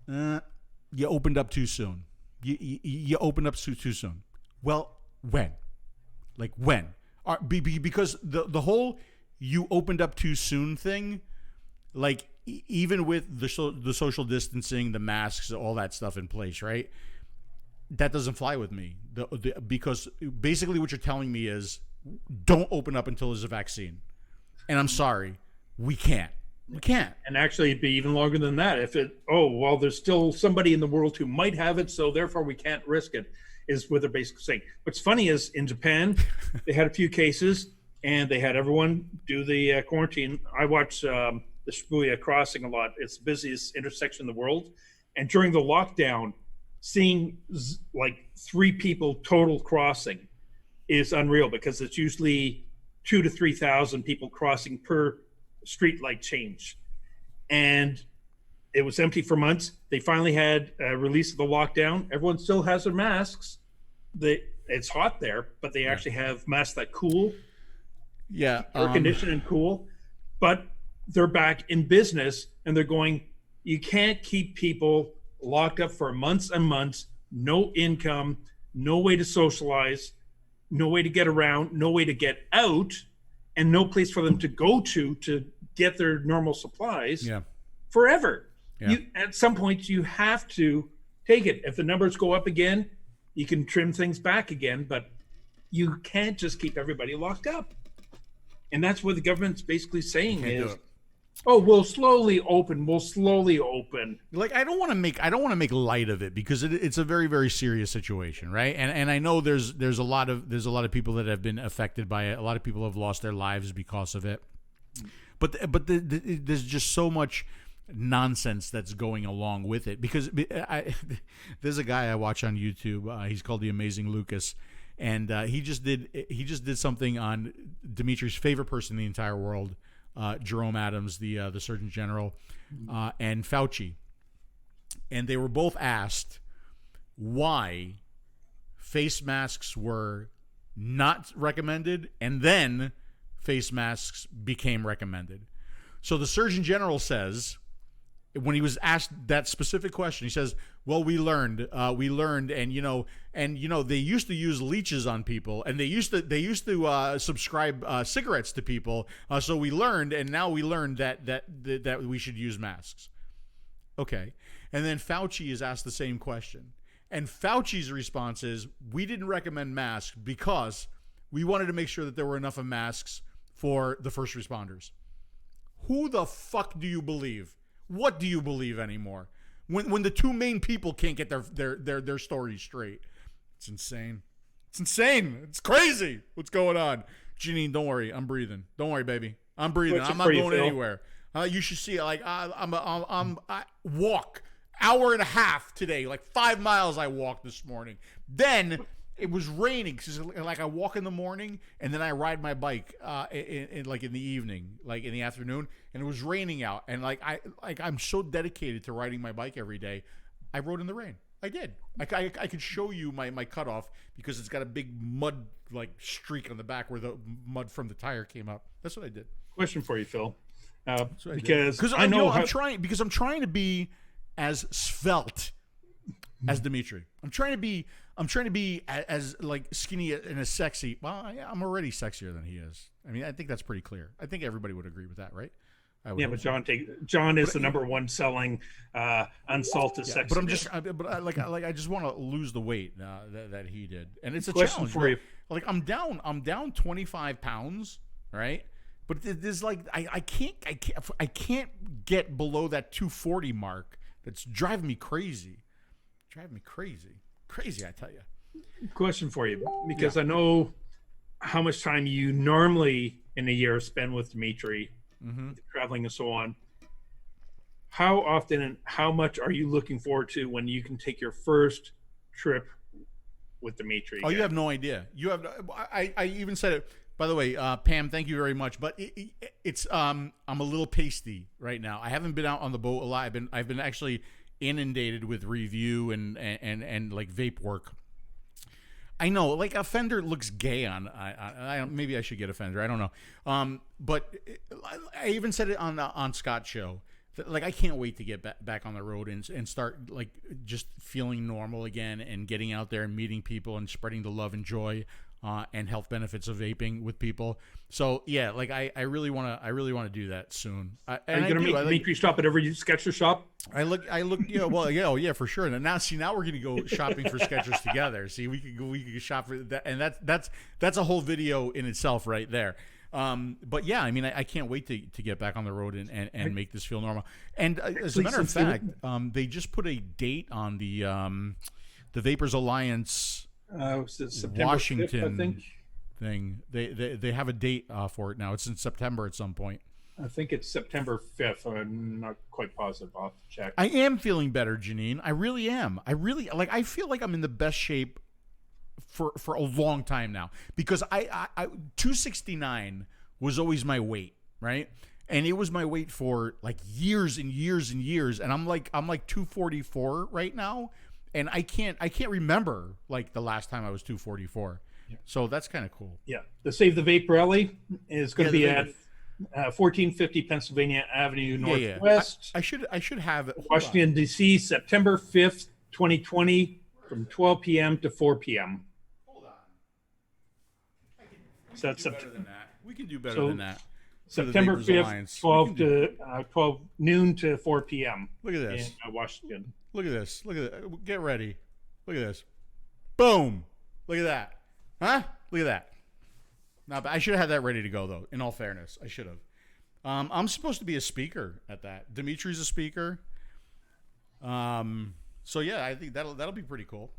you opened up too soon. You opened up too soon. Well, when? Like, when? Because the whole you opened up too soon thing, like, even with the social distancing, the masks, all that stuff in place, right? That doesn't fly with me. Because basically what you're telling me is, don't open up until there's a vaccine. And I'm sorry, we can't. We can't. And actually, it'd be even longer than that. If there's still somebody in the world who might have it, so therefore we can't risk it, is what they're basically saying. What's funny is, in Japan, they had a few cases, and they had everyone do the quarantine. I watch the Shibuya crossing a lot. It's the busiest intersection in the world. And during the lockdown, seeing like 3 people total crossing is unreal, because it's usually 2,000 to 3,000 people crossing per street light change. And it was empty for months. They finally had a release of the lockdown. Everyone still has their masks. It's hot there, but they actually have masks that cool. Yeah. Air conditioned and cool. But they're back in business, and they're going, you can't keep people locked up for months and months, no income, no way to socialize, no way to get around, no way to get out, and no place for them to go to get their normal supplies forever. Yeah. At some point, you have to take it. If the numbers go up again, you can trim things back again, but you can't just keep everybody locked up. And that's what the government's basically saying is, oh, we'll slowly open. Like, I don't want to make light of it, because it's a very, very serious situation, right? And I know there's a lot of people that have been affected by it. A lot of people have lost their lives because of it. But there's just so much nonsense that's going along with it, because there's a guy I watch on YouTube. He's called the Amazing Lucas, and he just did something on Dimitri's favorite person in the entire world, Jerome Adams, the Surgeon General, and Fauci, and they were both asked why face masks were not recommended, and then face masks became recommended. So the Surgeon General says, when he was asked that specific question, he says, "Well, we learned, and they used to use leeches on people, and they used to subscribe cigarettes to people. So we learned, and now we learned that we should use masks." Okay, and then Fauci is asked the same question, and Fauci's response is, "We didn't recommend masks because we wanted to make sure that there were enough of masks for the first responders." Who the fuck do you believe? What do you believe anymore? When the two main people can't get their stories straight. It's insane. It's insane. It's crazy. What's going on? Janine, don't worry. I'm breathing. Don't worry, baby. I'm breathing. I'm not going anywhere. You should see it. Like, I walk hour and a half today. Like 5 miles I walked this morning. Then it was raining. Like, I walk in the morning and then I ride my bike in the evening, like in the afternoon, and it was raining out. And I'm so dedicated to riding my bike every day. I rode in the rain. I did. I could show you my cutoff, because it's got a big mud streak on the back where the mud from the tire came up. That's what I did. Question for you, Phil. Because I know I'm trying to be as svelte as Dimitri. I'm trying to be as like skinny and as sexy. Well, I'm already sexier than he is. I mean, I think that's pretty clear. I think everybody would agree with that, right? Yeah, but John is the number one selling unsalted sex. But I just want to lose the weight that he did, and it's a question challenge for you. Like, I'm down 25 pounds, right? But there's I can't get below that 240 mark. That's driving me crazy. Crazy, I tell you. Question for you, because I know how much time you normally in a year spend with Dimitri, traveling and so on. How often and how much are you looking forward to when you can take your first trip with Dimitri? Oh, you have no idea. You have. I even said it. By the way, Pam, thank you very much. But it's I'm a little pasty right now. I haven't been out on the boat a lot. I've been actually inundated with review and like vape work. I know, like, a Fender looks gay on. Maybe I should get a Fender. I don't know. But I even said it on Scott's show. Like, I can't wait to get back on the road and start, like, just feeling normal again and getting out there and meeting people and spreading the love and joy and health benefits of vaping with people. So yeah, like, I really want to do that soon. Are you going to make Dimitri stop at every Skechers shop? I look. Yeah, well, yeah, for sure. And now we're going to go shopping for Skechers together. See, we could shop for that, and that's a whole video in itself right there. But yeah, I mean, I can't wait to get back on the road and make this feel normal. And as a matter of fact, they just put a date on the Vapers Alliance Washington 5th, I think. Thing. They have a date for it now. It's in September at some point. I think it's September 5th. I'm not quite positive. I'll have to check. I am feeling better, Janine. I really am. I feel like I'm in the best shape for a long time now, because I 269 was always my weight, right? And it was my weight for like years and years and years, and I'm like 244 right now, and I can't remember like the last time I was 244. Yeah. So that's kind of cool. Yeah, the Save the Vape rally is going to be at 1450 Pennsylvania Avenue Northwest. I should have it. Washington, D.C., September 5th, 2020, from 12 p.m. to 4 p.m. Hold on. So that's better than that. We can do better than that. September 5th, 12 noon to 4 p.m. Look at this. In Washington. Look at this. Look at that. Get ready. Look at this. Boom. Look at that. Huh? Look at that. Not bad. I should have had that ready to go, though. In all fairness, I should have. I'm supposed to be a speaker at that. Dimitri's a speaker. So yeah, I think that'll be pretty cool.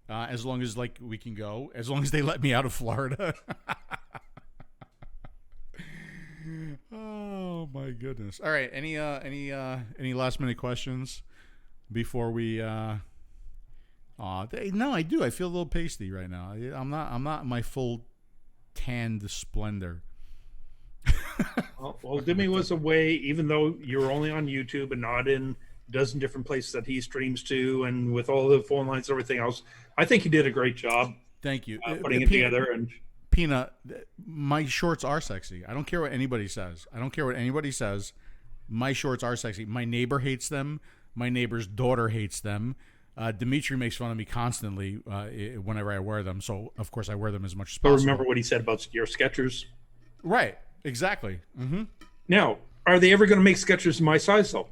As long as like we can go, as long as they let me out of Florida. Oh my goodness! All right, any last minute questions before we? No, I do. I feel a little pasty right now. I'm not in my full tanned splendor. Well, Demi was away, even though you were only on YouTube and not in a dozen different places that he streams to, and with all the phone lines and everything else. I think he did a great job. Thank you. Putting it together. And Peanut, my shorts are sexy. I don't care what anybody says. My shorts are sexy. My neighbor hates them. My neighbor's daughter hates them. Dimitri makes fun of me constantly whenever I wear them. So, of course, I wear them as much as possible. Remember what he said about your Skechers? Right. Exactly. Mm-hmm. Now, are they ever going to make Skechers my size, though?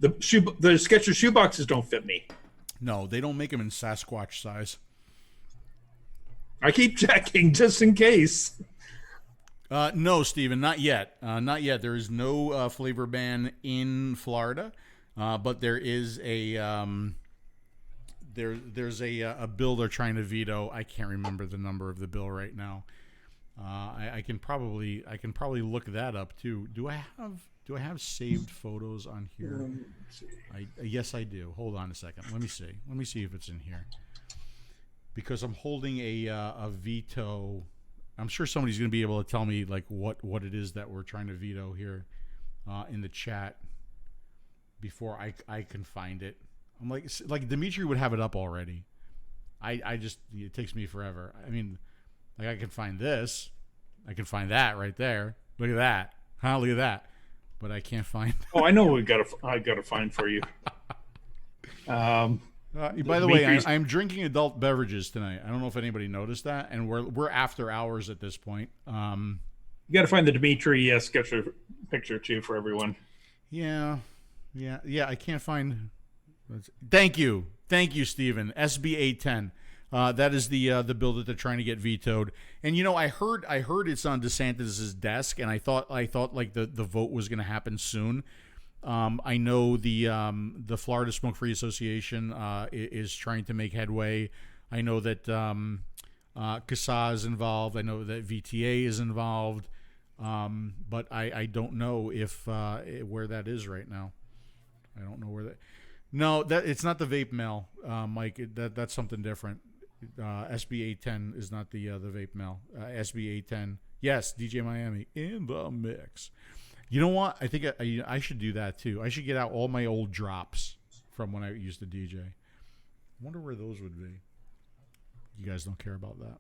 The Skechers shoe boxes don't fit me. No, they don't make them in Sasquatch size. I keep checking just in case. No, Steven, not yet. Not yet. There is no flavor ban in Florida, but there is a there's a bill they're trying to veto. I can't remember the number of the bill right now. I can probably look that up too. Do I have saved photos on here? Yes, I do. Hold on a second. Let me see if it's in here. Because I'm holding a veto. I'm sure somebody's going to be able to tell me like what it is that we're trying to veto here in the chat before I can find it. I'm like Dimitri would have it up already. I just, it takes me forever. I mean, like I can find this, I can find that right there. Look at that, huh? Look at that. But I can't find. Oh, I know I got to find for you. By the way, I'm drinking adult beverages tonight. I don't know if anybody noticed that, and we're after hours at this point. You got to find the Dimitri Sketcher picture too for everyone. Yeah. I can't find. Thank you, Stephen. SB 810. That is the bill that they're trying to get vetoed. And I heard it's on DeSantis's desk, and I thought like the vote was going to happen soon. I know the Florida Smoke-Free Association is trying to make headway. I know that 𝗀𝗃 is involved. I know that VTA is involved. But I don't know if where that is right now. I don't know where that. No, that it's not the vape mail, Mike. That's something different. SB 810 is not the vape mail. SB 810, yes, DJ Miami in the mix. You know what? I think I should do that too. I should get out all my old drops from when I used to DJ. I wonder where those would be. You guys don't care about that.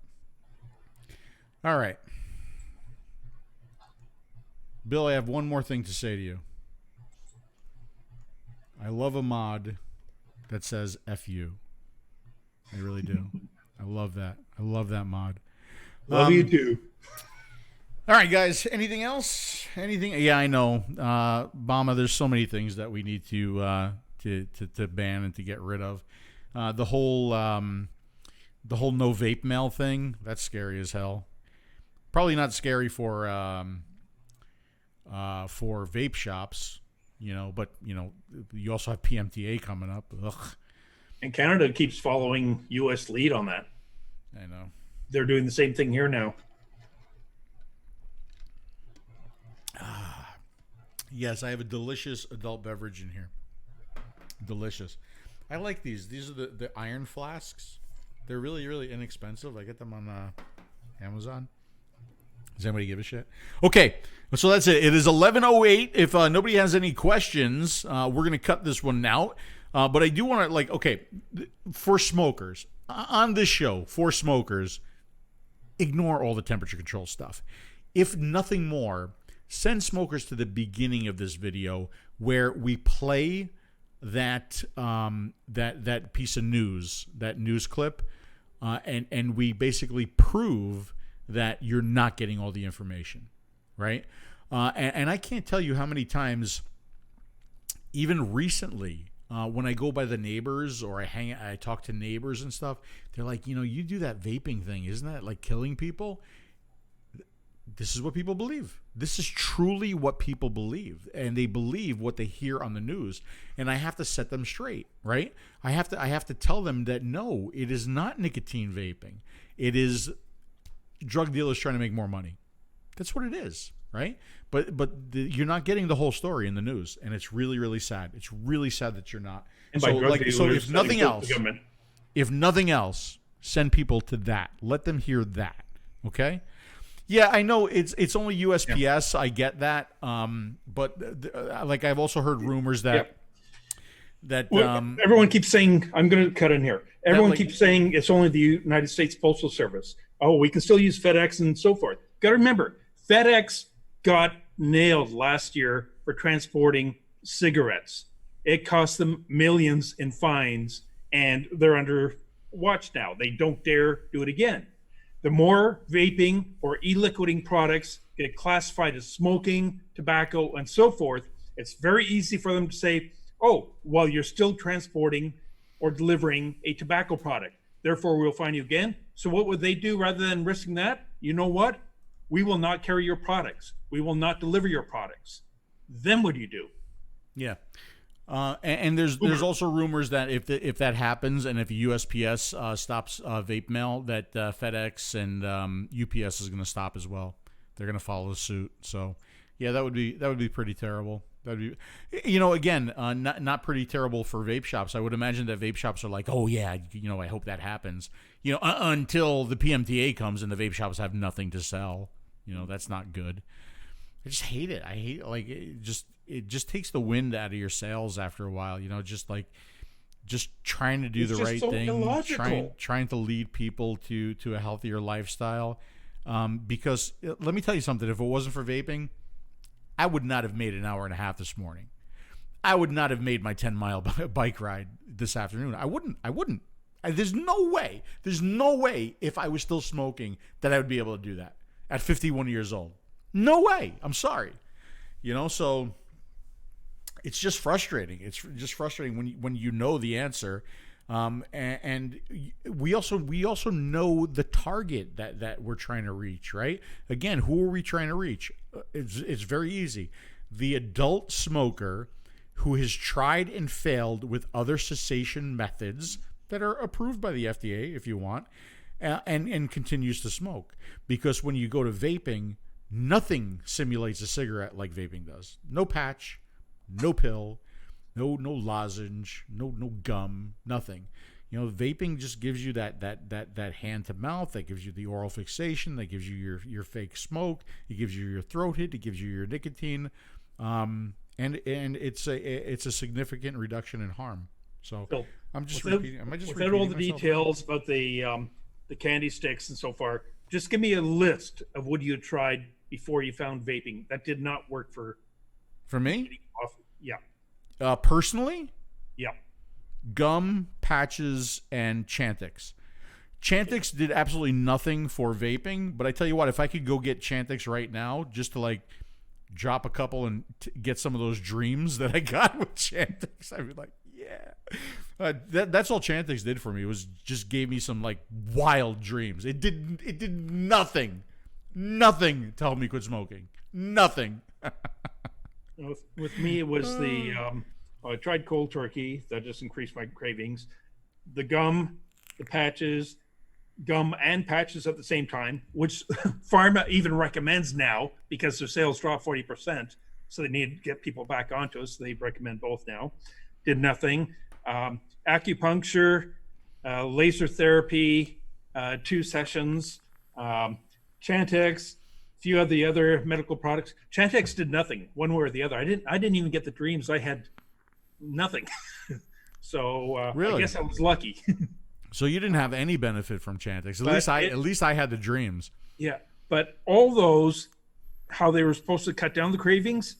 All right. Bill, I have one more thing to say to you. I love a mod that says F you. I really do. I love that. I love that mod. Love you too. All right, guys. Anything else? Anything? Yeah, I know. Bama, there's so many things that we need to ban and to get rid of. The whole no vape mail thing, that's scary as hell. Probably not scary for vape shops, but you also have PMTA coming up. Ugh. And Canada keeps following U.S. lead on that. I know. They're doing the same thing here now. Yes, I have a delicious adult beverage in here. Delicious. I like these. These are the iron flasks. They're really, really inexpensive. I get them on Amazon. Does anybody give a shit? Okay, so that's it. It is 11:08. If nobody has any questions, we're going to cut this one out. But I do want to, for smokers, on this show, for smokers, ignore all the temperature control stuff. If nothing more, send smokers to the beginning of this video where we play that that piece of news, that news clip, and we basically prove that you're not getting all the information, right? And I can't tell you how many times, even recently, when I go by the neighbors or I talk to neighbors and stuff, they're like, you do that vaping thing, isn't that like killing people? This is what people believe. This is truly what people believe, and they believe what they hear on the news. And I have to set them straight, right? I have to tell them that no, it is not nicotine vaping. It is drug dealers trying to make more money. That's what it is, right? But you're not getting the whole story in the news, and it's really, really sad. It's really sad that you're not. And so, if nothing else, send people to that. Let them hear that. Okay. Yeah, I know it's only USPS. Yeah. I get that. But like I've also heard rumors that everyone keeps saying, I'm going to cut in here. Everyone keeps saying it's only the United States Postal Service. Oh, we can still use FedEx and so forth. Got to remember, FedEx got nailed last year for transporting cigarettes. It cost them millions in fines, and they're under watch now. They don't dare do it again. The more vaping or e-liquiding products get classified as smoking, tobacco, and so forth, it's very easy for them to say, oh, well, you're still transporting or delivering a tobacco product. Therefore, we'll fine you again. So what would they do rather than risking that? You know what? We will not carry your products. We will not deliver your products. Then what do you do? Yeah. And there's also rumors that if that happens and if USPS stops vape mail, that FedEx and UPS is going to stop as well. They're going to follow suit. So yeah, that would be pretty terrible. That'd be, again, not pretty terrible for vape shops. I would imagine that vape shops are like, oh yeah, I hope that happens. Until the PMTA comes and the vape shops have nothing to sell. That's not good. I just hate it. I hate it just takes the wind out of your sails after a while. Just trying to do the right thing, trying to lead people to a healthier lifestyle. Because let me tell you something. If it wasn't for vaping, I would not have made an hour and a half this morning. I would not have made my 10-mile bike ride this afternoon. I wouldn't. There's no way if I was still smoking that I would be able to do that at 51 years old. No way. I'm sorry. So it's just frustrating. It's just frustrating when you know the answer. And we also know the target that we're trying to reach, right? Again, who are we trying to reach? It's very easy. The adult smoker who has tried and failed with other cessation methods that are approved by the FDA, if you want, and continues to smoke. Because when you go to vaping, nothing simulates a cigarette like vaping does. No patch, no pill, no lozenge, no gum, nothing. Vaping just gives you that hand to mouth, that gives you the oral fixation, that gives you your fake smoke, it gives you your throat hit, it gives you your nicotine, and it's a significant reduction in harm. So I'm just repeating. Am I just without all the details about the candy sticks and so far? Just give me a list of what you had tried before you found vaping that did not work for me. Yeah. Personally? Yeah. Gum, patches, and Chantix. Chantix did absolutely nothing for vaping, but I tell you what, if I could go get Chantix right now, just to drop a couple and get some of those dreams that I got with Chantix, I'd be like, yeah. That's all Chantix did for me, was just gave me some wild dreams. It did nothing to help me quit smoking. Nothing. With me, it was I tried cold turkey. That just increased my cravings. The gum, the patches, gum and patches at the same time, which pharma even recommends now because their sales dropped 40%. So they need to get people back onto us. So they recommend both now. Did nothing. Acupuncture, laser therapy, 2 sessions, Chantix, few of the other medical products. Chantix did nothing one way or the other. I didn't even get the dreams. I had nothing. So really? I guess I was lucky. So you didn't have any benefit from Chantix. At least I had the dreams. Yeah, but all those, how they were supposed to cut down the cravings,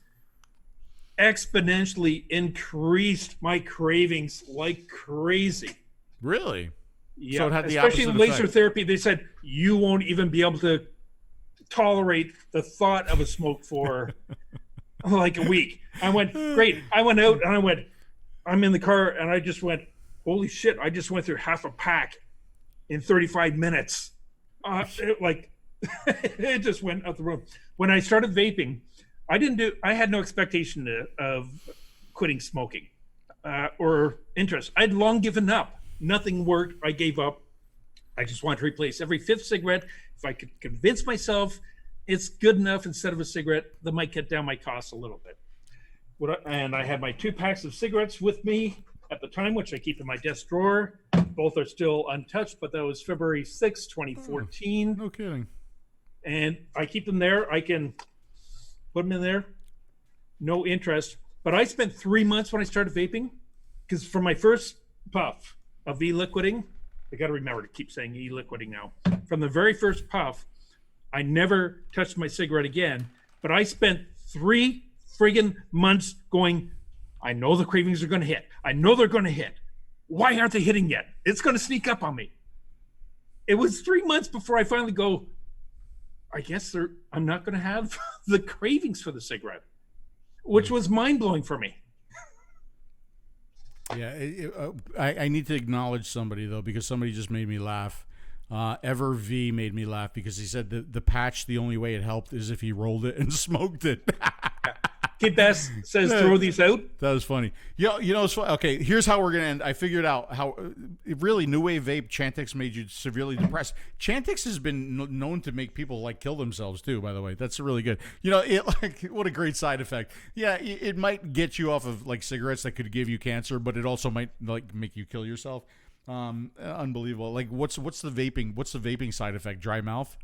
exponentially increased my cravings like crazy. Really? Yeah. So it had the especially opposite laser effect. Therapy. They said you won't even be able to tolerate the thought of a smoke for like a week. I went, great. I went out and I went, I'm in the car and I just went, holy shit, I just went through half a pack in 35 minutes. It just went out the room. When I started vaping, I had no expectation of quitting smoking or interest. I'd long given up. Nothing worked. I gave up. I just wanted to replace every fifth cigarette. If I could convince myself it's good enough instead of a cigarette, that might cut down my costs a little bit. And I had my 2 packs of cigarettes with me at the time, which I keep in my desk drawer. Both are still untouched, but that was February 6, 2014. No kidding. And I keep them there. I can put them in there. No interest. But I spent 3 months when I started vaping, because from my first puff of e-liquiding, I got to remember to keep saying e-liquiding now. From the very first puff, I never touched my cigarette again. But I spent 3 friggin' months going, I know the cravings are going to hit. I know they're going to hit. Why aren't they hitting yet? It's going to sneak up on me. It was 3 months before I finally go, I guess I'm not going to have the cravings for the cigarette, which was mind-blowing for me. Yeah, I need to acknowledge somebody, though, because somebody just made me laugh. 𝗍𝗲 made me laugh because he said the patch, the only way it helped is if he rolled it and smoked it. Kid Best says throw these out. That was funny. Okay, here's how we're going to end. I figured out how really New Wave Vape Chantix made you severely depressed. Chantix has been known to make people like kill themselves too, by the way. That's really good. What a great side effect. Yeah, it might get you off of like cigarettes that could give you cancer, but it also might like make you kill yourself. Unbelievable. Like what's the vaping side effect? Dry mouth?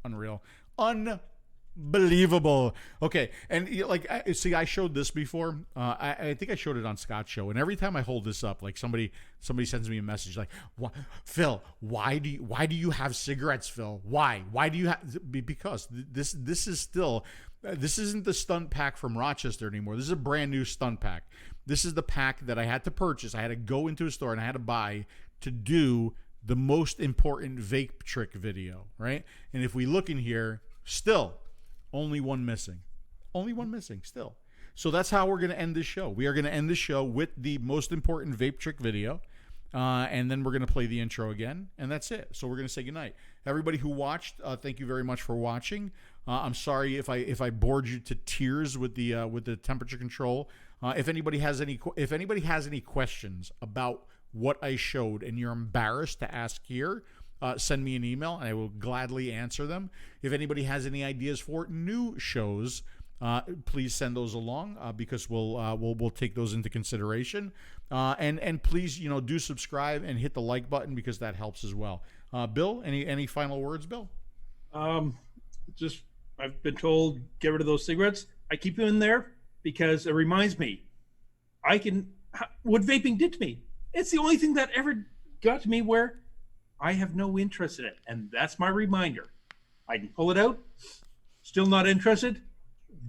Unreal. Unbelievable. Okay, and I showed this before. I think I showed it on Scott's show, and every time I hold this up, like somebody sends me a message like, Phil, why do you have cigarettes, Phil? Why do you have? Because this is still, this isn't the stunt pack from Rochester anymore. This is a brand new stunt pack. This is the pack that I had to purchase. I had to go into a store and I had to buy to do the most important vape trick video, right? And if we look in here, still only one missing still. So that's how we're going to end this show. We are going to end the show with the most important vape trick video, and then we're going to play the intro again, and that's it. So we're going to say goodnight. Everybody who watched, thank you very much for watching. I'm sorry if I bored you to tears with the temperature control. If anybody has any questions about what I showed and you're embarrassed to ask here, send me an email and I will gladly answer them. If anybody has any ideas for new shows, please send those along because we'll take those into consideration. And please, do subscribe and hit the like button because that helps as well. Bill, any final words, Bill? Just I've been told get rid of those cigarettes. I keep them in there because it reminds me what vaping did to me. It's the only thing that ever got to me where I have no interest in it, and that's my reminder. I can pull it out, still not interested.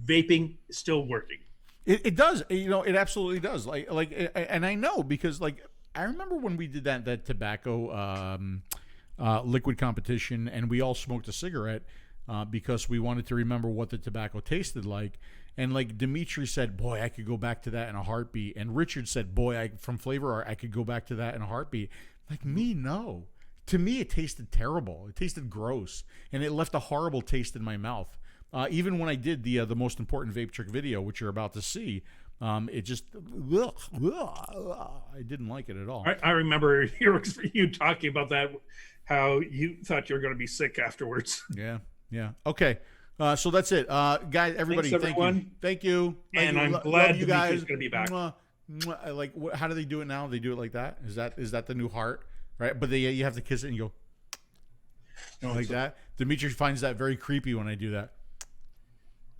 Vaping is still working. It does, it absolutely does. And I know because I remember when we did that tobacco liquid competition, and we all smoked a cigarette because we wanted to remember what the tobacco tasted like. And Dimitri said, boy, I could go back to that in a heartbeat. And Richard said, boy, from Flavor Art, I could go back to that in a heartbeat. Me, no. To me, it tasted terrible. It tasted gross. And it left a horrible taste in my mouth. Even when I did the most important vape trick video, which you're about to see, it just, I didn't like it at all. I remember you talking about that, how you thought you were going to be sick afterwards. Yeah. Okay. So that's it. Guys, everybody, thanks, everyone. Thank you. And I'm glad you guys going to be back. How do they do it now? They do it like that? Is that the new heart? Right? But you have to kiss it and you go like that. Dimitri finds that very creepy when I do that.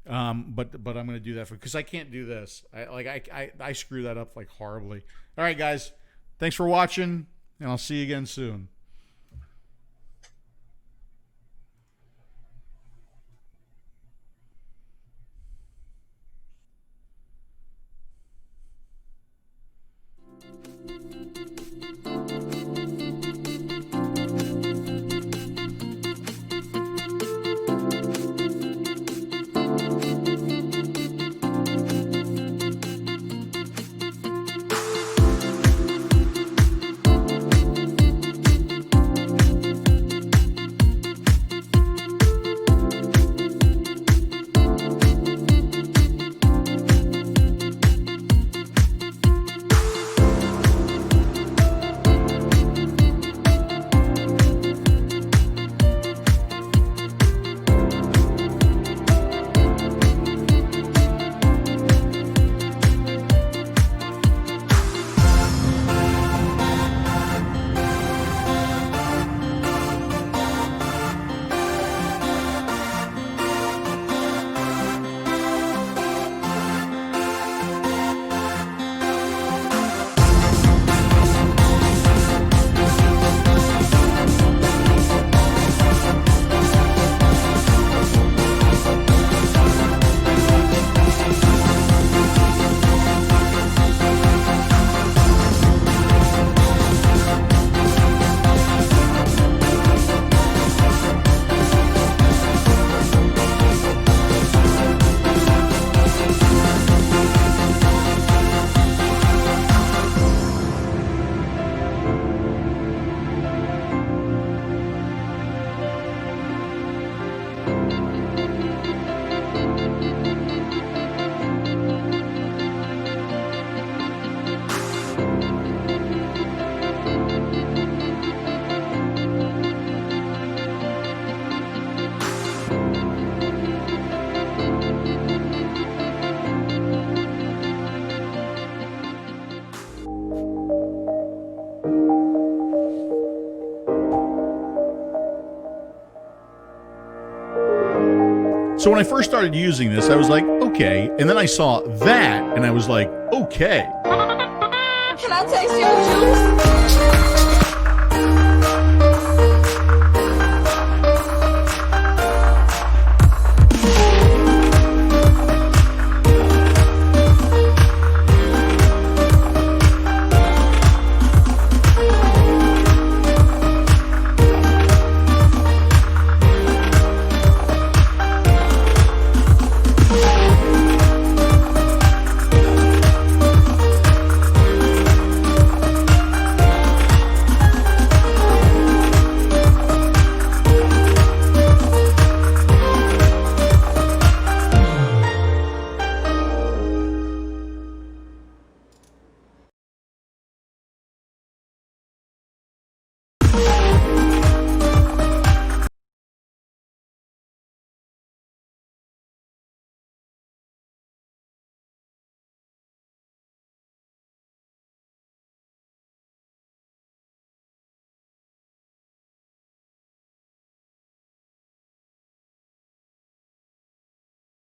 But I'm going to do that because I can't do this. I screw that up horribly. All right, guys. Thanks for watching, and I'll see you again soon. So when I first started using this, I was like, okay. And then I saw that, and I was like, okay. Can I taste your juice?